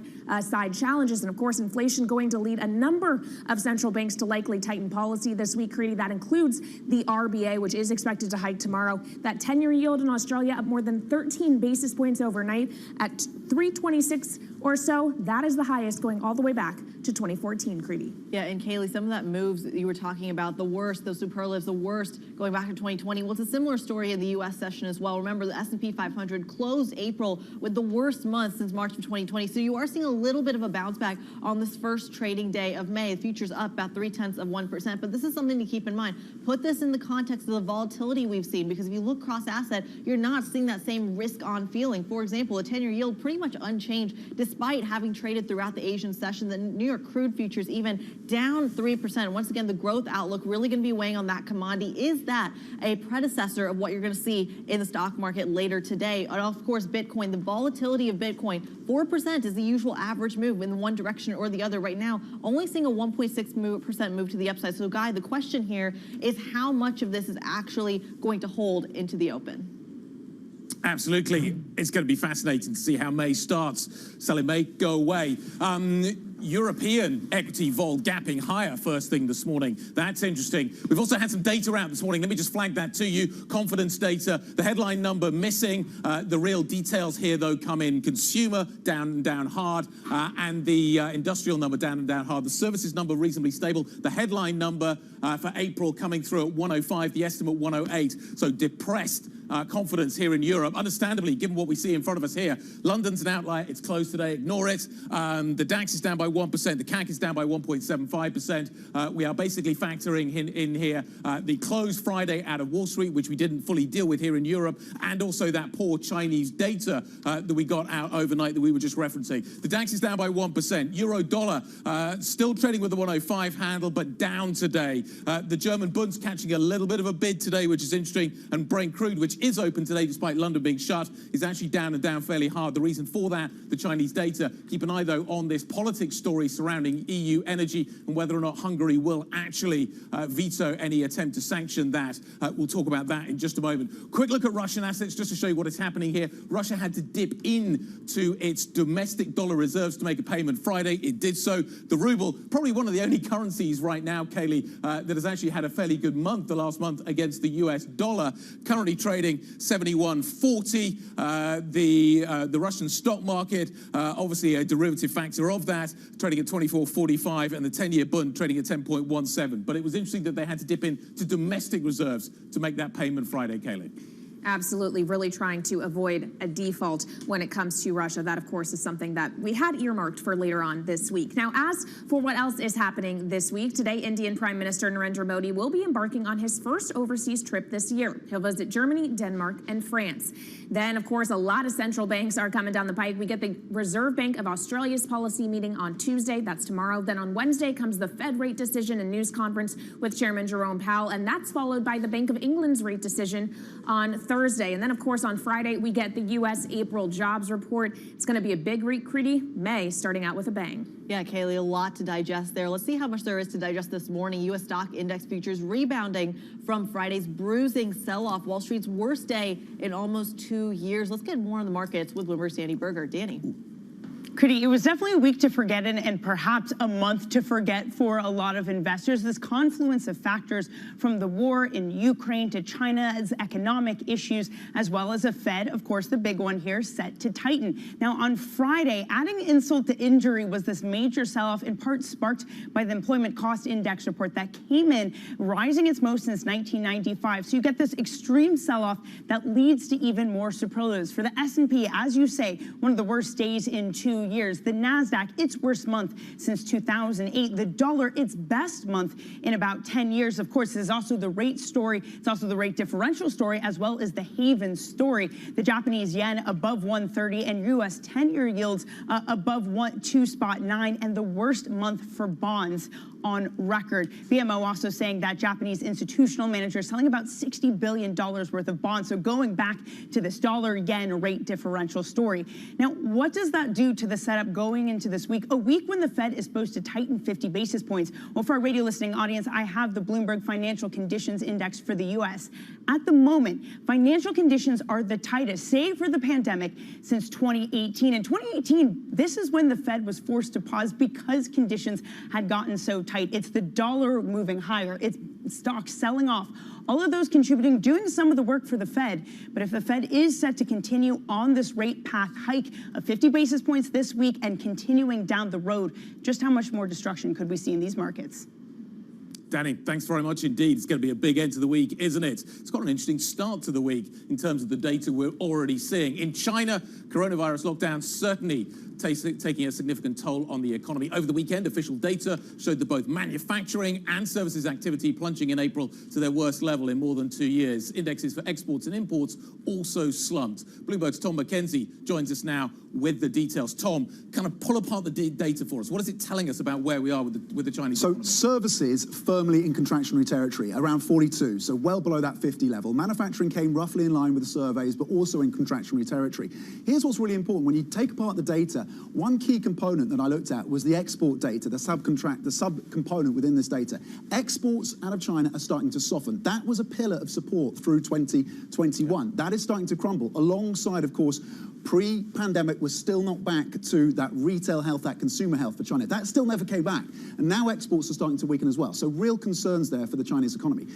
side challenges. And, of course, inflation going to lead a number of central banks to likely tighten policy this week, creating that includes the RBA, which is expected to hike tomorrow. That 10-year yield in Australia up more than 13 basis points overnight at 3.26 or so. That is the highest going all the way back to 2014, Creedy. Yeah, and Kaylee, some of that moves that you were talking about, the worst, those superlatives, the worst going back to 2020. Well, it's a similar story in the U.S. session as well. Remember, the S&P 500 closed April with the worst month since March of 2020. So you are seeing a little bit of a bounce back on this first trading day of May. The future's up about 0.3%. But this is something to keep in mind. Put this in the context of the volatility we've seen, because if you look cross-asset, you're not seeing that same risk-on feeling. For example, a 10-year yield pretty much unchanged despite having traded throughout the Asian session. The New York crude futures even down 3%. Once again, the growth outlook really going to be weighing on that commodity. Is that a predecessor of what you're going to see in the stock market later today? And of course, Bitcoin, the volatility of Bitcoin, 4% is the usual average move in one direction or the other. Right now, only seeing a 1.6% move to the upside. So, Guy, the question here is how much of this is actually going to hold into the open? Absolutely. It's going to be fascinating to see how May starts. Selling May go away. European equity vol gapping higher first thing this morning. That's interesting. We've also had some data out this morning. Let me just flag that to you. Confidence data, the headline number missing. The real details here, though, come in consumer down and down hard, and the industrial number down and down hard. The services number reasonably stable. The headline number for April coming through at 105, the estimate 108. So depressed confidence here in Europe, understandably, given what we see in front of us here. London's an outlier. It's closed today. Ignore it. The DAX is down by 1%. The CAC is down by 1.75%. We are basically factoring in here the closed Friday out of Wall Street, which we didn't fully deal with here in Europe, and also that poor Chinese data that we got out overnight that we were just referencing. The DAX is down by 1%. Euro dollar still trading with the 105 handle, but down today. The German Bund's catching a little bit of a bid today, which is interesting. And Brent crude, which is open today despite London being shut, is actually down and down fairly hard. The reason for that, the Chinese data. Keep an eye, though, on this politics story surrounding EU energy and whether or not Hungary will actually veto any attempt to sanction that. We'll talk about that in just a moment. Quick look at Russian assets just to show you what is happening here. Russia had to dip into its domestic dollar reserves to make a payment Friday. It did so. The ruble, probably one of the only currencies right now, Kaylee, that has actually had a fairly good month, the last month, against the US dollar. Currently trading 71.40. The Russian stock market, obviously a derivative factor of that, trading at 24.45, and the 10-year Bund trading at 10.17. But it was interesting that they had to dip into domestic reserves to make that payment Friday, Kaylee. Absolutely, really trying to avoid a default when it comes to Russia. That, of course, is something that we had earmarked for later on this week. Now, as for what else is happening this week, today, Indian Prime Minister Narendra Modi will be embarking on his first overseas trip this year. He'll visit Germany, Denmark, and France. Then, of course, a lot of central banks are coming down the pike. We get the Reserve Bank of Australia's policy meeting on Tuesday. That's tomorrow. Then on Wednesday comes the Fed rate decision and news conference with Chairman Jerome Powell, and that's followed by the Bank of England's rate decision on Thursday. And then, of course, on Friday, we get the U.S. April jobs report. It's going to be a big week, Creedy. May starting out with a bang. Yeah, Kaylee, a lot to digest there. Let's see how much there is to digest this morning. U.S. stock index futures rebounding from Friday's bruising sell-off. Wall Street's worst day in almost 2 years. Let's get more on the markets with Bloomberg's Danny Berger. Danny. Creedy, it was definitely a week to forget and perhaps a month to forget for a lot of investors. This confluence of factors from the war in Ukraine to China's economic issues, as well as a Fed, of course, the big one here, set to tighten. Now, on Friday, adding insult to injury was this major sell-off, in part sparked by the Employment Cost Index report that came in, rising its most since 1995. So you get this extreme sell-off that leads to even more superlatives. For the S&P, as you say, one of the worst days in 2 years. The NASDAQ, its worst month since 2008. The dollar, its best month in about 10 years. Of course, there's also the rate story. It's also the rate differential story, as well as the haven story. The Japanese yen above 130 and U.S. 10-year yields above 2.9, and the worst month for bonds on record. BMO also saying that Japanese institutional managers selling about $60 billion worth of bonds. So going back to this dollar-yen rate differential story. Now, what does that do to the setup going into this week? A week when the Fed is supposed to tighten 50 basis points. Well, for our radio listening audience, I have the Bloomberg Financial Conditions Index for the U.S. At the moment, financial conditions are the tightest, save for the pandemic, since 2018. In 2018, this is when the Fed was forced to pause because conditions had gotten so tight. It's the dollar moving higher. It's stocks selling off. All of those contributing, doing some of the work for the Fed. But if the Fed is set to continue on this rate path hike of 50 basis points this week and continuing down the road, just how much more destruction could we see in these markets? Danny, thanks very much indeed. It's going to be a big end to the week, isn't it? It's got an interesting start to the week in terms of the data we're already seeing. In China, coronavirus lockdown certainly taking a significant toll on the economy. Over the weekend, official data showed that both manufacturing and services activity plunging in April to their worst level in more than 2 years. Indexes for exports and imports also slumped. Bloomberg's Tom McKenzie joins us now with the details. Tom, kind of pull apart the data for us. What is it telling us about where we are with the Chinese economy? Services firmly in contractionary territory, around 42, so well below that 50 level. Manufacturing came roughly in line with the surveys, but also in contractionary territory. Here's what's really important. When you take apart the data, one key component that I looked at was the export data, the sub-component within this data. Exports out of China are starting to soften. That was a pillar of support through 2021. That is starting to crumble, alongside, of course, pre-pandemic, we're still not back to that retail health, that consumer health for China. That still never came back. And now exports are starting to weaken as well. So real concerns there for the Chinese economy.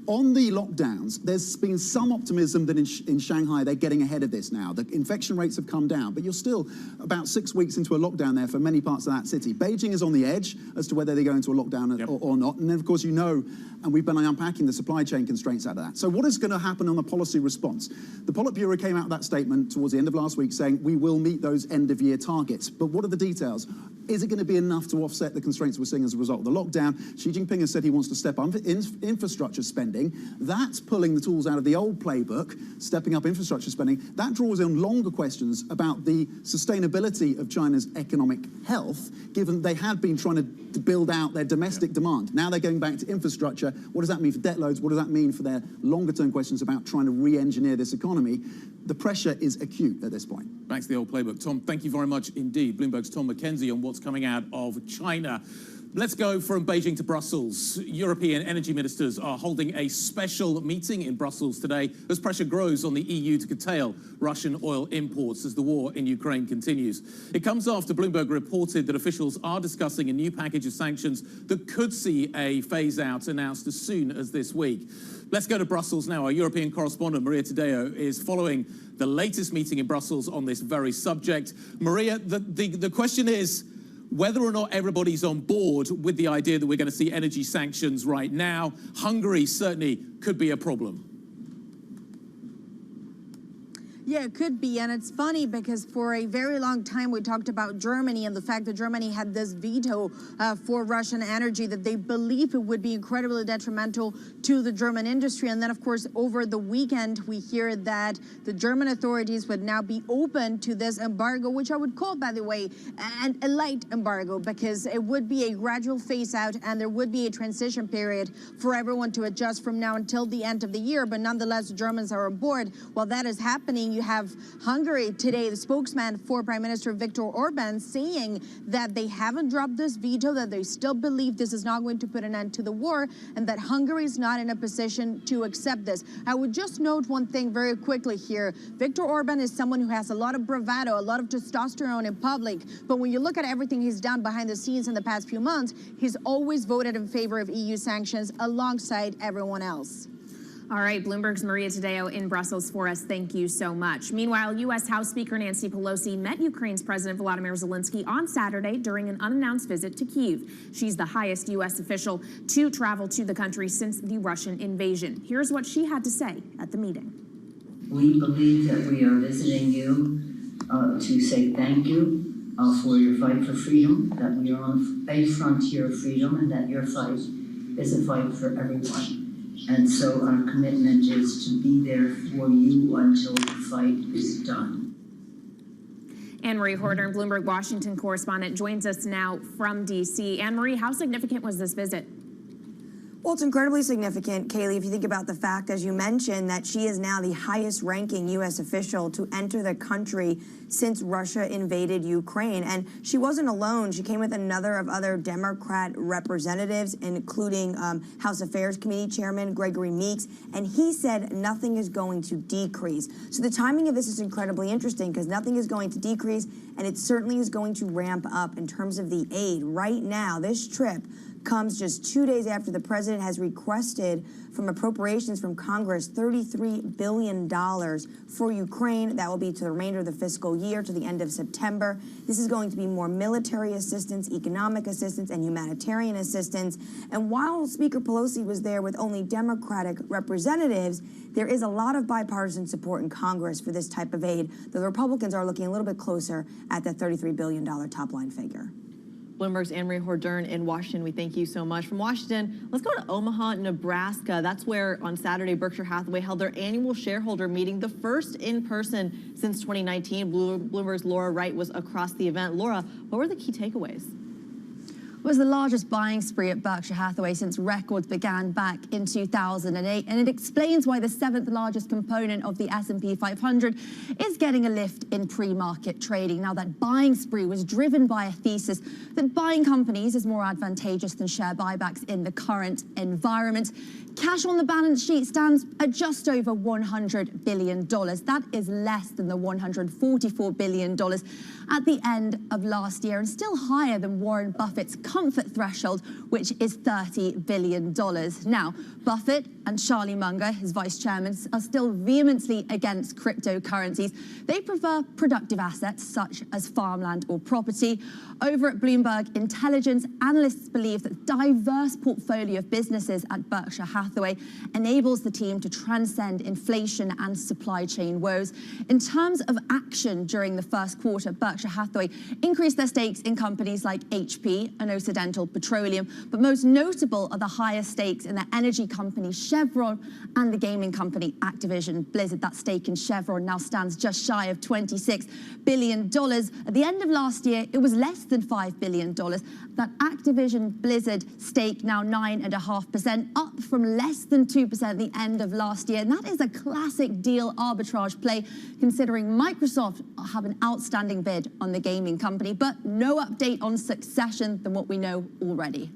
On the lockdowns, there's been some optimism that in Shanghai, they're getting ahead of this now. The infection rates have come down, but you're still about 6 weeks into a lockdown there for many parts of that city. Beijing is on the edge as to whether they go into a lockdown or not. And then, of course, you know, and we've been unpacking the supply chain constraints out of that. So what is going to happen on the policy response? The Politburo came out with that statement towards the end of last week saying we will meet those end-of-year targets. But what are the details? Is it going to be enough to offset the constraints we're seeing as a result of the lockdown? Xi Jinping has said he wants to step up infrastructure spending. That's pulling the tools out of the old playbook, stepping up infrastructure spending. That draws in longer questions about the sustainability of China's economic health, given they had been trying to build out their domestic demand. Now they're going back to infrastructure. What does that mean for debt loads? What does that mean for their longer-term questions about trying to re-engineer this economy? The pressure is acute at this point. Back to the old playbook. Tom, thank you very much indeed. Bloomberg's Tom McKenzie on what's coming out of China. Let's go from Beijing to Brussels. European energy ministers are holding a special meeting in Brussels today as pressure grows on the EU to curtail Russian oil imports as the war in Ukraine continues. It comes after Bloomberg reported that officials are discussing a new package of sanctions that could see a phase-out announced as soon as this week. Let's go to Brussels now. Our European correspondent, Maria Tadeo, is following the latest meeting in Brussels on this very subject. Maria, the question is whether or not everybody's on board with the idea that we're going to see energy sanctions right now. Hungary certainly could be a problem. Yeah, it could be. And it's funny because for a very long time, we talked about Germany and the fact that Germany had this veto for Russian energy that they believe it would be incredibly detrimental to the German industry. And then, of course, over the weekend, we hear that the German authorities would now be open to this embargo, which I would call, by the way, a light embargo, because it would be a gradual phase out and there would be a transition period for everyone to adjust from now until the end of the year. But nonetheless, the Germans are on board. While that is happening, you have Hungary today, the spokesman for Prime Minister Viktor Orban, saying that they haven't dropped this veto, that they still believe this is not going to put an end to the war, and that Hungary is not in a position to accept this. I would just note one thing very quickly here. Viktor Orban is someone who has a lot of bravado, a lot of testosterone in public, but when you look at everything he's done behind the scenes in the past few months, he's always voted in favor of EU sanctions alongside everyone else. All right, Bloomberg's Maria Tadeo in Brussels for us. Thank you so much. Meanwhile, U.S. House Speaker Nancy Pelosi met Ukraine's President Volodymyr Zelensky on Saturday during an unannounced visit to Kyiv. She's the highest U.S. official to travel to the country since the Russian invasion. Here's what she had to say at the meeting. We believe that we are visiting you to say thank you for your fight for freedom, that we are on a frontier of freedom, and that your fight is a fight for everyone. And so our commitment is to be there for you until the fight is done. Anne-Marie Horner, Bloomberg Washington correspondent, joins us now from D.C. Anne-Marie, how significant was this visit? Well, it's incredibly significant, Kaylee, if you think about the fact, as you mentioned, that she is now the highest-ranking U.S. official to enter the country since Russia invaded Ukraine. And she wasn't alone. She came with another of other Democrat representatives, including House Affairs Committee Chairman Gregory Meeks, and he said nothing is going to decrease. So the timing of this is incredibly interesting because nothing is going to decrease, and it certainly is going to ramp up in terms of the aid. Right now, this trip comes just 2 days after the president has requested from appropriations from Congress $33 billion for Ukraine. That will be to the remainder of the fiscal year to the end of September. This is going to be more military assistance, economic assistance, and humanitarian assistance. And while Speaker Pelosi was there with only Democratic representatives, there is a lot of bipartisan support in Congress for this type of aid. The Republicans are looking a little bit closer at that $33 billion top-line figure. Bloomberg's Anne-Marie Hordern in Washington. We thank you so much. From Washington, let's go to Omaha, Nebraska. That's where on Saturday, Berkshire Hathaway held their annual shareholder meeting, the first in person since 2019. Bloomberg's Laura Wright was across the event. Laura, what were the key takeaways? It was the largest buying spree at Berkshire Hathaway since records began back in 2008, and it explains why the 7th largest component of the S&P 500 is getting a lift in pre-market trading. Now, that buying spree was driven by a thesis that buying companies is more advantageous than share buybacks in the current environment. Cash on the balance sheet stands at just over $100 billion. That is less than the $144 billion at the end of last year, and still higher than Warren Buffett's comfort threshold, which is $30 billion. Now, Buffett and Charlie Munger, his vice chairman, are still vehemently against cryptocurrencies. They prefer productive assets such as farmland or property. Over at Bloomberg Intelligence, analysts believe that diverse portfolio of businesses at Berkshire Hathaway enables the team to transcend inflation and supply chain woes. In terms of action during the first quarter, Berkshire Hathaway increased their stakes in companies like HP and Occidental Petroleum, but most notable are the higher stakes in the energy company Chevron and the gaming company Activision Blizzard. That stake in Chevron now stands just shy of $26 billion. At the end of last year, it was less than $5 billion. That Activision Blizzard stake now 9.5%, up from less than 2% at the end of last year. And that is a classic deal arbitrage play, considering Microsoft have an outstanding bid on the gaming company, but no update on succession than what we know already.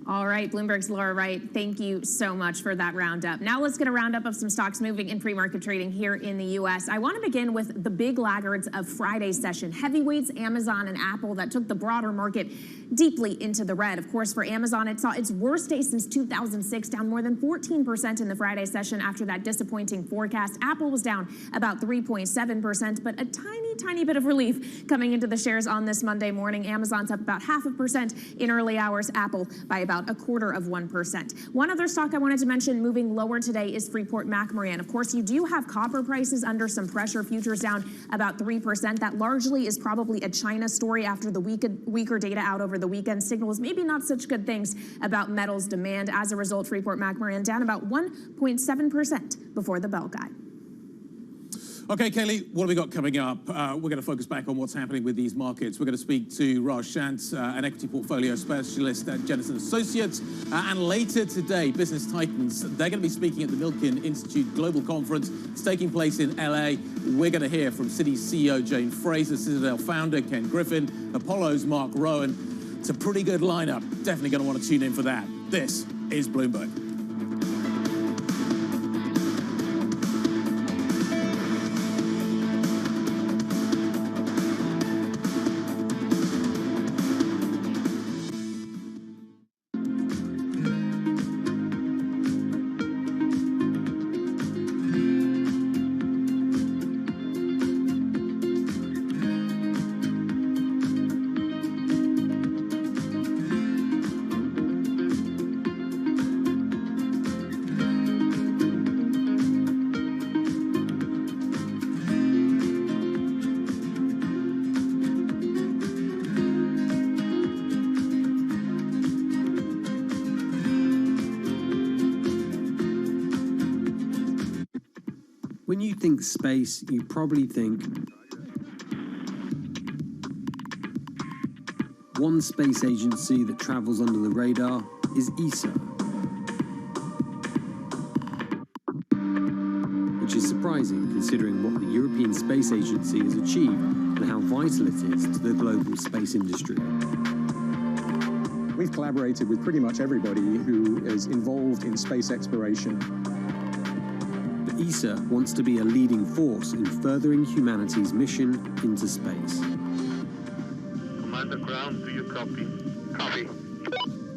All right, Bloomberg's Laura Wright, thank you so much for that roundup. Now let's get a roundup of some stocks moving in pre-market trading here in the U.S. I want to begin with the big laggards of Friday's session. Heavyweights, Amazon and Apple, that took the broader market deeply into the red. Of course, for Amazon, it saw its worst day since 2006, down more than 14% in the Friday session after that disappointing forecast. Apple was down about 3.7%, but a tiny bit of relief coming into the shares on this Monday morning. Amazon's up about 0.5% in early hours, Apple by about 0.25%. One other stock I wanted to mention moving lower today is Freeport-McMoRan. Of course, you do have copper prices under some pressure, futures down about 3%. That largely is probably a China story after the weaker data out over the weekend signals maybe not such good things about metals demand. As a result, Freeport-McMoRan down about 1.7% before the bell guy. Okay, Kaylee, what have we got coming up? We're going to focus back on what's happening with these markets. We're going to speak to Raj Shant, an equity portfolio specialist at Jennison Associates. And later today, Business Titans, they're going to be speaking at the Milken Institute Global Conference. It's taking place in LA. We're going to hear from Citi's CEO, Jane Fraser, Citadel founder, Ken Griffin, Apollo's Mark Rowan. It's a pretty good lineup. Definitely going to want to tune in for that. This is Bloomberg. When you think space, you probably think one space agency that travels under the radar is ESA, which is surprising considering what the European Space Agency has achieved and how vital it is to the global space industry. We've collaborated with pretty much everybody who is involved in space exploration. ESA wants to be a leading force in furthering humanity's mission into space. Commander Ground, do you copy? Copy.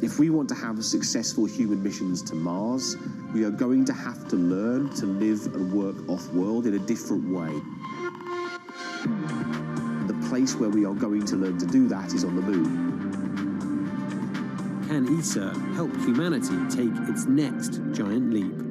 If If we want to have successful human missions to Mars, we are going to have to learn to live and work off-world in a different way. The place where we are going to learn to do that is on the moon. Can ESA help humanity take its next giant leap?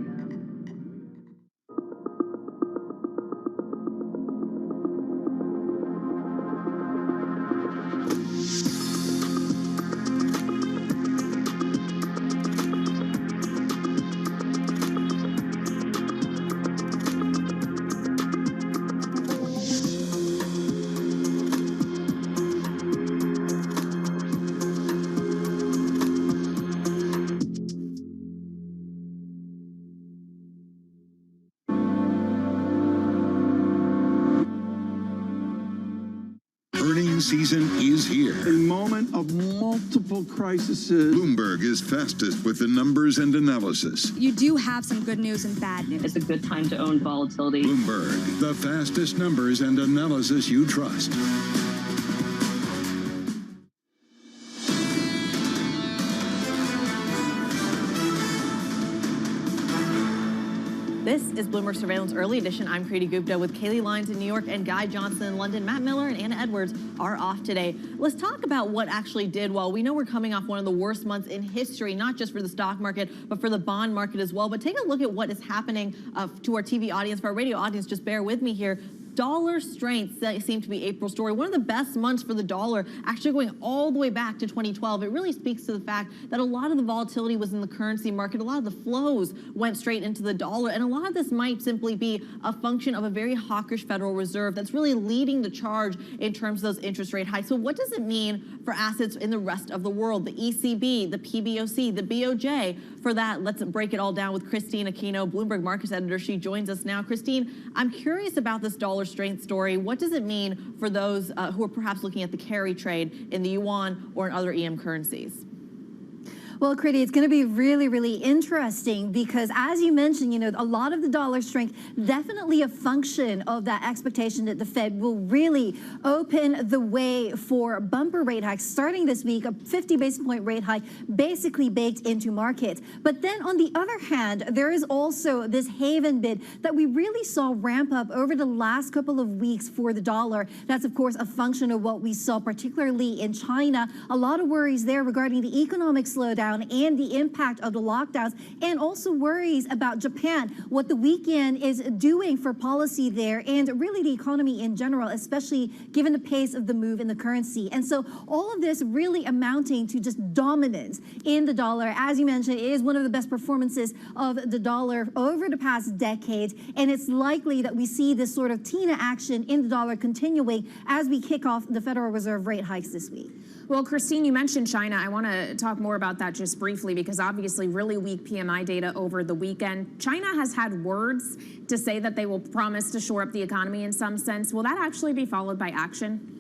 Season is here. A moment of multiple crises. Bloomberg is fastest with the numbers and analysis. You do have some good news and bad news. It's a good time to own volatility. Bloomberg, the fastest numbers and analysis you trust. This is Bloomberg Surveillance Early Edition. I'm Kriti Gupta with Kaylee Lyons in New York and Guy Johnson in London. Matt Miller and Anna Edwards are off today. Let's talk about what actually did well. We know we're coming off one of the worst months in history, not just for the stock market, but for the bond market as well. But take a look at what is happening to our TV audience, for our radio audience. Just bear with me here. Dollar strength seemed to be April's story. One of the best months for the dollar, actually going all the way back to 2012. It really speaks to the fact that a lot of the volatility was in the currency market. A lot of the flows went straight into the dollar. And a lot of this might simply be a function of a very hawkish Federal Reserve that's really leading the charge in terms of those interest rate hikes. So what does it mean for assets in the rest of the world? The ECB, the PBOC, the BOJ. For that, let's break it all down with Christine Aquino, Bloomberg Markets Editor. She joins us now. Christine, I'm curious about this dollar strength story. What does it mean for those who are perhaps looking at the carry trade in the yuan or in other EM currencies? Well, Kriti, it's going to be really, really interesting because, as you mentioned, a lot of the dollar strength, definitely a function of that expectation that the Fed will really open the way for bumper rate hikes starting this week, a 50 basis point rate hike basically baked into markets. But then on the other hand, there is also this haven bid that we really saw ramp up over the last couple of weeks for the dollar. That's, of course, a function of what we saw, particularly in China. A lot of worries there regarding the economic slowdown and the impact of the lockdowns, and also worries about Japan, what the weekend is doing for policy there, and really the economy in general, especially given the pace of the move in the currency. And so all of this really amounting to just dominance in the dollar. As you mentioned, it is one of the best performances of the dollar over the past decade, and it's likely that we see this sort of TINA action in the dollar continuing as we kick off the Federal Reserve rate hikes this week. Well, Christine, you mentioned China. I want to talk more about that just briefly because obviously really weak PMI data over the weekend. China has had words to say that they will promise to shore up the economy in some sense. Will that actually be followed by action?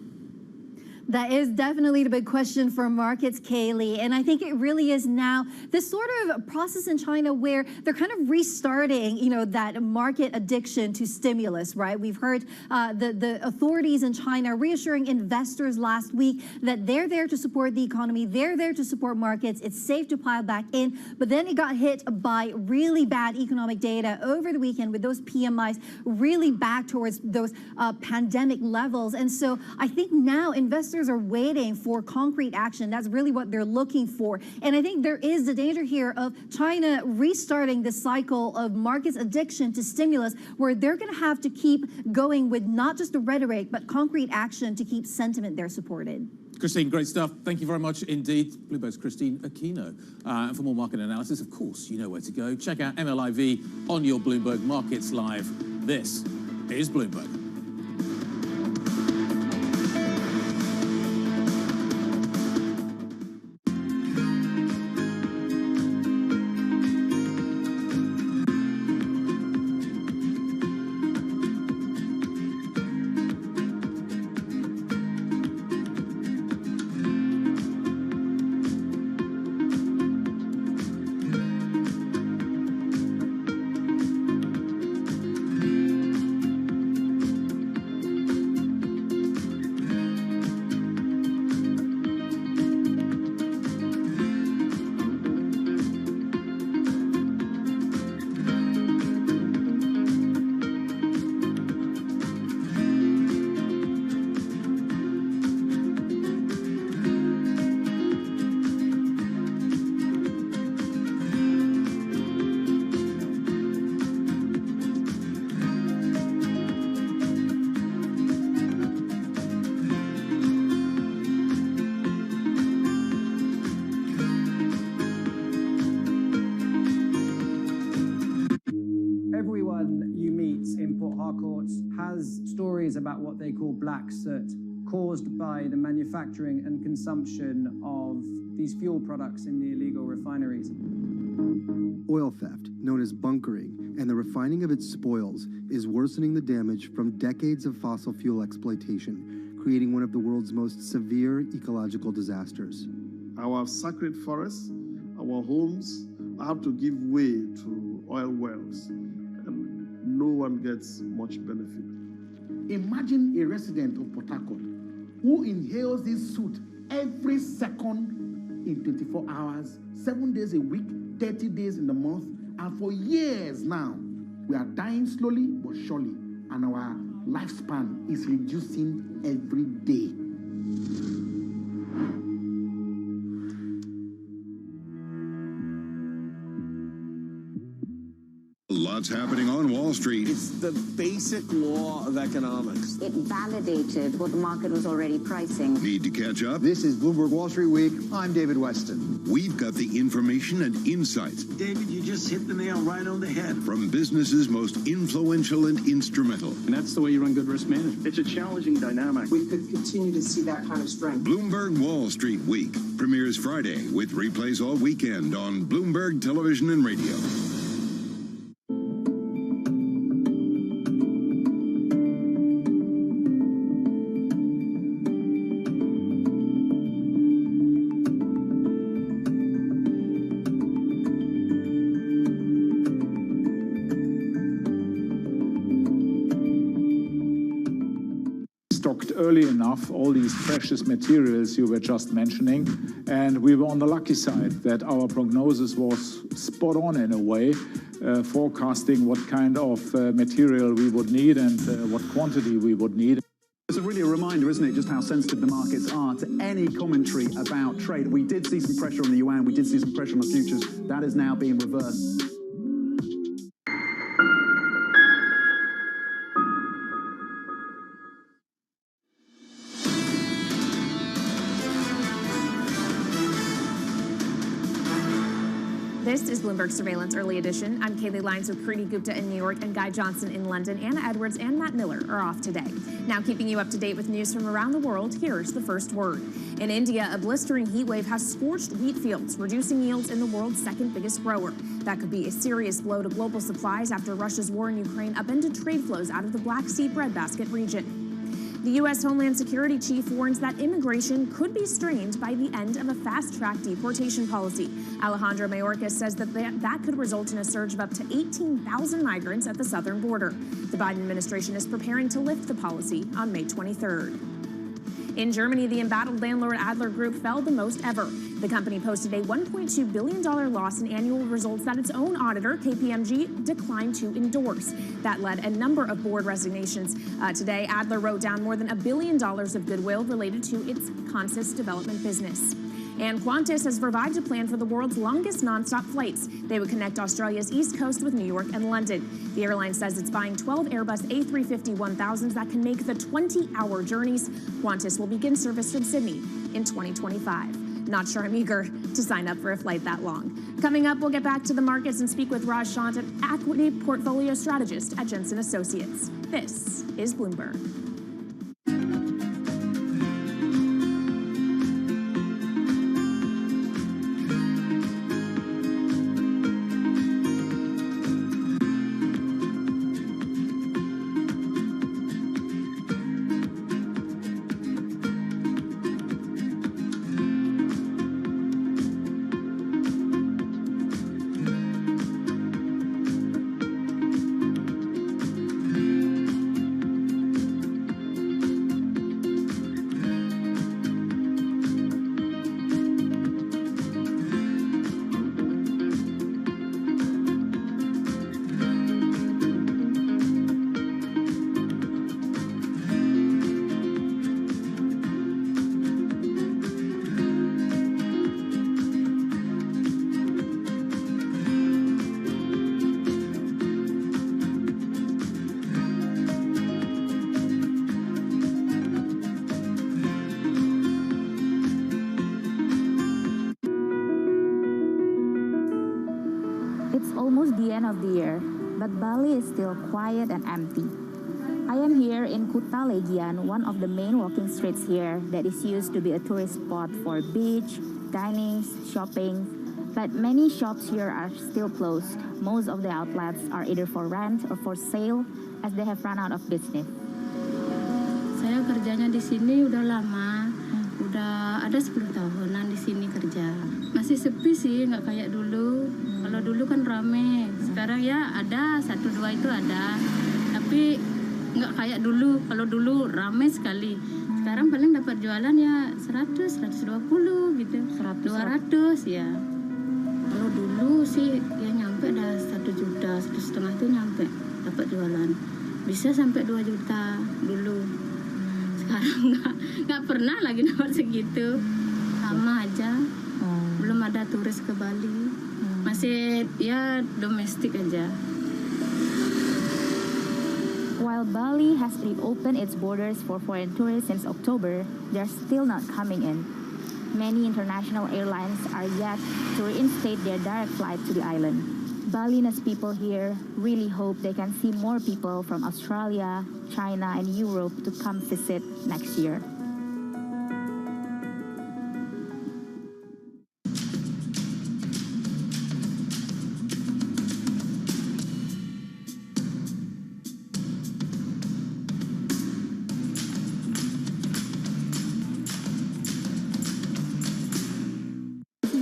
That is definitely the big question for markets, Kaylee. And I think it really is now this sort of process in China where they're kind of restarting, that market addiction to stimulus, right? We've heard the authorities in China reassuring investors last week that they're there to support the economy. They're there to support markets. It's safe to pile back in. But then it got hit by really bad economic data over the weekend with those PMIs really back towards those pandemic levels. And so I think now investors are waiting for concrete action. That's really what they're looking for. And I think there is the danger here of China restarting the cycle of markets addiction to stimulus, where they're going to have to keep going with not just the rhetoric, but concrete action to keep sentiment there supported. Christine, great stuff. Thank you very much indeed. Bloomberg's Christine Aquino. And for more market analysis, of course, you know where to go. Check out MLIV on your Bloomberg Markets Live. This is Bloomberg. Everyone you meet in Port Harcourt has stories about what they call black soot, caused by the manufacturing and consumption of these fuel products in the illegal refineries. Oil theft, known as bunkering, and the refining of its spoils is worsening the damage from decades of fossil fuel exploitation, creating one of the world's most severe ecological disasters. Our sacred forests, our homes have to give way to oil wells, and no one gets much benefit. Imagine a resident of Port Harcourt who inhales this soot every second in 24 hours, 7 days a week, 30 days in the month, and for years now, we are dying slowly but surely, and our lifespan is reducing every day. Lots happening on Wall Street. It's the basic law of economics. It validated what the market was already pricing. Need to catch up? This is Bloomberg Wall Street Week. I'm David Weston. We've got the information and insights. David, you just hit the nail right on the head. From businesses most influential and instrumental. And that's the way you run good risk management. It's a challenging dynamic. We could continue to see that kind of strength. Bloomberg Wall Street Week premieres Friday with replays all weekend on Bloomberg Television and Radio. Stocked early enough all these precious materials you were just mentioning, and we were on the lucky side that our prognosis was spot on in a way, forecasting what kind of material we would need and what quantity we would need. It's really a reminder, isn't it, just how sensitive the markets are to any commentary about trade. We did see some pressure on the yuan, we did see some pressure on the futures. That is now being reversed. This is Bloomberg Surveillance Early Edition. I'm Kaylee Lyons with Kriti Gupta in New York and Guy Johnson in London. Anna Edwards and Matt Miller are off today. Now keeping you up to date with news from around the world, here's the first word. In India, a blistering heat wave has scorched wheat fields, reducing yields in the world's second biggest grower. That could be a serious blow to global supplies after Russia's war in Ukraine upended trade flows out of the Black Sea breadbasket region. The U.S. Homeland Security Chief warns that immigration could be strained by the end of a fast-track deportation policy. Alejandro Mayorkas says that could result in a surge of up to 18,000 migrants at the southern border. The Biden administration is preparing to lift the policy on May 23rd. In Germany, the embattled landlord Adler Group fell the most ever. The company posted a $1.2 billion loss in annual results that its own auditor, KPMG, declined to endorse. That led a number of board resignations. Today, Adler wrote down more than $1 billion of goodwill related to its consist development business. And Qantas has revived a plan for the world's longest nonstop flights. They would connect Australia's East Coast with New York and London. The airline says it's buying 12 Airbus A350-1000s that can make the 20-hour journeys. Qantas will begin service from Sydney in 2025. Not sure I'm eager to sign up for a flight that long. Coming up, we'll get back to the markets and speak with Raj Shant, an equity portfolio strategist at Jensen Associates. This is Bloomberg. It's almost the end of the year, but Bali is still quiet and empty. I am here in Kuta Legian, one of the main walking streets here that is used to be a tourist spot for beach, dining, shopping, but many shops here are still closed. Most of the outlets are either for rent or for sale as they have run out of business. Saya kerjanya di sini udah lama, udah ada 10 tahunan di sini kerja. Masih sepi sih, nggak kayak dulu. Kalau dulu kan rame, sekarang ya ada 1-2 itu ada, tapi nggak kayak dulu. Kalau dulu rame sekali. Sekarang paling dapat jualan ya 100, 120 gitu. 200 ya. Kalau dulu sih ya nyampe dah 1 juta, 1,5 tuh nyampe dapat jualan. Bisa sampai 2 juta dulu. Sekarang nggak pernah lagi dapat segitu. Sama aja. Belum ada turis ke Bali. Masih ya domestik aja. While Bali has reopened its borders for foreign tourists since October, they're still not coming in. Many international airlines are yet to reinstate their direct flight to the island. Balinese people here really hope they can see more people from Australia, China, and Europe to come visit next year.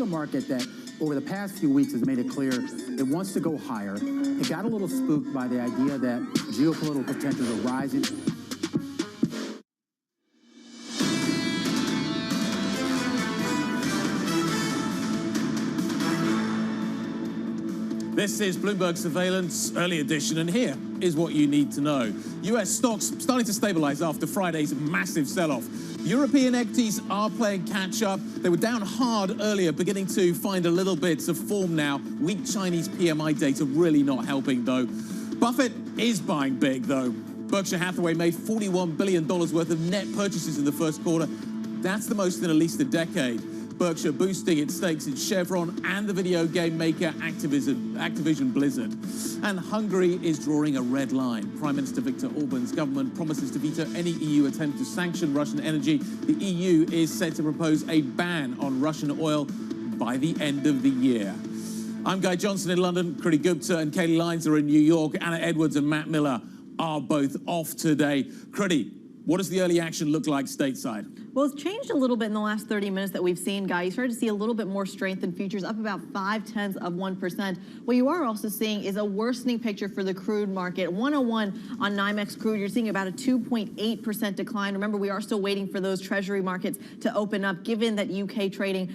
Market that over the past few weeks has made it clear it wants to go higher. It got a little spooked by the idea that geopolitical tensions are rising. This is Bloomberg Surveillance Early Edition, and here is what you need to know. US stocks starting to stabilize after Friday's massive sell-off. European equities are playing catch-up. They were down hard earlier, beginning to find a little bit of form now. Weak Chinese PMI data really not helping, though. Buffett is buying big, though. Berkshire Hathaway made $41 billion worth of net purchases in the first quarter. That's the most in at least a decade. Berkshire boosting its stakes in Chevron and the video game maker Activision Blizzard. And Hungary is drawing a red line. Prime Minister Viktor Orban's government promises to veto any EU attempt to sanction Russian energy. The EU is set to propose a ban on Russian oil by the end of the year. I'm Guy Johnson in London. Kriti Gupta and Kaylee Lyons are in New York. Anna Edwards and Matt Miller are both off today. Kriti, what does the early action look like stateside? Well, it's changed a little bit in the last 30 minutes that we've seen, Guy. You started to see a little bit more strength in futures, up about 0.5%. What you are also seeing is a worsening picture for the crude market. 101 on NYMEX crude, you're seeing about a 2.8% decline. Remember, we are still waiting for those treasury markets to open up, given that UK trading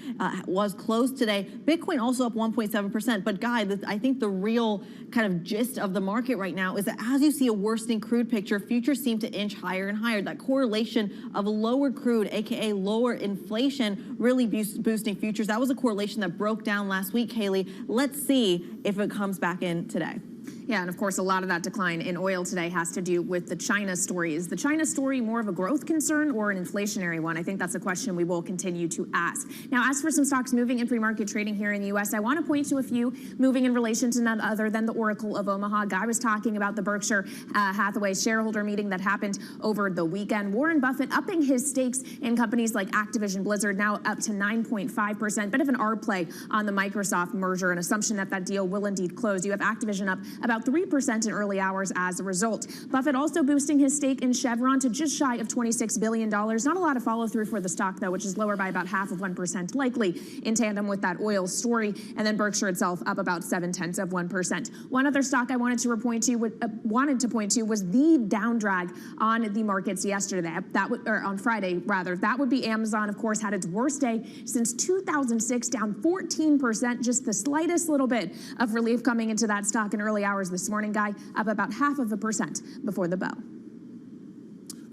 was closed today. Bitcoin also up 1.7%. But, Guy, I think the real kind of gist of the market right now is that as you see a worsening crude picture, futures seem to inch higher and higher. That correlation of lower crude, aka lower inflation, really boosting futures. That was a correlation that broke down last week, Kaylee. Let's see if it comes back in today. Yeah, and of course, a lot of that decline in oil today has to do with the China story. Is the China story more of a growth concern or an inflationary one? I think that's a question we will continue to ask. Now, as for some stocks moving in pre-market trading here in the U.S., I want to point to a few moving in relation to none other than the Oracle of Omaha. Guy was talking about the Berkshire Hathaway shareholder meeting that happened over the weekend. Warren Buffett upping his stakes in companies like Activision Blizzard, now up to 9.5%. Bit of an arb play on the Microsoft merger, an assumption that that deal will indeed close. You have Activision up about 3% in early hours as a result. Buffett also boosting his stake in Chevron to just shy of $26 billion. Not a lot of follow through for the stock, though, which is lower by about 0.5%, likely in tandem with that oil story. And then Berkshire itself up about 0.7%. One other stock I wanted to point to was the down drag on the markets yesterday. On Friday, rather. That would be Amazon, of course, had its worst day since 2006, down 14%. Just the slightest little bit of relief coming into that stock in early hours this morning, Guy, up about 0.5% before the bell.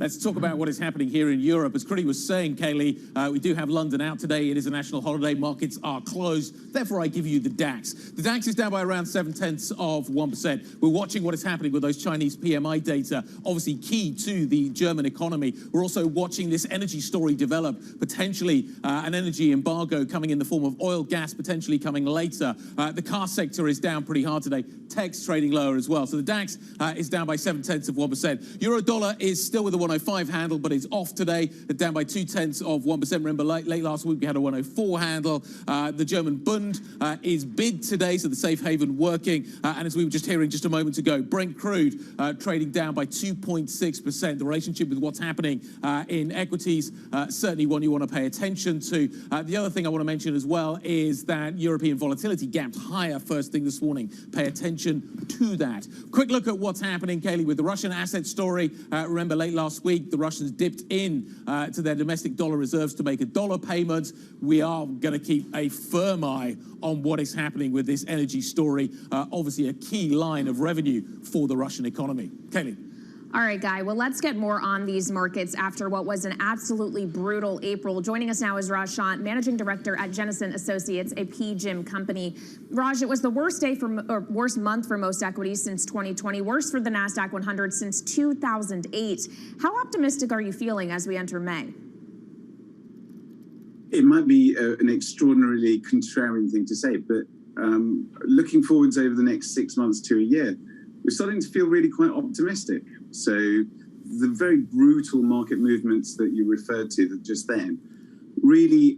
Let's talk about what is happening here in Europe. As Critty was saying, Kaylee, we do have London out today. It is a national holiday. Markets are closed. Therefore, I give you the DAX. The DAX is down by around 0.7%. We're watching what is happening with those Chinese PMI data, obviously key to the German economy. We're also watching this energy story develop, potentially an energy embargo coming in the form of oil, gas, potentially coming later. The car sector is down pretty hard today. Tech's trading lower as well. So the DAX is down by 0.7%. Euro dollar is still with a 105 handle, but it's off today, down by 0.2%. Remember, late last week we had a 104 handle. The German Bund is bid today, so the safe haven working. And as we were just hearing just a moment ago, Brent crude trading down by 2.6%. The relationship with what's happening in equities, certainly one you want to pay attention to. The other thing I want to mention as well is that European volatility gapped higher first thing this morning. Pay attention to that. Quick look at what's happening, Kaylee, with the Russian asset story. Remember, late last week, the Russians dipped in to their domestic dollar reserves to make a dollar payment. We are going to keep a firm eye on what is happening with this energy story. Obviously, a key line of revenue for the Russian economy. Kaylee. All right, Guy. Well, let's get more on these markets after what was an absolutely brutal April. Joining us now is Raj Shant, Managing Director at Jennison Associates, a PGIM company. Raj, it was the worst month for most equities since 2020, worst for the NASDAQ 100 since 2008. How optimistic are you feeling as we enter May? It might be an extraordinarily contrarian thing to say, but looking forwards over the next 6 months to a year, we're starting to feel really quite optimistic. So the very brutal market movements that you referred to just then really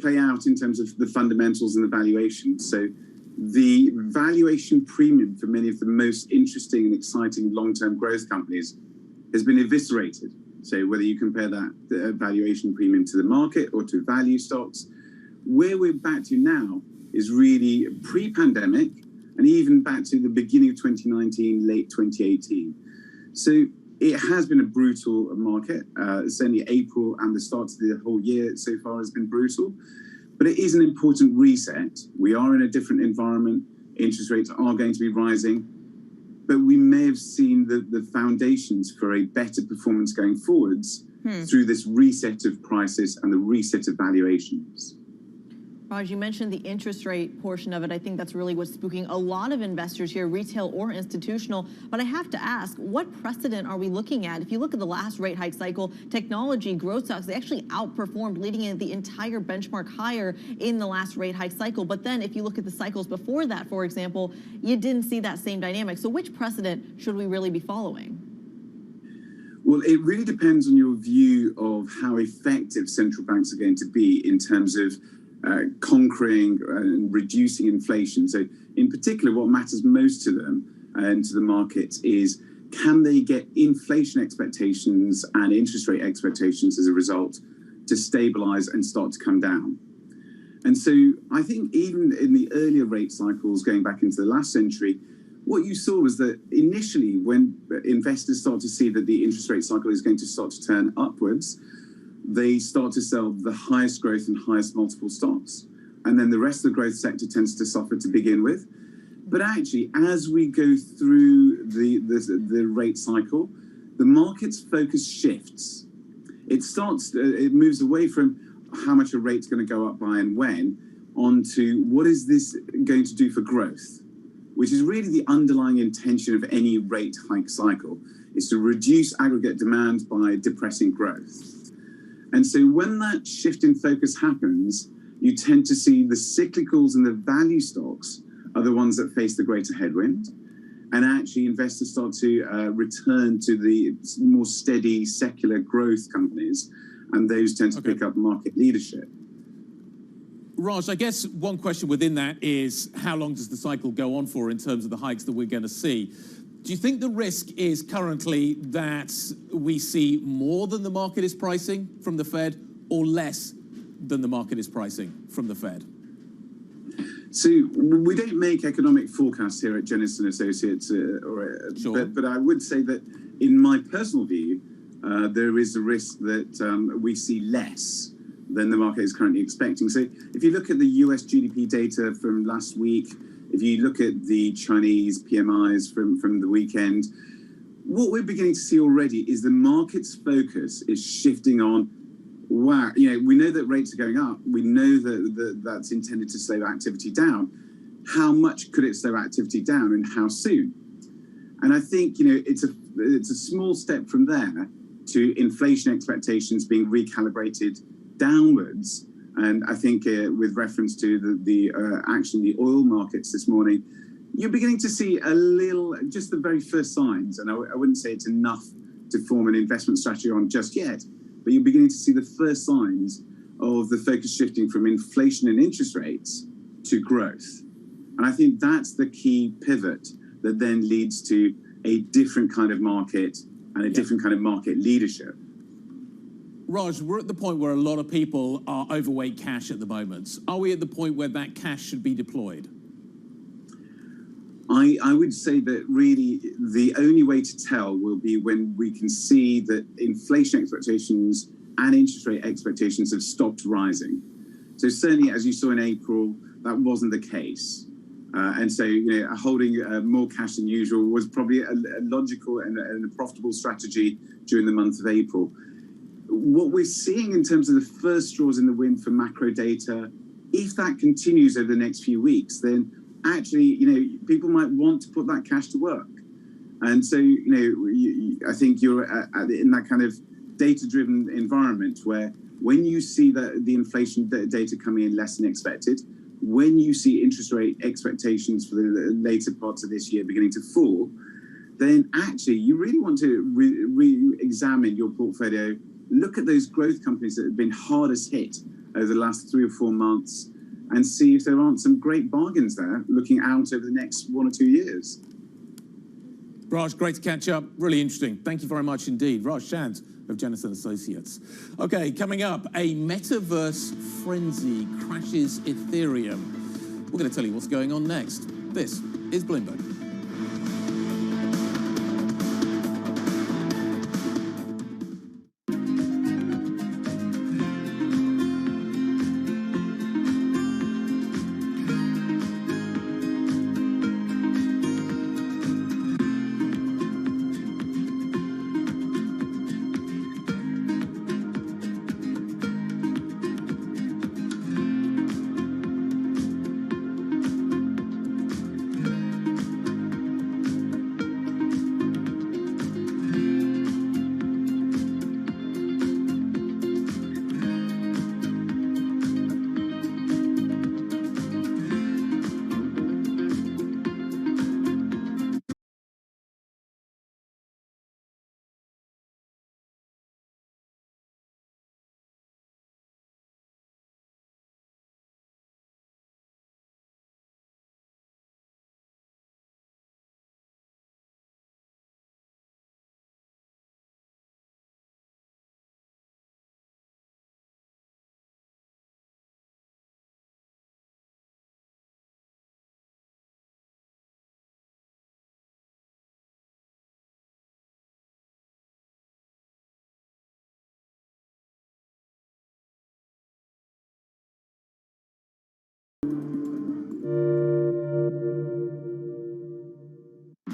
play out in terms of the fundamentals and the valuation. So the valuation premium for many of the most interesting and exciting long-term growth companies has been eviscerated. So whether you compare that valuation premium to the market or to value stocks, where we're back to now is really pre-pandemic and even back to the beginning of 2019, late 2018. So it has been a brutal market. Certainly April and the start of the whole year so far has been brutal. But it is an important reset. We are in a different environment. Interest rates are going to be rising. But we may have seen the foundations for a better performance going forwards through this reset of prices and the reset of valuations. Raj, you mentioned the interest rate portion of it. I think that's really what's spooking a lot of investors here, retail or institutional. But I have to ask, what precedent are we looking at? If you look at the last rate hike cycle, technology, growth stocks, they actually outperformed, leading in the entire benchmark higher in the last rate hike cycle. But then if you look at the cycles before that, for example, you didn't see that same dynamic. So which precedent should we really be following? Well, it really depends on your view of how effective central banks are going to be in terms of conquering and reducing inflation. So in particular, what matters most to them and to the markets is, can they get inflation expectations and interest rate expectations as a result to stabilize and start to come down? And so I think even in the earlier rate cycles going back into the last century, what you saw was that initially when investors start to see that the interest rate cycle is going to start to turn upwards, they start to sell the highest growth and highest multiple stocks. And then the rest of the growth sector tends to suffer to begin with. But actually, as we go through the rate cycle, the market's focus shifts. It moves away from how much a rate's going to go up by and when, onto what is this going to do for growth, which is really the underlying intention of any rate hike cycle, is to reduce aggregate demand by depressing growth. And so when that shift in focus happens, you tend to see the cyclicals and the value stocks are the ones that face the greater headwind. And actually investors start to return to the more steady secular growth companies, and those tend to pick up market leadership. Raj, I guess one question within that is, how long does the cycle go on for in terms of the hikes that we're going to see? Do you think the risk is currently that we see more than the market is pricing from the Fed, or less than the market is pricing from the Fed? So we don't make economic forecasts here at Jennison Associates, but I would say that in my personal view, there is a risk that we see less than the market is currently expecting. So if you look at the US GDP data from last week, if you look at the Chinese PMIs from the weekend, what we're beginning to see already is the market's focus is shifting on, wow, we know that rates are going up. We know that that's intended to slow activity down. How much could it slow activity down and how soon? And I think, it's a small step from there to inflation expectations being recalibrated downwards. And I think with reference to the action in the oil markets this morning, you're beginning to see just the very first signs, and I wouldn't say it's enough to form an investment strategy on just yet, but you're beginning to see the first signs of the focus shifting from inflation and interest rates to growth. And I think that's the key pivot that then leads to a different kind of market and a different kind of market leadership. Raj, we're at the point where a lot of people are overweight cash at the moment. Are we at the point where that cash should be deployed? I would say that really the only way to tell will be when we can see that inflation expectations and interest rate expectations have stopped rising. So certainly, as you saw in April, that wasn't the case. And so, holding more cash than usual was probably a logical and a profitable strategy during the month of April. What we're seeing in terms of the first straws in the wind for macro data, if that continues over the next few weeks, then actually, people might want to put that cash to work. And so, I think you're in that kind of data-driven environment where when you see the inflation data coming in less than expected, when you see interest rate expectations for the later parts of this year beginning to fall, then actually you really want to re-examine your portfolio, look at those growth companies that have been hardest hit over the last 3 or 4 months, and see if there aren't some great bargains there looking out over the next 1 or 2 years. Raj, great to catch up. Really interesting. Thank you very much indeed. Raj Shant of Jennison Associates. Okay, coming up, a metaverse frenzy crashes Ethereum. We're going to tell you what's going on next. This is Bloomberg.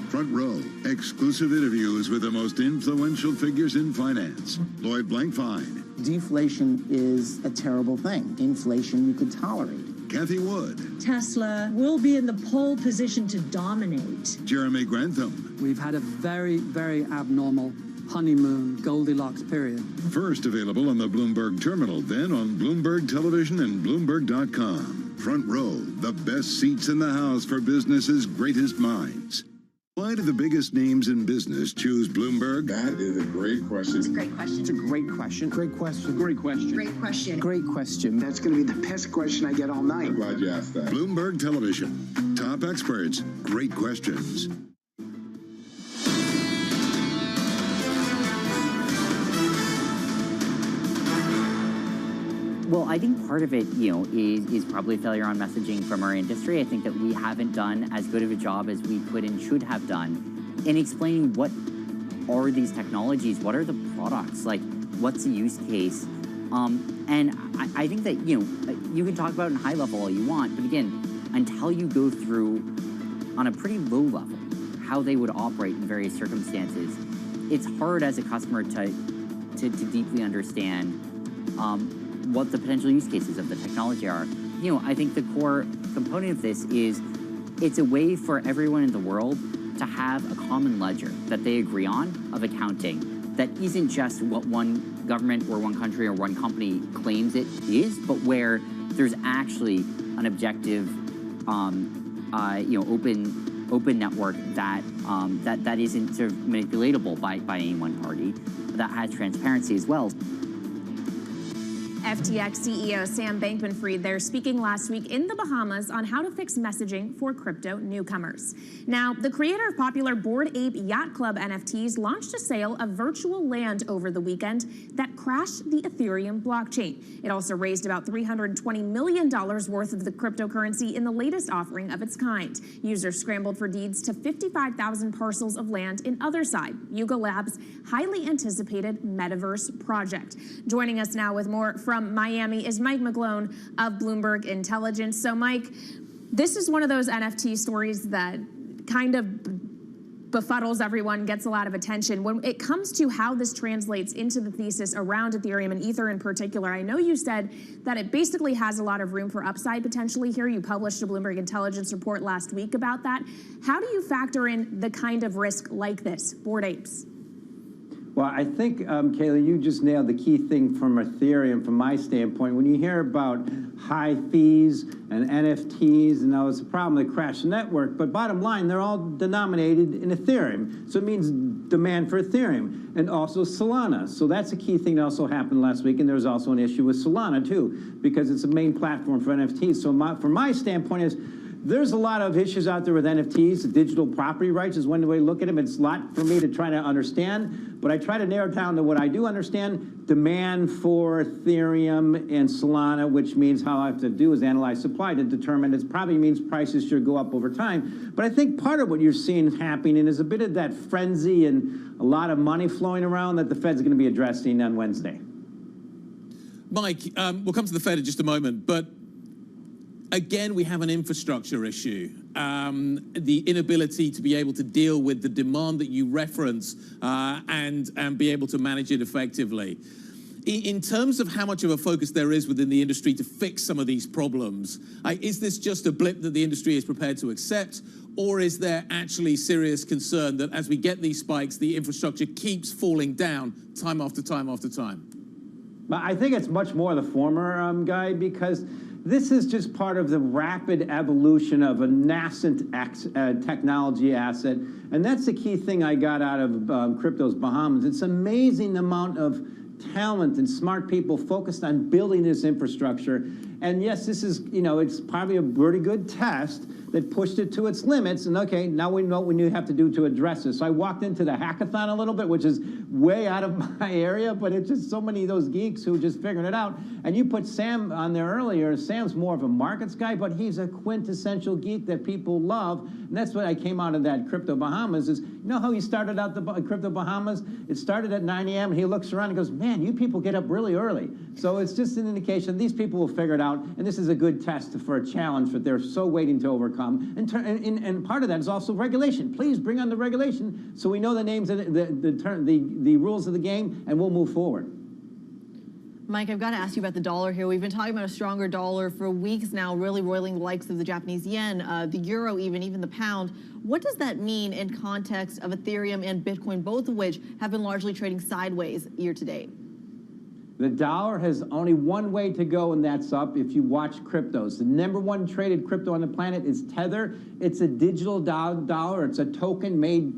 Front Row, exclusive interviews with the most influential figures in finance. Lloyd Blankfein. Deflation is a terrible thing. Inflation you could tolerate. Kathy Wood. Tesla will be in the pole position to dominate. Jeremy Grantham. We've had a very, very abnormal honeymoon Goldilocks period. First available on the Bloomberg Terminal, then on Bloomberg Television and Bloomberg.com. Front Row, the best seats in the house for business's greatest minds. Why do the biggest names in business choose Bloomberg? That is a great question. It's a great question. It's a great question. Great question. Great question. Great question. Great question. That's going to be the best question I get all night. I'm glad you asked that. Bloomberg Television. Top experts, great questions. Well, I think part of it, is probably failure on messaging from our industry. I think that we haven't done as good of a job as we could and should have done in explaining what are these technologies, what are the products, like what's the use case. And I think that, you can talk about it in high level all you want, but again, until you go through on a pretty low level, how they would operate in various circumstances, it's hard as a customer to deeply understand what the potential use cases of the technology are. You know, I think the core component of this is it's a way for everyone in the world to have a common ledger that they agree on of accounting that isn't just what one government or one country or one company claims it is, but where there's actually an objective, open network that that isn't sort of manipulatable by any one party, that has transparency as well. FTX CEO Sam Bankman-Fried there speaking last week in the Bahamas on how to fix messaging for crypto newcomers. Now, the creator of popular Bored Ape Yacht Club NFTs launched a sale of virtual land over the weekend that crashed the Ethereum blockchain. It also raised about $320 million worth of the cryptocurrency in the latest offering of its kind. Users scrambled for deeds to 55,000 parcels of land in Otherside, Yuga Labs' highly anticipated metaverse project. Joining us now with more from Miami is Mike McGlone of Bloomberg Intelligence. So, Mike, this is one of those NFT stories that kind of befuddles everyone, gets a lot of attention. When it comes to how this translates into the thesis around Ethereum and Ether in particular, I know you said that it basically has a lot of room for upside potentially here. You published a Bloomberg Intelligence report last week about that. How do you factor in the kind of risk like this, Bored Apes? Well, I think, Kayla, you just nailed the key thing from Ethereum, from my standpoint. When you hear about high fees and NFTs, and that was a problem that crashed the network, but bottom line, they're all denominated in Ethereum. So it means demand for Ethereum and also Solana. So that's a key thing that also happened last week, and there was also an issue with Solana, too, because it's a main platform for NFTs. So from my standpoint is, there's a lot of issues out there with NFTs. Digital property rights is one way to look at them. It's a lot for me to try to understand, but I try to narrow it down to what I do understand. Demand for Ethereum and Solana, which means how I have to do is analyze supply to determine it probably means prices should go up over time. But I think part of what you're seeing happening is a bit of that frenzy and a lot of money flowing around that the Fed's going to be addressing on Wednesday. Mike, we'll come to the Fed in just a moment, but again, we have an infrastructure issue, the inability to be able to deal with the demand that you reference and be able to manage it effectively. In terms of how much of a focus there is within the industry to fix some of these problems, is this just a blip that the industry is prepared to accept, or is there actually serious concern that as we get these spikes, the infrastructure keeps falling down time after time after time? I think it's much more the former, Guy, because this is just part of the rapid evolution of a nascent technology asset. And that's the key thing I got out of Crypto's Bahamas. It's amazing the amount of talent and smart people focused on building this infrastructure. And yes, this is, it's probably a pretty good test that pushed it to its limits. And okay, now we know what we have to do to address this. So I walked into the hackathon a little bit, which is way out of my area, but it's just so many of those geeks who just figured it out. And you put Sam on there earlier. Sam's more of a markets guy, but he's a quintessential geek that people love. And that's what I came out of that Crypto Bahamas is, you know how he started out the Crypto Bahamas? It started at 9 a.m. and he looks around and goes, man, you people get up really early. So it's just an indication these people will figure it out. And this is a good test for a challenge that they're so waiting to overcome. And part of that is also regulation. Please bring on the regulation so we know the names, the rules of the game, and we'll move forward. Mike, I've got to ask you about the dollar here. We've been talking about a stronger dollar for weeks now, really roiling the likes of the Japanese yen, the euro, even the pound. What does that mean in context of Ethereum and Bitcoin, both of which have been largely trading sideways year to date? The dollar has only one way to go, and that's up if you watch cryptos. The #1 traded crypto on the planet is Tether. It's a digital dollar. It's a token made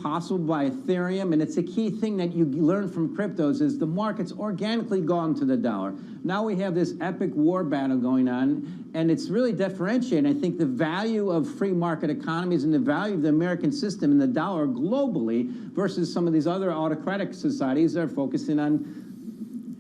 possible by Ethereum, and it's a key thing that you learn from cryptos is the market's organically gone to the dollar. Now we have this epic war battle going on, and it's really differentiating. I think the value of free market economies and the value of the American system and the dollar globally versus some of these other autocratic societies that are focusing on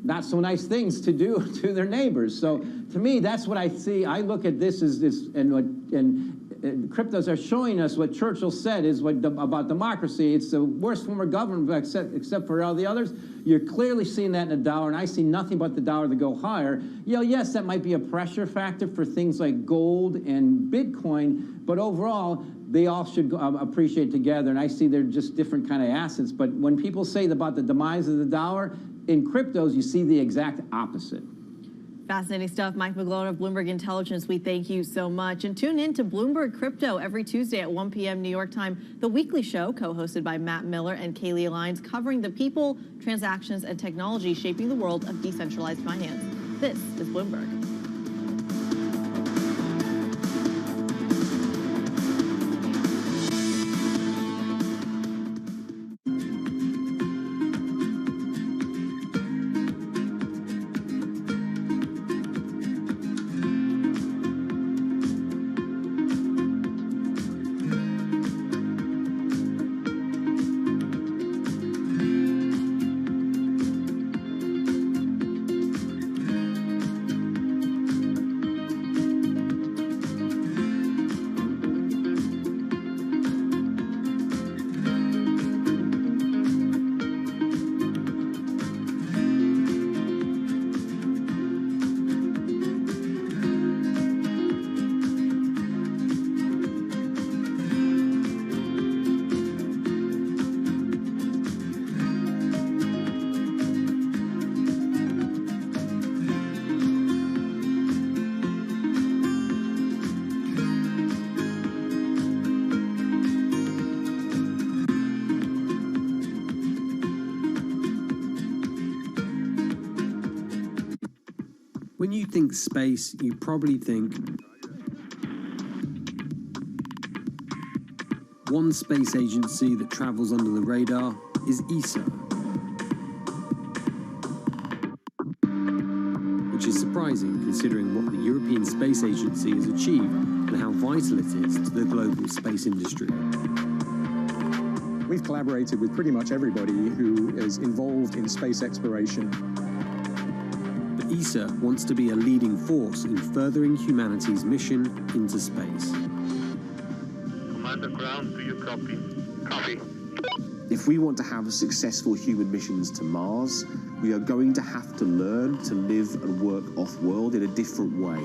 not so nice things to do to their neighbors. So to me, that's what I see. I look at this as this, and cryptos are showing us what Churchill said is about democracy. It's the worst form of government except for all the others. You're clearly seeing that in the dollar, and I see nothing but the dollar to go higher. Yes, that might be a pressure factor for things like gold and Bitcoin, but overall, they all should appreciate together, and I see they're just different kind of assets. But when people say about the demise of the dollar, in cryptos, you see the exact opposite. Fascinating stuff. Mike McGlone of Bloomberg Intelligence, we thank you so much. And tune in to Bloomberg Crypto every Tuesday at 1 p.m. New York time, the weekly show co-hosted by Matt Miller and Kaylee Lyons, covering the people, transactions, and technology shaping the world of decentralized finance. This is Bloomberg. When you think space, you probably think one space agency that travels under the radar is ESA, which is surprising considering what the European Space Agency has achieved and how vital it is to the global space industry. We've collaborated with pretty much everybody who is involved in space exploration. ESA wants to be a leading force in furthering humanity's mission into space. Commander Ground, do you copy? Copy. If we want to have successful human missions to Mars, we are going to have to learn to live and work off-world in a different way.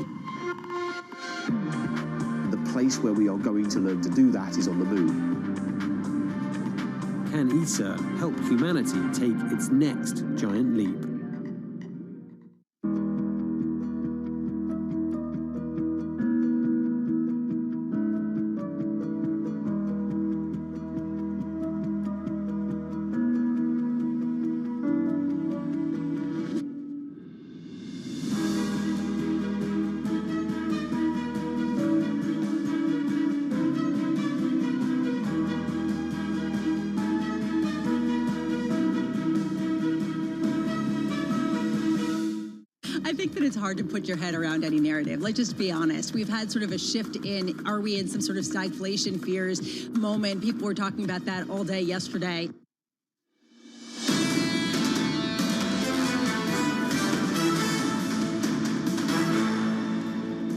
The place where we are going to learn to do that is on the moon. Can ESA help humanity take its next giant leap? I think that it's hard to put your head around any narrative. Let's just be honest. We've had sort of a shift in, are we in some sort of stagflation fears moment? People were talking about that all day yesterday.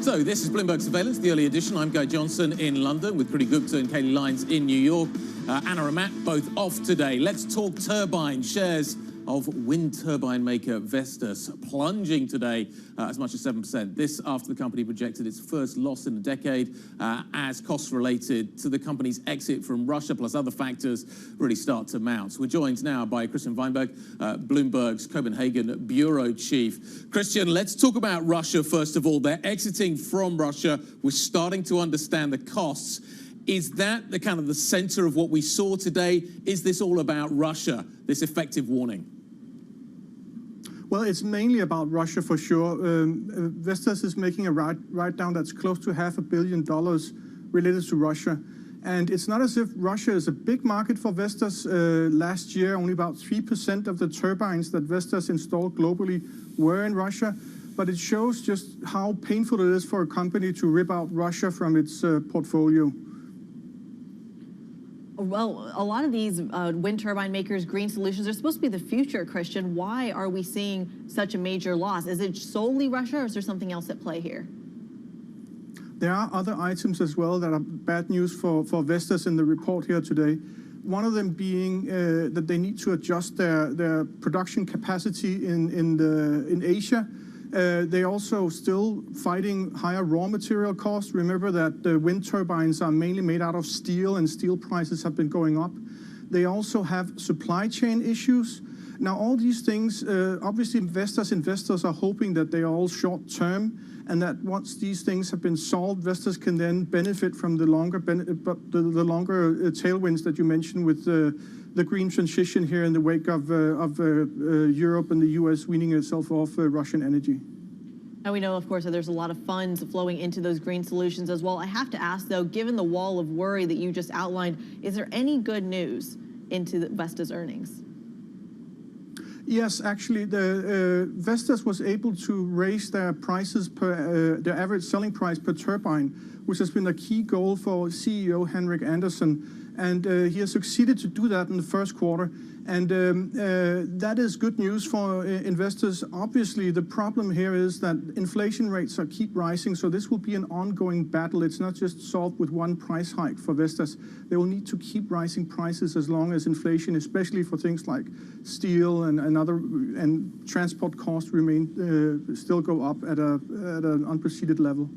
So this is Bloomberg Surveillance, the early edition. I'm Guy Johnson in London with Kriti Gupta and Kaylee Lyons in New York. Anna and Matt both off today. Let's talk turbines. Shares of wind turbine maker Vestas plunging today as much as 7%. This after the company projected its first loss in a decade as costs related to the company's exit from Russia plus other factors really start to mount. We're joined now by Christian Weinberg, Bloomberg's Copenhagen bureau chief. Christian, let's talk about Russia first of all. They're exiting from Russia. We're starting to understand the costs. Is that the kind of the center of what we saw today? Is this all about Russia, this effective warning? Well, it's mainly about Russia for sure. Vestas is making a write-down that's close to $500 million related to Russia. And it's not as if Russia is a big market for Vestas. Last year, only about 3% of the turbines that Vestas installed globally were in Russia. But it shows just how painful it is for a company to rip out Russia from its portfolio. Well, a lot of these wind turbine makers, green solutions, are supposed to be the future, Christian. Why are we seeing such a major loss? Is it solely Russia, or is there something else at play here? There are other items as well that are bad news for Vestas in the report here today. One of them being that they need to adjust their production capacity in Asia. They're also still fighting higher raw material costs. Remember that the wind turbines are mainly made out of steel, and steel prices have been going up. They also have supply chain issues. Now, all these things, obviously investors are hoping that they are all short term, and that once these things have been solved, investors can then benefit from the longer tailwinds that you mentioned with the green transition here in the wake of Europe and the US weaning itself off Russian energy. And we know, of course, that there's a lot of funds flowing into those green solutions as well. I have to ask, though, given the wall of worry that you just outlined, is there any good news into Vestas earnings? Yes, actually, the Vestas was able to raise their prices per their average selling price per turbine, which has been a key goal for CEO Henrik Andersen, and he has succeeded to do that in the first quarter. And that is good news for investors. Obviously, the problem here is that inflation rates keep rising, so this will be an ongoing battle. It's not just solved with one price hike for Vestas. They will need to keep rising prices as long as inflation, especially for things like steel and transport costs, still go up at an unprecedented level.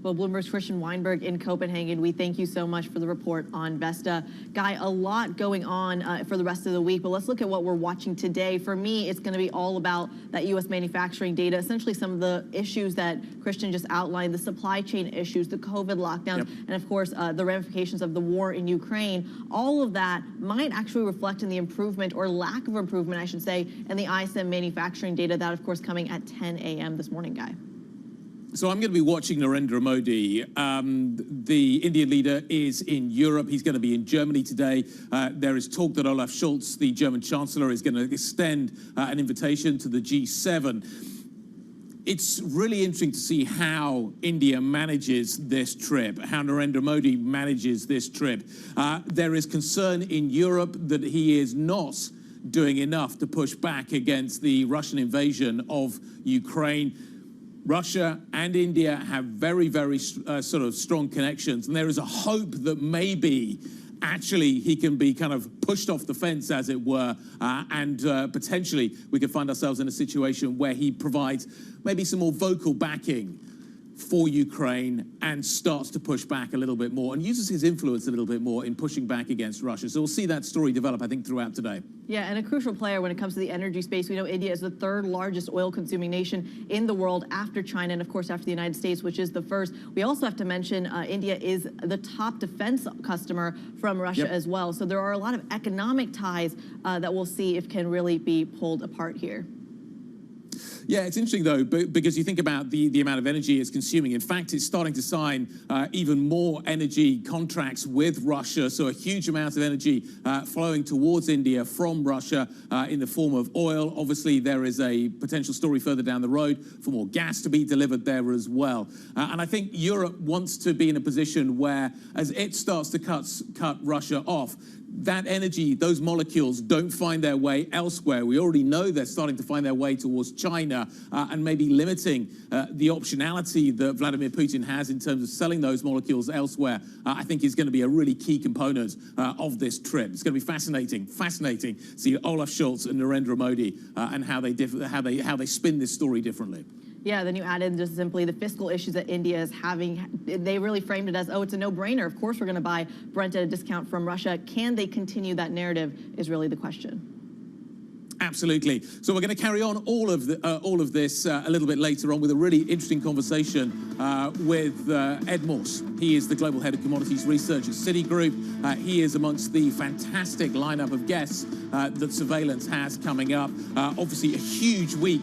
Well, Bloomberg's Christian Weinberg in Copenhagen, we thank you so much for the report on Vestas. Guy, a lot going on for the rest of the week, but let's look at what we're watching today. For me, it's going to be all about that U.S. manufacturing data, essentially some of the issues that Christian just outlined, the supply chain issues, the COVID lockdowns, and of course, the ramifications of the war in Ukraine. All of that might actually reflect in the improvement or lack of improvement, I should say, in the ISM manufacturing data, that of course coming at 10 a.m. this morning, Guy. So I'm going to be watching Narendra Modi. The Indian leader is in Europe. He's going to be in Germany today. There is talk that Olaf Scholz, the German Chancellor, is going to extend an invitation to the G7. It's really interesting to see how India manages this trip, how Narendra Modi manages this trip. There is concern in Europe that he is not doing enough to push back against the Russian invasion of Ukraine. Russia and India have very, very sort of strong connections, and there is a hope that maybe actually he can be kind of pushed off the fence, as it were, and potentially we could find ourselves in a situation where he provides maybe some more vocal backing for Ukraine and starts to push back a little bit more and uses his influence a little bit more in pushing back against Russia. So we'll see that story develop, I think, throughout today. Yeah, and a crucial player when it comes to the energy space. We know India is the third largest oil-consuming nation in the world after China and, of course, after the United States, which is the first. We also have to mention India is the top defense customer from Russia as well. So there are a lot of economic ties that we'll see if can really be pulled apart here. Yeah, it's interesting, though, because you think about the amount of energy it's consuming. In fact, it's starting to sign even more energy contracts with Russia, so a huge amount of energy flowing towards India from Russia in the form of oil. Obviously, there is a potential story further down the road for more gas to be delivered there as well. And I think Europe wants to be in a position where, as it starts to cut Russia off, that energy, those molecules don't find their way elsewhere. We already know they're starting to find their way towards China and maybe limiting the optionality that Vladimir Putin has in terms of selling those molecules elsewhere. I think is going to be a really key component of this trip. It's going to be fascinating to see Olaf Scholz and Narendra Modi and how they spin this story differently. Yeah, then you add in just simply the fiscal issues that India is having. They really framed it as, oh, it's a no-brainer. Of course we're going to buy Brent at a discount from Russia. Can they continue that narrative is really the question. Absolutely. So we're going to carry on all of this a little bit later on with a really interesting conversation with Ed Morse. He is the Global Head of Commodities Research at Citigroup. He is amongst the fantastic lineup of guests that Surveillance has coming up. Obviously, a huge week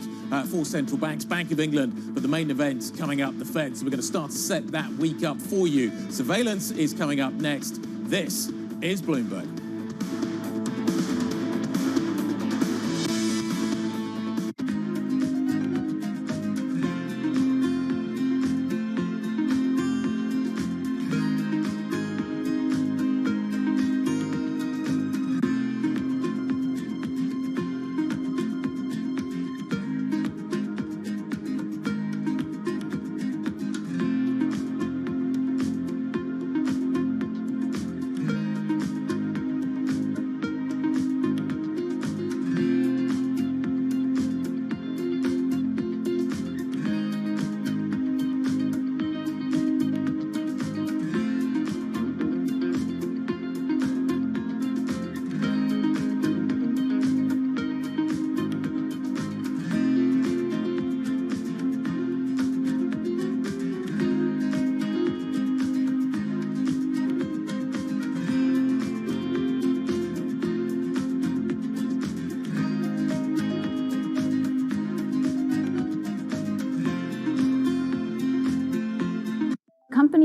for central banks, Bank of England, but the main event coming up, the Fed. So we're going to start to set that week up for you. Surveillance is coming up next. This is Bloomberg.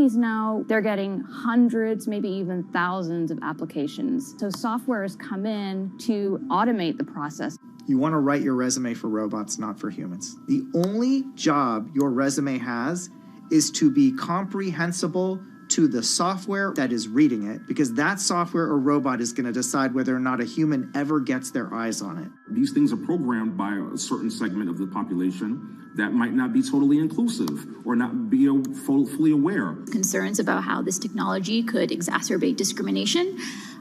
companies now, they're getting hundreds, maybe even thousands of applications. So software has come in to automate the process. You want to write your resume for robots, not for humans. The only job your resume has is to be comprehensible to the software that is reading it, because that software or robot is going to decide whether or not a human ever gets their eyes on it. These things are programmed by a certain segment of the population that might not be totally inclusive or not be fully aware. Concerns about how this technology could exacerbate discrimination.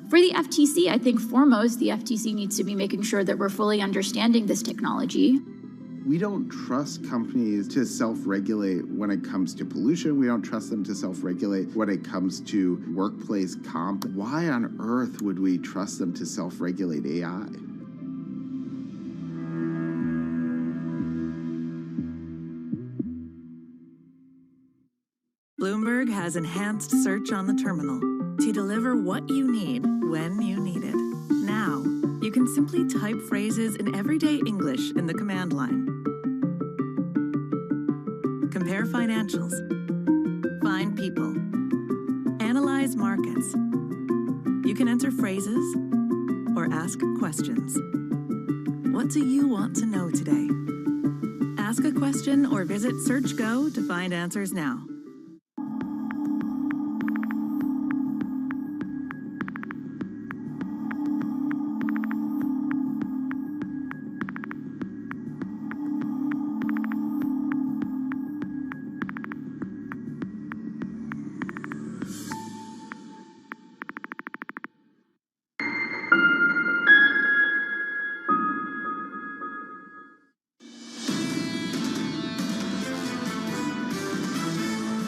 For the FTC, I think foremost, the FTC needs to be making sure that we're fully understanding this technology. We don't trust companies to self-regulate when it comes to pollution. We don't trust them to self-regulate when it comes to workplace comp. Why on earth would we trust them to self-regulate AI? Bloomberg has enhanced search on the terminal to deliver what you need when you need it. Now, you can simply type phrases in everyday English in the command line. Compare financials. Find people. Analyze markets. You can enter phrases or ask questions. What do you want to know today? Ask a question or visit SearchGo to find answers now.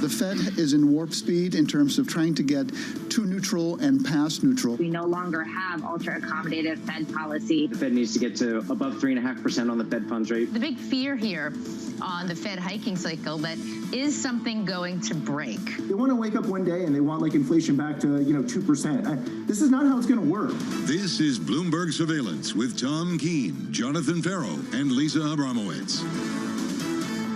The Fed is in warp speed in terms of trying to get to neutral and past neutral. We no longer have ultra-accommodative Fed policy. The Fed needs to get to above 3.5% on the Fed funds rate. The big fear here on the Fed hiking cycle, that is something going to break? They want to wake up one day and they want like inflation back to 2%. This is not how it's going to work. This is Bloomberg Surveillance with Tom Keene, Jonathan Farrow, and Lisa Abramowitz.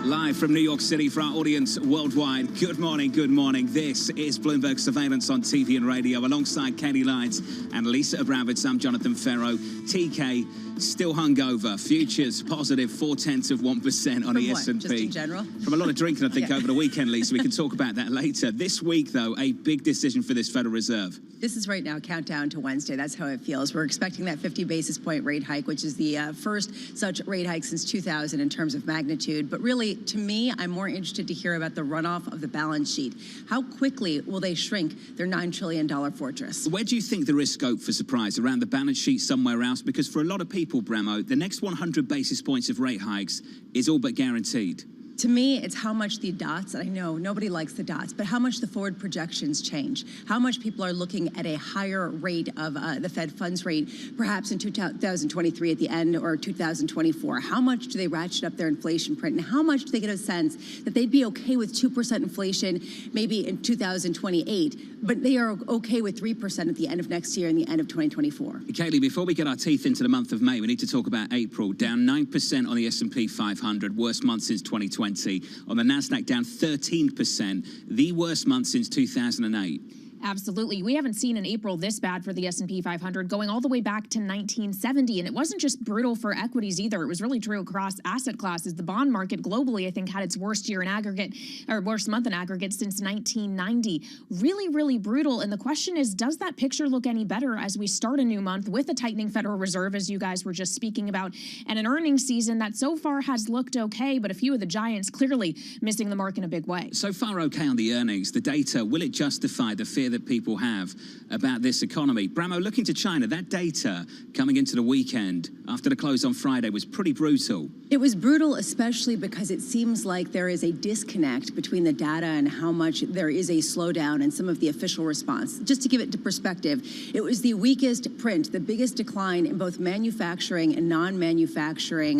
Live from New York City for our audience worldwide. Good morning, good morning. This is Bloomberg Surveillance on TV and radio alongside Katie Lyons and Lisa Abramowitz. I'm Jonathan Farrow. TK still hungover. Futures positive 0.4% on the S&P. Just in general? From a lot of drinking, I think, over the weekend, Lisa. We can talk about that later. This week, though, a big decision for this Federal Reserve. This is right now countdown to Wednesday. That's how it feels. We're expecting that 50 basis point rate hike, which is the first such rate hike since 2000 in terms of magnitude. But really, to me, I'm more interested to hear about the runoff of the balance sheet. How quickly will they shrink their $9 trillion fortress? Where do you think there is scope for surprise? Around the balance sheet, somewhere else? Because for a lot of people, Bramo, the next 100 basis points of rate hikes is all but guaranteed. To me, it's how much the dots, I know nobody likes the dots, but how much the forward projections change, how much people are looking at a higher rate of the Fed funds rate, perhaps in 2023 at the end or 2024. How much do they ratchet up their inflation print, and how much do they get a sense that they'd be okay with 2% inflation maybe in 2028, but they are okay with 3% at the end of next year and the end of 2024? Kaylee, before we get our teeth into the month of May, we need to talk about April. Down 9% on the S&P 500, worst month since 2020. On the NASDAQ, down 13%, the worst month since 2008. Absolutely. We haven't seen an April this bad for the S&P 500 going all the way back to 1970. And it wasn't just brutal for equities either. It was really true across asset classes. The bond market globally, I think, had its worst year in aggregate, or worst month in aggregate since 1990. Really, really brutal. And the question is, does that picture look any better as we start a new month with a tightening Federal Reserve, as you guys were just speaking about, and an earnings season that so far has looked okay, but a few of the giants clearly missing the mark in a big way? So far okay on the earnings. The data, will it justify the fear that people have about this economy? Bramo, looking to China, that data coming into the weekend after the close on Friday was pretty brutal. It was brutal, especially because it seems like there is a disconnect between the data and how much there is a slowdown in some of the official response. Just to give it to perspective, it was the weakest print, the biggest decline in both manufacturing and non-manufacturing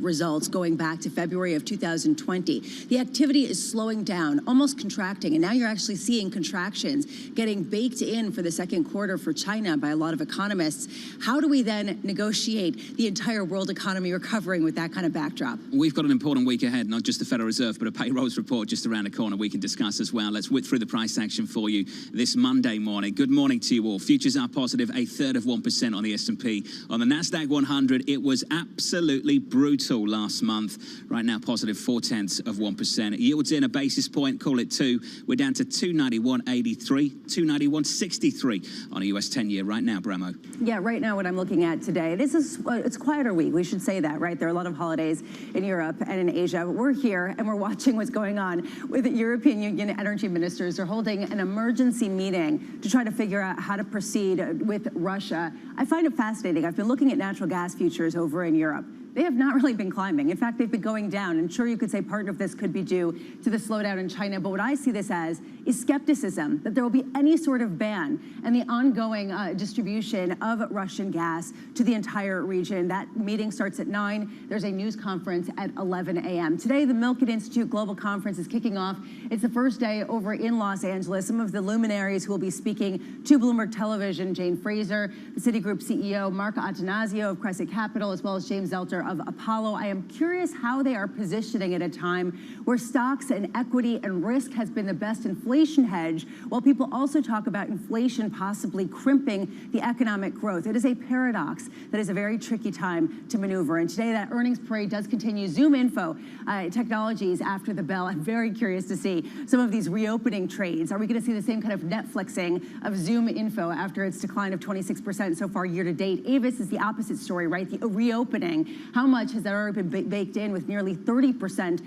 results going back to February of 2020. The activity is slowing down, almost contracting, and now you're actually seeing contractions getting baked in for the second quarter for China by a lot of economists. How do we then negotiate the entire world economy recovering with that kind of backdrop? We've got an important week ahead, not just the Federal Reserve, but a payrolls report just around the corner we can discuss as well. Let's whip through the price action for you this Monday morning. Good morning to you all. Futures are positive, 0.33% on the S&P. On the NASDAQ 100, it was absolutely brutal last month. Right now, positive 0.4%. Yields in a basis point, call it 2. We're down to 291.83, 291.63 on a US 10-year right now, Bramo. Yeah, right now what I'm looking at today, this is, it's quieter week. We should say that, right? There are a lot of holidays in Europe and in Asia. But we're here and we're watching what's going on with the European Union energy ministers. They're holding an emergency meeting to try to figure out how to proceed with Russia. I find it fascinating. I've been looking at natural gas futures over in Europe. They have not really been climbing. In fact, they've been going down. And sure, you could say part of this could be due to the slowdown in China. But what I see this as is skepticism that there will be any sort of ban and the ongoing distribution of Russian gas to the entire region. That meeting starts at 9. There's a news conference at 11 a.m. Today, the Milken Institute Global Conference is kicking off. It's the first day over in Los Angeles. Some of the luminaries who will be speaking to Bloomberg Television, Jane Fraser, the Citigroup CEO, Mark Attanasio of Crescent Capital, as well as James Zelter of Apollo. I am curious how they are positioning at a time where stocks and equity and risk has been the best inflation hedge, while people also talk about inflation possibly crimping the economic growth. It is a paradox that is a very tricky time to maneuver. And today that earnings parade does continue. Zoom Info Technologies after the bell. I'm very curious to see some of these reopening trades. Are we going to see the same kind of Netflixing of Zoom Info after its decline of 26% so far year to date? Avis is the opposite story, right? The reopening. How much has that already been baked in with nearly 30%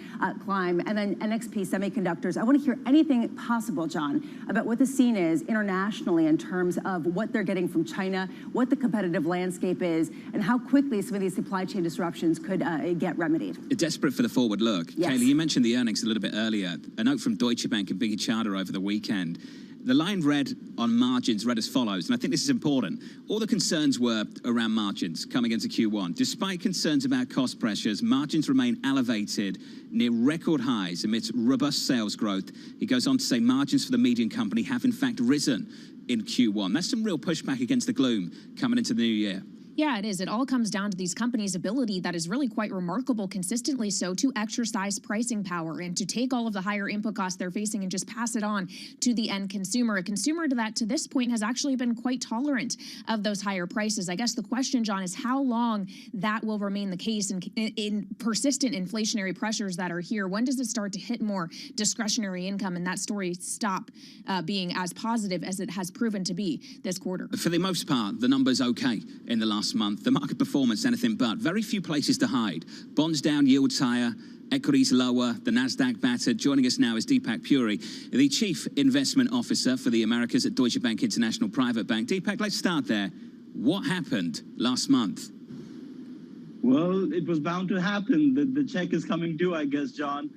climb? And then NXP Semiconductors. I want to hear anything possible, John, about what the scene is internationally in terms of what they're getting from China, what the competitive landscape is, and how quickly some of these supply chain disruptions could get remedied. Desperate for the forward look. Yes. Kaylee, you mentioned the earnings a little bit earlier. A note from Deutsche Bank and Biggie Charter over the weekend. The line read on margins read as follows, and I think this is important. All the concerns were around margins coming into Q1. Despite concerns about cost pressures, margins remain elevated near record highs amidst robust sales growth. He goes on to say margins for the median company have in fact risen in Q1. That's some real pushback against the gloom coming into the new year. Yeah, it is. It all comes down to these companies' ability that is really quite remarkable, consistently so, to exercise pricing power and to take all of the higher input costs they're facing and just pass it on to the end consumer. A consumer to this point has actually been quite tolerant of those higher prices. I guess the question, John, is how long that will remain the case in persistent inflationary pressures that are here. When does it start to hit more discretionary income and that story stop being as positive as it has proven to be this quarter? For the most part, the number's okay in the last month. The market performance, anything but. Very few places to hide. Bonds down, yields higher, equities lower, the NASDAQ battered. Joining us now is Deepak Puri, the Chief Investment Officer for the Americas at Deutsche Bank International Private Bank. Deepak, let's start there. What happened last month? Well, it was bound to happen. The check is coming due, I guess, John.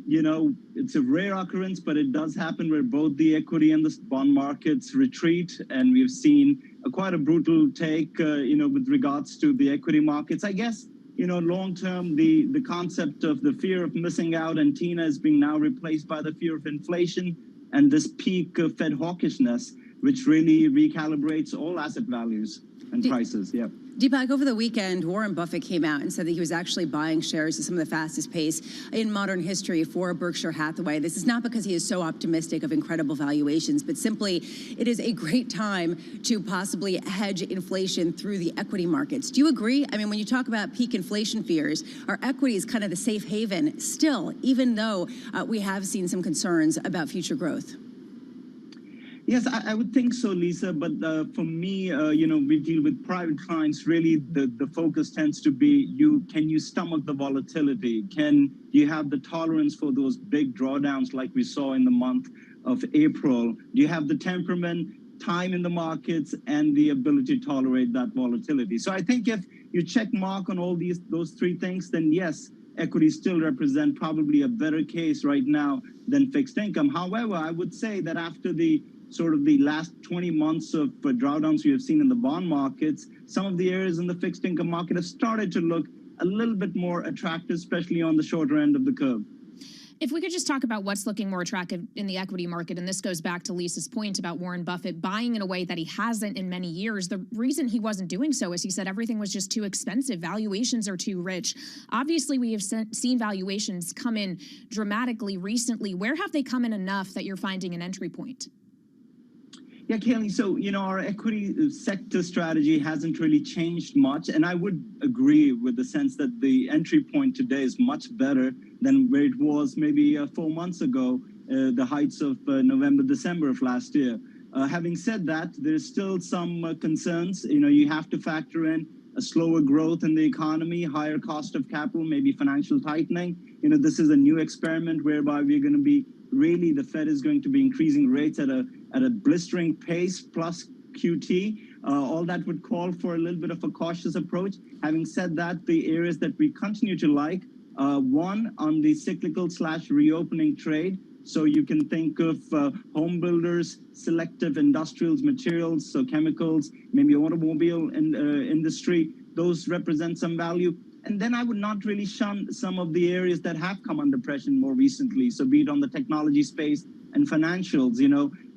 You know, it's a rare occurrence, but it does happen where both the equity and the bond markets retreat. And we've seen quite a brutal take, you know, with regards to the equity markets. I guess, you know, long term, the concept of the fear of missing out and Tina is being now replaced by the fear of inflation and this peak of Fed hawkishness, which really recalibrates all asset values and prices. Yeah. Deepak, over the weekend, Warren Buffett came out and said that he was actually buying shares at some of the fastest pace in modern history for Berkshire Hathaway. This is not because he is so optimistic of incredible valuations, but simply it is a great time to possibly hedge inflation through the equity markets. Do you agree? I mean, when you talk about peak inflation fears, are equities kind of the safe haven still, even though we have seen some concerns about future growth? Yes, I would think so, Lisa. But for me, you know, we deal with private clients. Really, the focus tends to be can you stomach the volatility? Can you have the tolerance for those big drawdowns like we saw in the month of April? Do you have the temperament, time in the markets, and the ability to tolerate that volatility? So I think if you check mark on all those three things, then yes, equities still represent probably a better case right now than fixed income. However, I would say that after the last 20 months of drawdowns we have seen in the bond markets, some of the areas in the fixed income market have started to look a little bit more attractive, especially on the shorter end of the curve. If we could just talk about what's looking more attractive in the equity market, and this goes back to Lisa's point about Warren Buffett buying in a way that he hasn't in many years. The reason he wasn't doing so is he said everything was just too expensive. Valuations are too rich. Obviously, we have seen valuations come in dramatically recently. Where have they come in enough that you're finding an entry point? Yeah, Kaylee, so, our equity sector strategy hasn't really changed much. And I would agree with the sense that the entry point today is much better than where it was maybe 4 months ago, the heights of November, December of last year. Having said that, there's still some concerns. You have to factor in a slower growth in the economy, higher cost of capital, maybe financial tightening. This is a new experiment whereby we're going to be the Fed is going to be increasing rates at a blistering pace plus QT. All that would call for a little bit of a cautious approach. Having said that, the areas that we continue to like, one on the cyclical/reopening trade. So you can think of home builders, selective industrials, materials, so chemicals, maybe automobile industry. Those represent some value. And then I would not really shun some of the areas that have come under pressure more recently. So be it on the technology space and financials,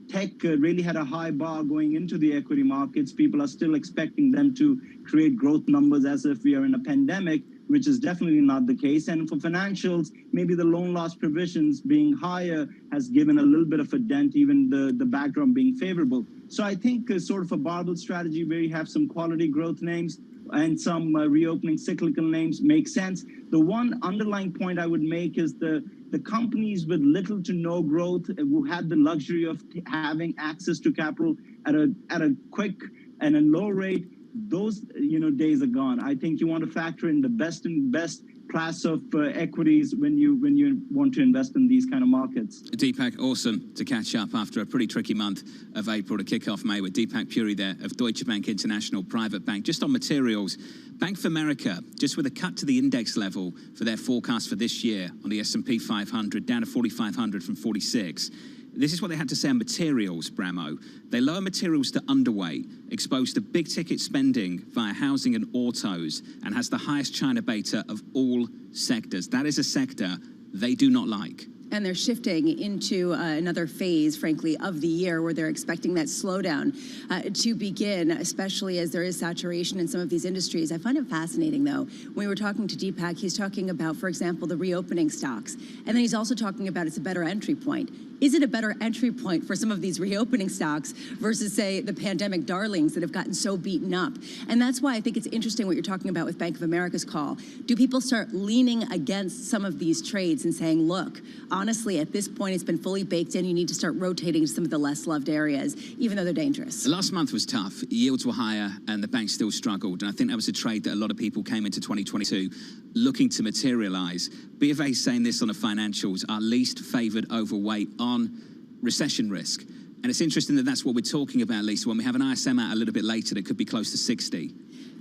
tech really had a high bar going into the equity markets. People are still expecting them to create growth numbers as if we are in a pandemic, which is definitely not the case. And for financials, maybe the loan loss provisions being higher has given a little bit of a dent, even the background being favorable. So I think sort of a barbell strategy where you have some quality growth names and some reopening cyclical names makes sense. The one underlying point I would make is the companies with little to no growth who had the luxury of having access to capital at a quick and a low rate, those days are gone. I think you want to factor in the best class of equities when you want to invest in these kind of markets. Deepak, awesome to catch up after a pretty tricky month of April to kick off May with Deepak Puri there of Deutsche Bank International Private Bank. Just on materials, Bank of America, just with a cut to the index level for their forecast for this year on the S&P 500, down to 4,500 from 46. This is what they had to say on materials, Bramo. They lower materials to underweight, exposed to big-ticket spending via housing and autos, and has the highest China beta of all sectors. That is a sector they do not like. And they're shifting into another phase, frankly, of the year where they're expecting that slowdown to begin, especially as there is saturation in some of these industries. I find it fascinating, though. When we were talking to Deepak, he's talking about, for example, the reopening stocks. And then he's also talking about it's a better entry point. Is it a better entry point for some of these reopening stocks versus, say, the pandemic darlings that have gotten so beaten up? And that's why I think it's interesting what you're talking about with Bank of America's call. Do people start leaning against some of these trades and saying, look, honestly, at this point, it's been fully baked in. You need to start rotating to some of the less loved areas, even though they're dangerous. Last month was tough. Yields were higher and the bank still struggled. And I think that was a trade that a lot of people came into 2022 looking to materialize. BofA saying this on the financials, our least favored overweight on recession risk. And it's interesting that that's what we're talking about, Lisa. When we have an ISM out a little bit later, that could be close to 60.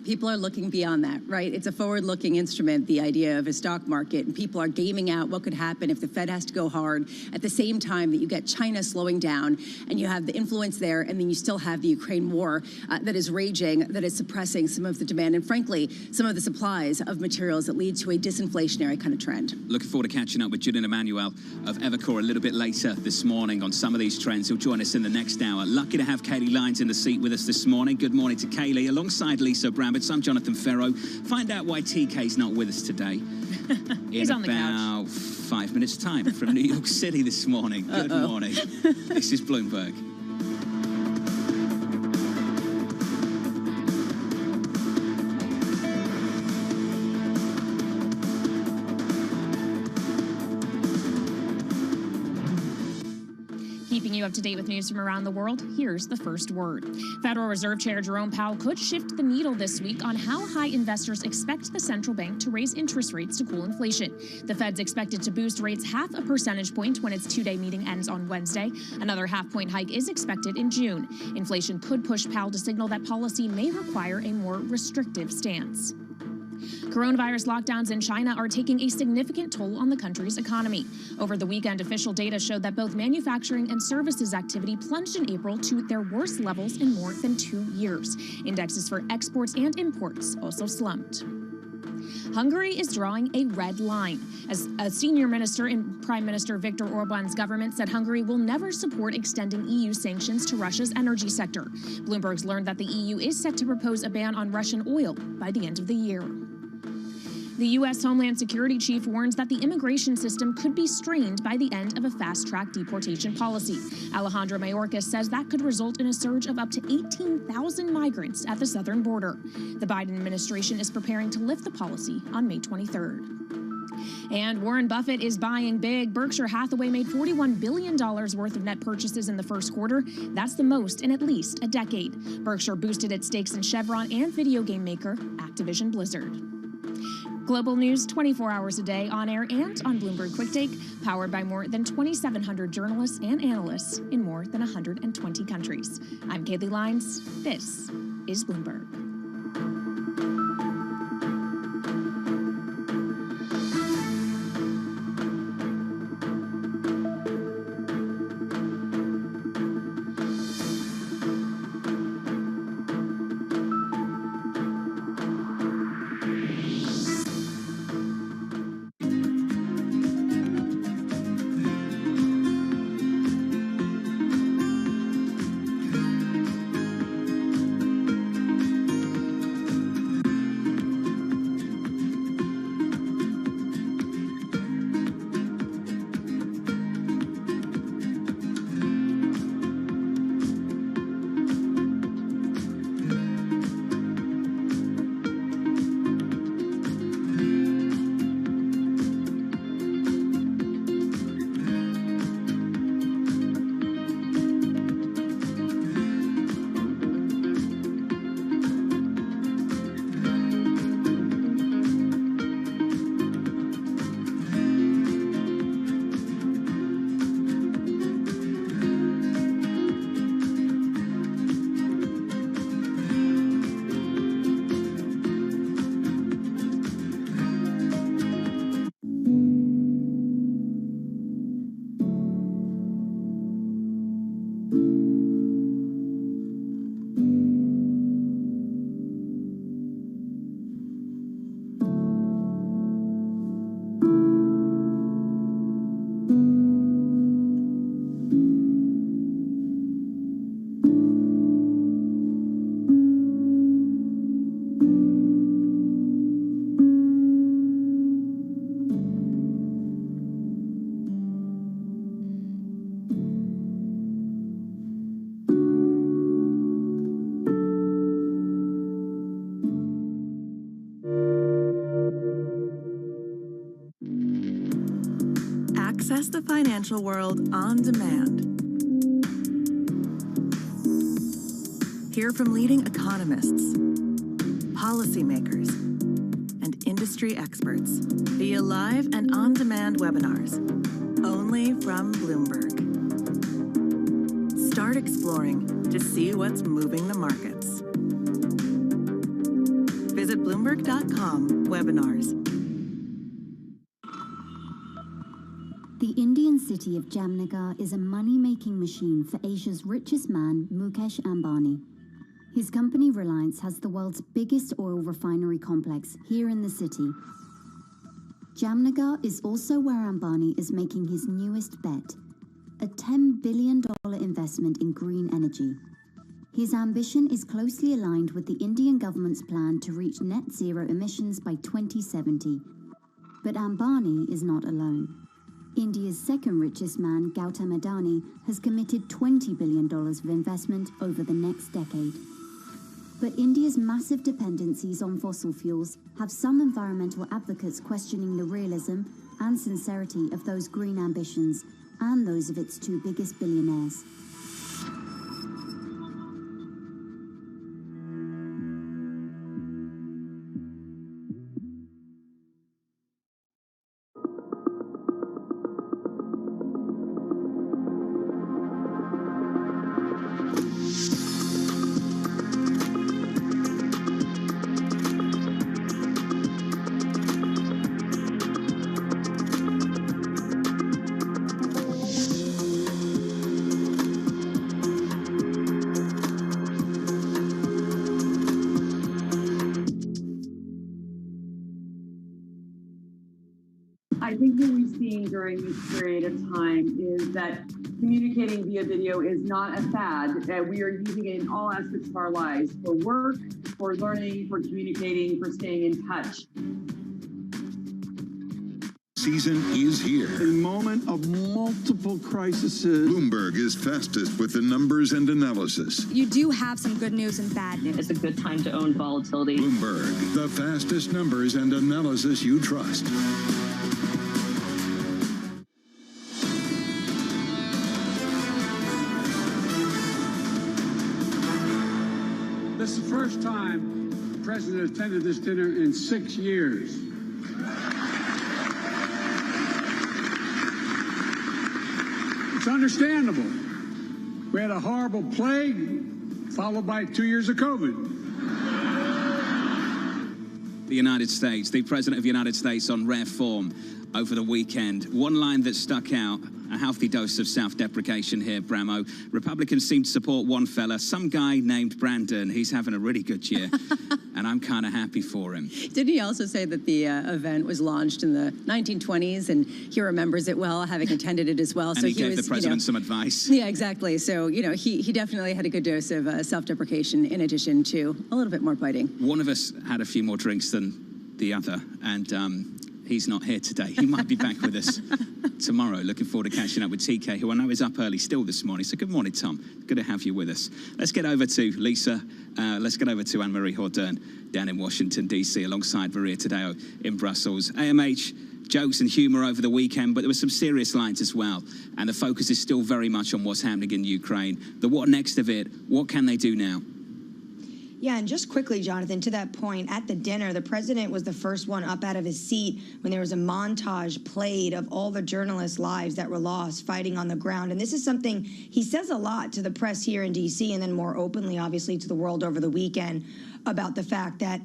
People are looking beyond that, right? It's a forward-looking instrument, the idea of a stock market, and people are gaming out what could happen if the Fed has to go hard at the same time that you get China slowing down and you have the influence there, and then you still have the Ukraine war that is raging, that is suppressing some of the demand and, frankly, some of the supplies of materials that lead to a disinflationary kind of trend. Looking forward to catching up with Julian Emmanuel of Evercore a little bit later this morning on some of these trends. He'll join us in the next hour. Lucky to have Katie Lyons in the seat with us this morning. Good morning to Kaylee, alongside Lisa Bramett. I'm Jonathan Ferro. Find out why TK's not with us today. He's on the couch. In about 5 minutes' time from New York City this morning. Good morning. This is Bloomberg. Keeping you up to date with news from around the world, here's the first word. Federal Reserve Chair Jerome Powell could shift the needle this week on how high investors expect the central bank to raise interest rates to cool inflation. The Fed's expected to boost rates 0.5 percentage point when its two-day meeting ends on Wednesday. Another half-point hike is expected in June. Inflation could push Powell to signal that policy may require a more restrictive stance. Coronavirus lockdowns in China are taking a significant toll on the country's economy. Over the weekend, official data showed that both manufacturing and services activity plunged in April to their worst levels in more than 2 years. Indexes for exports and imports also slumped. Hungary is drawing a red line. As a senior minister in Prime Minister Viktor Orban's government said Hungary will never support extending EU sanctions to Russia's energy sector. Bloomberg's learned that the EU is set to propose a ban on Russian oil by the end of the year. The U.S. Homeland Security chief warns that the immigration system could be strained by the end of a fast-track deportation policy. Alejandro Mayorkas says that could result in a surge of up to 18,000 migrants at the southern border. The Biden administration is preparing to lift the policy on May 23rd. And Warren Buffett is buying big. Berkshire Hathaway made $41 billion worth of net purchases in the first quarter. That's the most in at least a decade. Berkshire boosted its stakes in Chevron and video game maker Activision Blizzard. Global news 24 hours a day on air and on Bloomberg Quick Take, powered by more than 2,700 journalists and analysts in more than 120 countries. I'm Kaylee Lines. This is Bloomberg. Access the financial world on demand. Hear from leading economists, policymakers, and industry experts via live and on-demand webinars, only from Bloomberg. Start exploring to see what's moving the markets. Visit Bloomberg.com/webinars. The Indian city of Jamnagar is a money-making machine for Asia's richest man, Mukesh Ambani. His company Reliance has the world's biggest oil refinery complex here in the city. Jamnagar is also where Ambani is making his newest bet, a $10 billion investment in green energy. His ambition is closely aligned with the Indian government's plan to reach net zero emissions by 2070. But Ambani is not alone. India's second richest man, Gautam Adani, has committed $20 billion of investment over the next decade. But India's massive dependencies on fossil fuels have some environmental advocates questioning the realism and sincerity of those green ambitions and those of its two biggest billionaires. I think what we've seen during this period of time is that communicating via video is not a fad. We are using it in all aspects of our lives, for work, for learning, for communicating, for staying in touch. Season is here. A moment of multiple crises. Bloomberg is fastest with the numbers and analysis. You do have some good news and bad news. It's a good time to own volatility. Bloomberg, the fastest numbers and analysis you trust. This is the first time the president attended this dinner in 6 years. It's understandable. We had a horrible plague, followed by 2 years of COVID. The United States, the President of the United States on rare form over the weekend. One line that stuck out, a healthy dose of self-deprecation here, Bramo. Republicans seem to support one fella, some guy named Brandon. He's having a really good year, and I'm kind of happy for him. Didn't he also say that the event was launched in the 1920s, and he remembers it well, having attended it as well? And so he gave the president some advice. Yeah, exactly. So, he definitely had a good dose of self-deprecation in addition to a little bit more biting. One of us had a few more drinks than the other, and he's not here today. He might be back with us tomorrow. Looking forward to catching up with TK, who I know is up early still this morning. So good morning, Tom. Good to have you with us. Let's get over to Lisa. Let's get over to Anne-Marie Hordern down in Washington, D.C., alongside Maria Tadeo in Brussels. AMH, jokes and humour over the weekend, but there were some serious lines as well. And the focus is still very much on what's happening in Ukraine. The what next of it, what can they do now? Yeah, and just quickly, Jonathan, to that point, at the dinner, the president was the first one up out of his seat when there was a montage played of all the journalists' lives that were lost fighting on the ground. And this is something he says a lot to the press here in D.C. and then more openly, obviously, to the world over the weekend about the fact that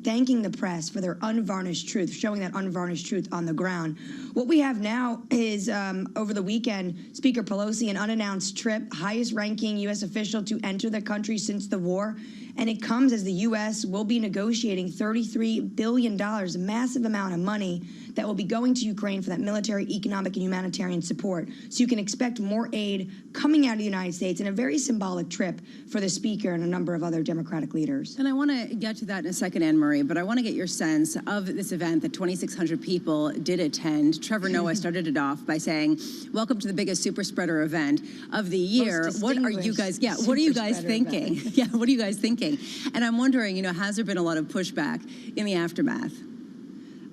thanking the press for their unvarnished truth, showing that unvarnished truth on the ground. What we have now is, over the weekend, Speaker Pelosi, an unannounced trip, highest-ranking U.S. official to enter the country since the war. And it comes as the U.S. will be negotiating $33 billion, a massive amount of money that will be going to Ukraine for that military, economic, and humanitarian support. So you can expect more aid coming out of the United States in a very symbolic trip for the speaker and a number of other Democratic leaders. And I want to get to that in a second, Anne-Marie, but I want to get your sense of this event that 2,600 people did attend. Trevor Noah started it off by saying, welcome to the biggest super spreader event of the year. What are you guys, what are you guys thinking? Yeah, what are you guys thinking? And I'm wondering, has there been a lot of pushback in the aftermath?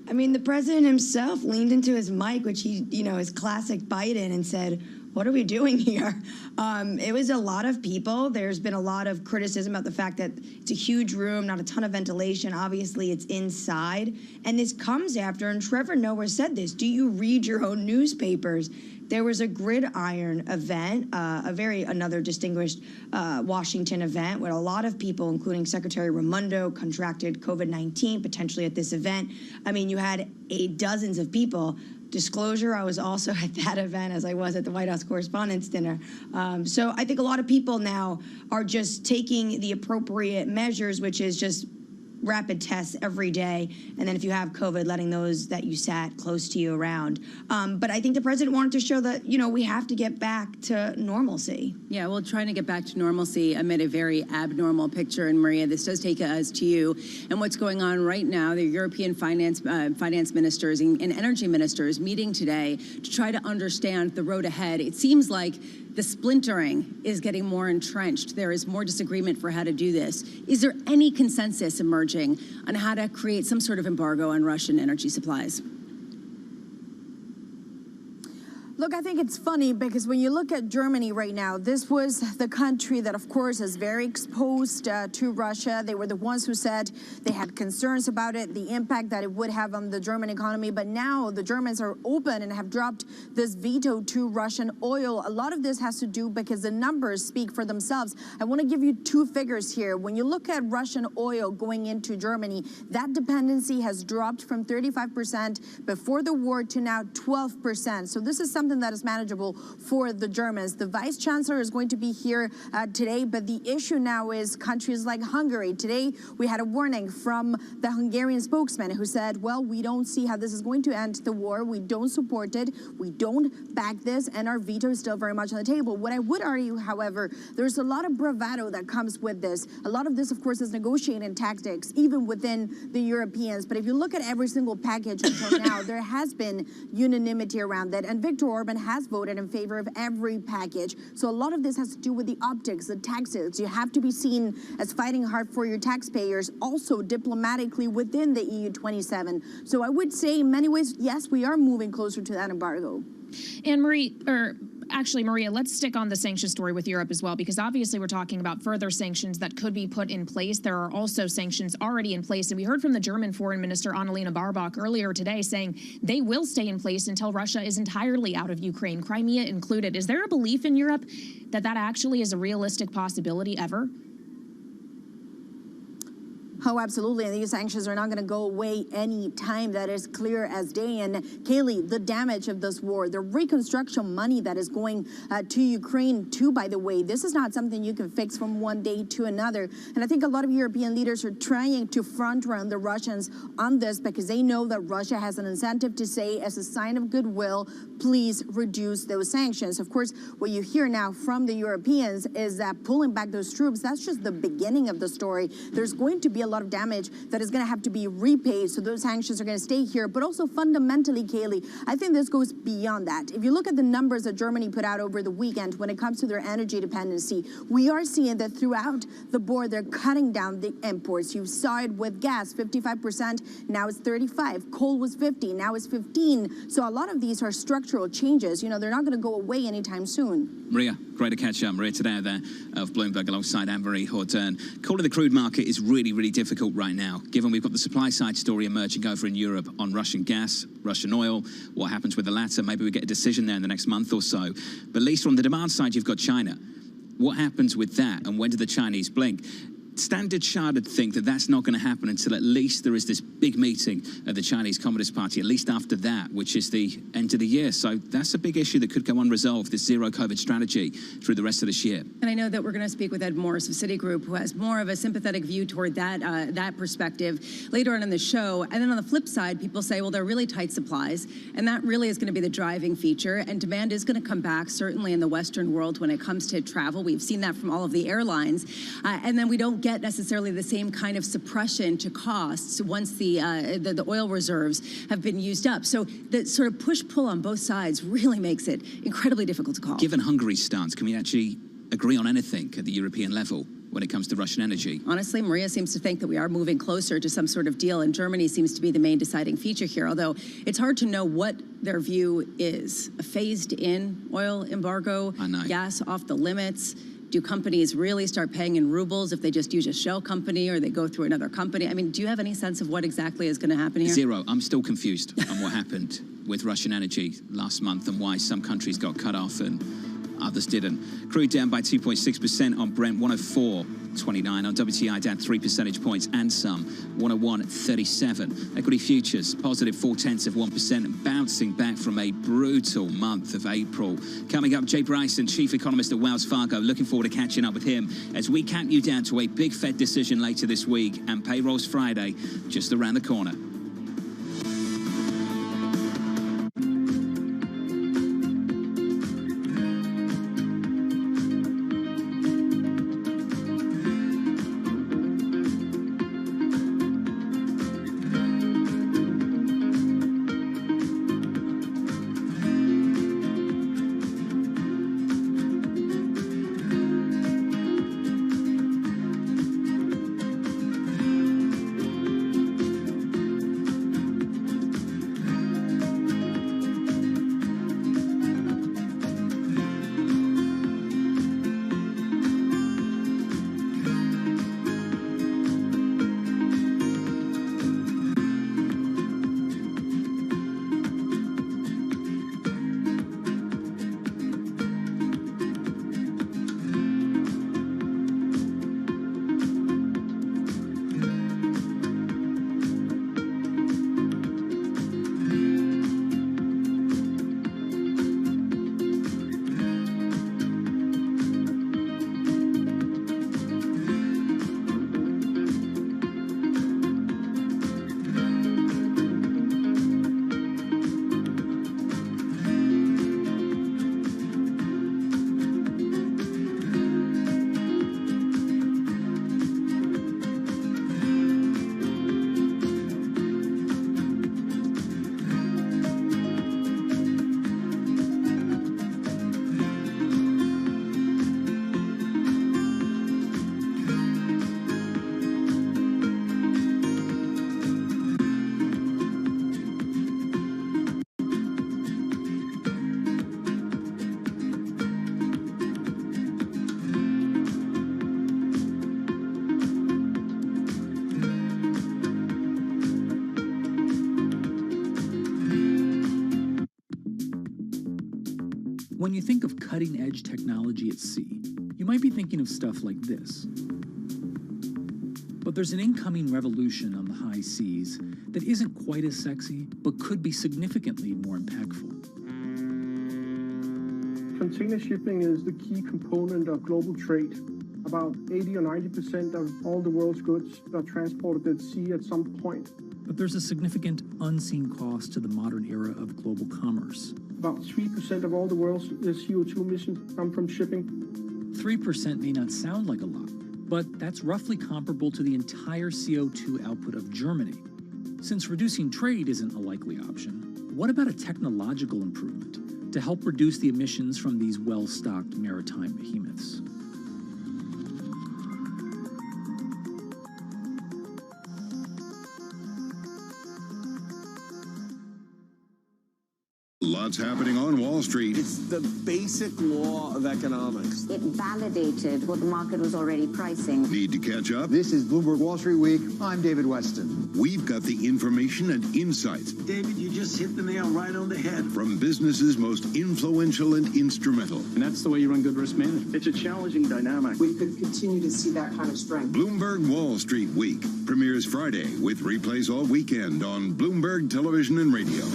I mean, the president himself leaned into his mic, which he, is classic Biden, and said, what are we doing here? It was a lot of people. There's been a lot of criticism about the fact that it's a huge room, not a ton of ventilation. Obviously, it's inside. And this comes after, and Trevor Noah said this, do you read your own newspapers? There was a gridiron event, another distinguished Washington event, where a lot of people, including Secretary Raimondo, contracted COVID-19 potentially at this event. I mean, you had dozens of people. Disclosure, I was also at that event as I was at the White House Correspondents' Dinner. So I think a lot of people now are just taking the appropriate measures, which is just rapid tests every day, and then if you have COVID, letting those that you sat close to you around. But I think the president wanted to show that, we have to get back to normalcy. Yeah, well, trying to get back to normalcy amid a very abnormal picture. And Maria, this does take us to you and what's going on right now. The European finance ministers and energy ministers meeting today to try to understand the road ahead. It seems like the splintering is getting more entrenched. There is more disagreement for how to do this. Is there any consensus emerging on how to create some sort of embargo on Russian energy supplies? Look, I think it's funny because when you look at Germany right now, this was the country that, of course, is very exposed to Russia. They were the ones who said they had concerns about it, the impact that it would have on the German economy. But now the Germans are open and have dropped this veto to Russian oil. A lot of this has to do because the numbers speak for themselves. I want to give you two figures here. When you look at Russian oil going into Germany, that dependency has dropped from 35% before the war to now 12%. So this is something something that is manageable for the Germans. The vice chancellor is going to be here today, but the issue now is countries like Hungary. Today, we had a warning from the Hungarian spokesman who said, well, we don't see how this is going to end the war. We don't support it. We don't back this, and our veto is still very much on the table. What I would argue, however, there's a lot of bravado that comes with this. A lot of this, of course, is negotiating tactics, even within the Europeans. But if you look at every single package until now, there has been unanimity around that, and Viktor Orban has voted in favor of every package. So a lot of this has to do with the optics, the taxes. You have to be seen as fighting hard for your taxpayers, also diplomatically within the EU 27. So I would say in many ways, yes, we are moving closer to that embargo. And Maria, let's stick on the sanctions story with Europe as well, because obviously we're talking about further sanctions that could be put in place. There are also sanctions already in place. And we heard from the German Foreign Minister Annalena Baerbock earlier today saying they will stay in place until Russia is entirely out of Ukraine, Crimea included. Is there a belief in Europe that that actually is a realistic possibility ever? Oh, absolutely. And these sanctions are not going to go away any time. That is clear as day. And Kaylee, the damage of this war, the reconstruction money that is going to Ukraine too, by the way, this is not something you can fix from one day to another. And I think a lot of European leaders are trying to front run the Russians on this because they know that Russia has an incentive to say, as a sign of goodwill, please reduce those sanctions. Of course, what you hear now from the Europeans is that pulling back those troops, that's just the beginning of the story. There's going to be a lot of damage that is going to have to be repaid, so those sanctions are going to stay here. But also fundamentally, Kaylee, I think this goes beyond that. If you look at the numbers that Germany put out over the weekend when it comes to their energy dependency, we are seeing that throughout the board they're cutting down the imports. You saw it with gas, 55%, now it's 35. Coal was 50, now it's 15. So a lot of these are structural changes. You know, they're not going to go away anytime soon. Maria, great to catch up. Maria Tadeo there of Bloomberg alongside Anne-Marie Horton. Calling the crude market is really, really difficult right now, given we've got the supply side story emerging over in Europe on Russian gas, Russian oil. What happens with the latter? Maybe we get a decision there in the next month or so. But Lisa, on the demand side, you've got China. What happens with that, and when do the Chinese blink? Standard Chartered think that that's not going to happen until at least there is this big meeting of the Chinese Communist Party, at least after that, which is the end of the year. So that's a big issue that could go unresolved, this zero-COVID strategy through the rest of this year. And I know that we're going to speak with Ed Morris of Citigroup, who has more of a sympathetic view toward that perspective later on in the show. And then on the flip side, people say, well, they're really tight supplies, and that really is going to be the driving feature. And demand is going to come back, certainly in the Western world when it comes to travel. We've seen that from all of the airlines. And then we don't get necessarily the same kind of suppression to costs once the oil reserves have been used up. So the sort of push-pull on both sides really makes it incredibly difficult to call. Given Hungary's stance, can we actually agree on anything at the European level when it comes to Russian energy? Honestly, Maria seems to think that we are moving closer to some sort of deal, and Germany seems to be the main deciding feature here, although it's hard to know what their view is. A phased-in oil embargo, gas off the limits. Do companies really start paying in rubles if they just use a shell company or they go through another company? I mean, do you have any sense of what exactly is going to happen here? Zero. I'm still confused on what happened with Russian energy last month and why some countries got cut off and others didn't. Crude down by 2.6% on Brent, 104.29 on WTI, down 3 percentage points and some, 101.37. Equity futures positive 0.4%, bouncing back from a brutal month of April. Coming up, Jay Bryson, chief economist at Wells Fargo. Looking forward to catching up with him as we count you down to a big Fed decision later this week, and payrolls Friday just around the corner. When you think of cutting-edge technology at sea, you might be thinking of stuff like this. But there's an incoming revolution on the high seas that isn't quite as sexy, but could be significantly more impactful. Container shipping is the key component of global trade. About 80 or 90% of all the world's goods are transported at sea at some point. But there's a significant unseen cost to the modern era of global commerce. About 3% of all the world's CO2 emissions come from shipping. 3% may not sound like a lot, but that's roughly comparable to the entire CO2 output of Germany. Since reducing trade isn't a likely option, what about a technological improvement to help reduce the emissions from these well-stocked maritime behemoths? Lots happening on Wall Street. It's the basic law of economics. It validated what the market was already pricing. Need to catch up? This is Bloomberg Wall Street Week. I'm David Weston. We've got the information and insights. David, you just hit the nail right on the head. From businesses most influential and instrumental. And that's the way you run good risk management. It's a challenging dynamic. We could continue to see that kind of strength. Bloomberg Wall Street Week premieres Friday with replays all weekend on Bloomberg Television and Radio.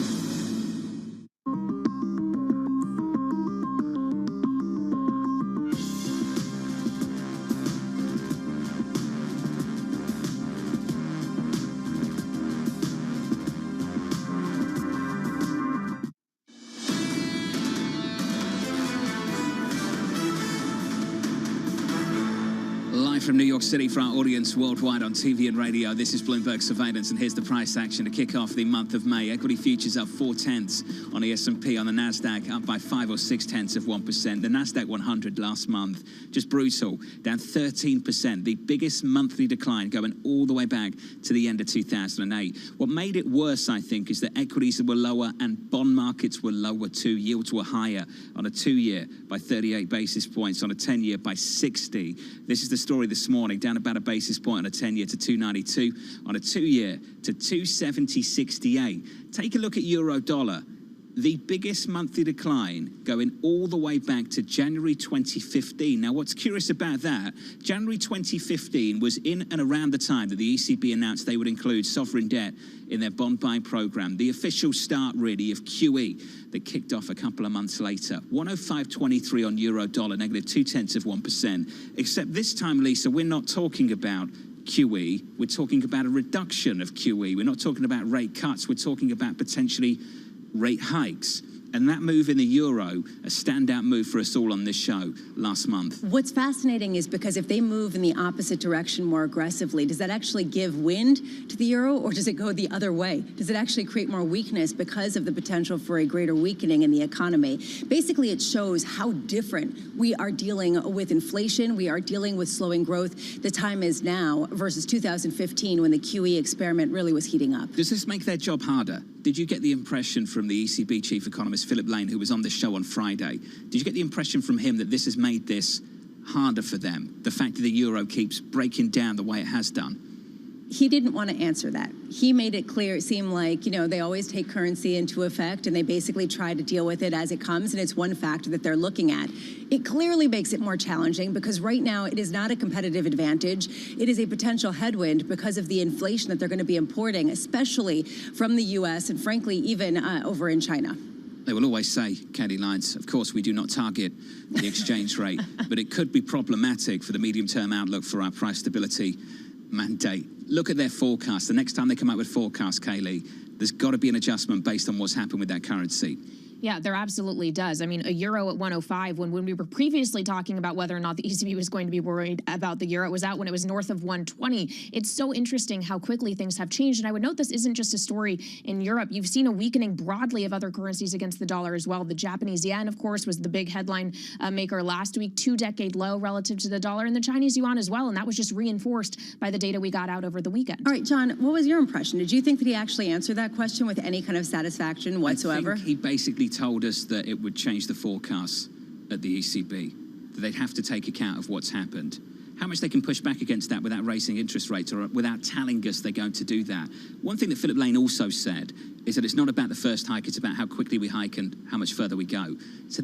From New York City for our audience worldwide on TV and radio, this is Bloomberg Surveillance, and here's the price action to kick off the month of May. Equity futures up 0.4 on the S&P, on the Nasdaq up by 5 or 0.6%. The Nasdaq 100 last month, just brutal, down 13%, the biggest monthly decline going all the way back to the end of 2008. What made it worse, I think, is that equities were lower and bond markets were lower too. Yields were higher on a 2-year by 38 basis points, on a 10-year by 60. This is the story this morning, down about a basis point on a 10-year to 292, on a 2-year to 270.68. Take a look at euro dollar. The biggest monthly decline going all the way back to January 2015. Now, what's curious about that, January 2015 was in and around the time that the ECB announced they would include sovereign debt in their bond buying program, the official start, really, of QE that kicked off a couple of months later. 105.23 on euro dollar, negative 0.2%. Except this time, Lisa, we're not talking about QE. We're talking about a reduction of QE. We're not talking about rate cuts. We're talking about potentially rate hikes. And that move in the euro, a standout move for us all on this show last month. What's fascinating is because if they move in the opposite direction more aggressively, does that actually give wind to the euro, or does it go the other way? Does it actually create more weakness because of the potential for a greater weakening in the economy? Basically, it shows how different we are dealing with inflation. We are dealing with slowing growth. The time is now versus 2015 when the QE experiment really was heating up. Does this make their job harder? Did you get the impression from the ECB chief economist, Philip Lane, who was on the show on Friday, did you get the impression from him that this has made this harder for them, the fact that the euro keeps breaking down the way it has done? He didn't want to answer that. He made it clear, it seemed like, they always take currency into effect and they basically try to deal with it as it comes, and it's one factor that they're looking at. It clearly makes it more challenging because right now it is not a competitive advantage. It is a potential headwind because of the inflation that they're going to be importing, especially from the U.S. and frankly, even over in China. They will always say, Katie Lyons, of course we do not target the exchange rate, but it could be problematic for the medium-term outlook for our price stability mandate. Look at their forecast. The next time they come out with forecasts, Kaylee, there's got to be an adjustment based on what's happened with that currency. Yeah, there absolutely does. I mean, a euro at 105, when we were previously talking about whether or not the ECB was going to be worried about the euro, it was out when it was north of 120. It's so interesting how quickly things have changed. And I would note this isn't just a story in Europe. You've seen a weakening broadly of other currencies against the dollar as well. The Japanese yen, of course, was the big headline maker last week, 2-decade low relative to the dollar, and the Chinese yuan as well. And that was just reinforced by the data we got out over the weekend. All right, John, what was your impression? Did you think that he actually answered that question with any kind of satisfaction whatsoever? I think he basically told us that it would change the forecasts at the ECB, that they'd have to take account of what's happened. How much they can push back against that without raising interest rates or without telling us they're going to do that. One thing that Philip Lane also said is that it's not about the first hike, it's about how quickly we hike and how much further we go. So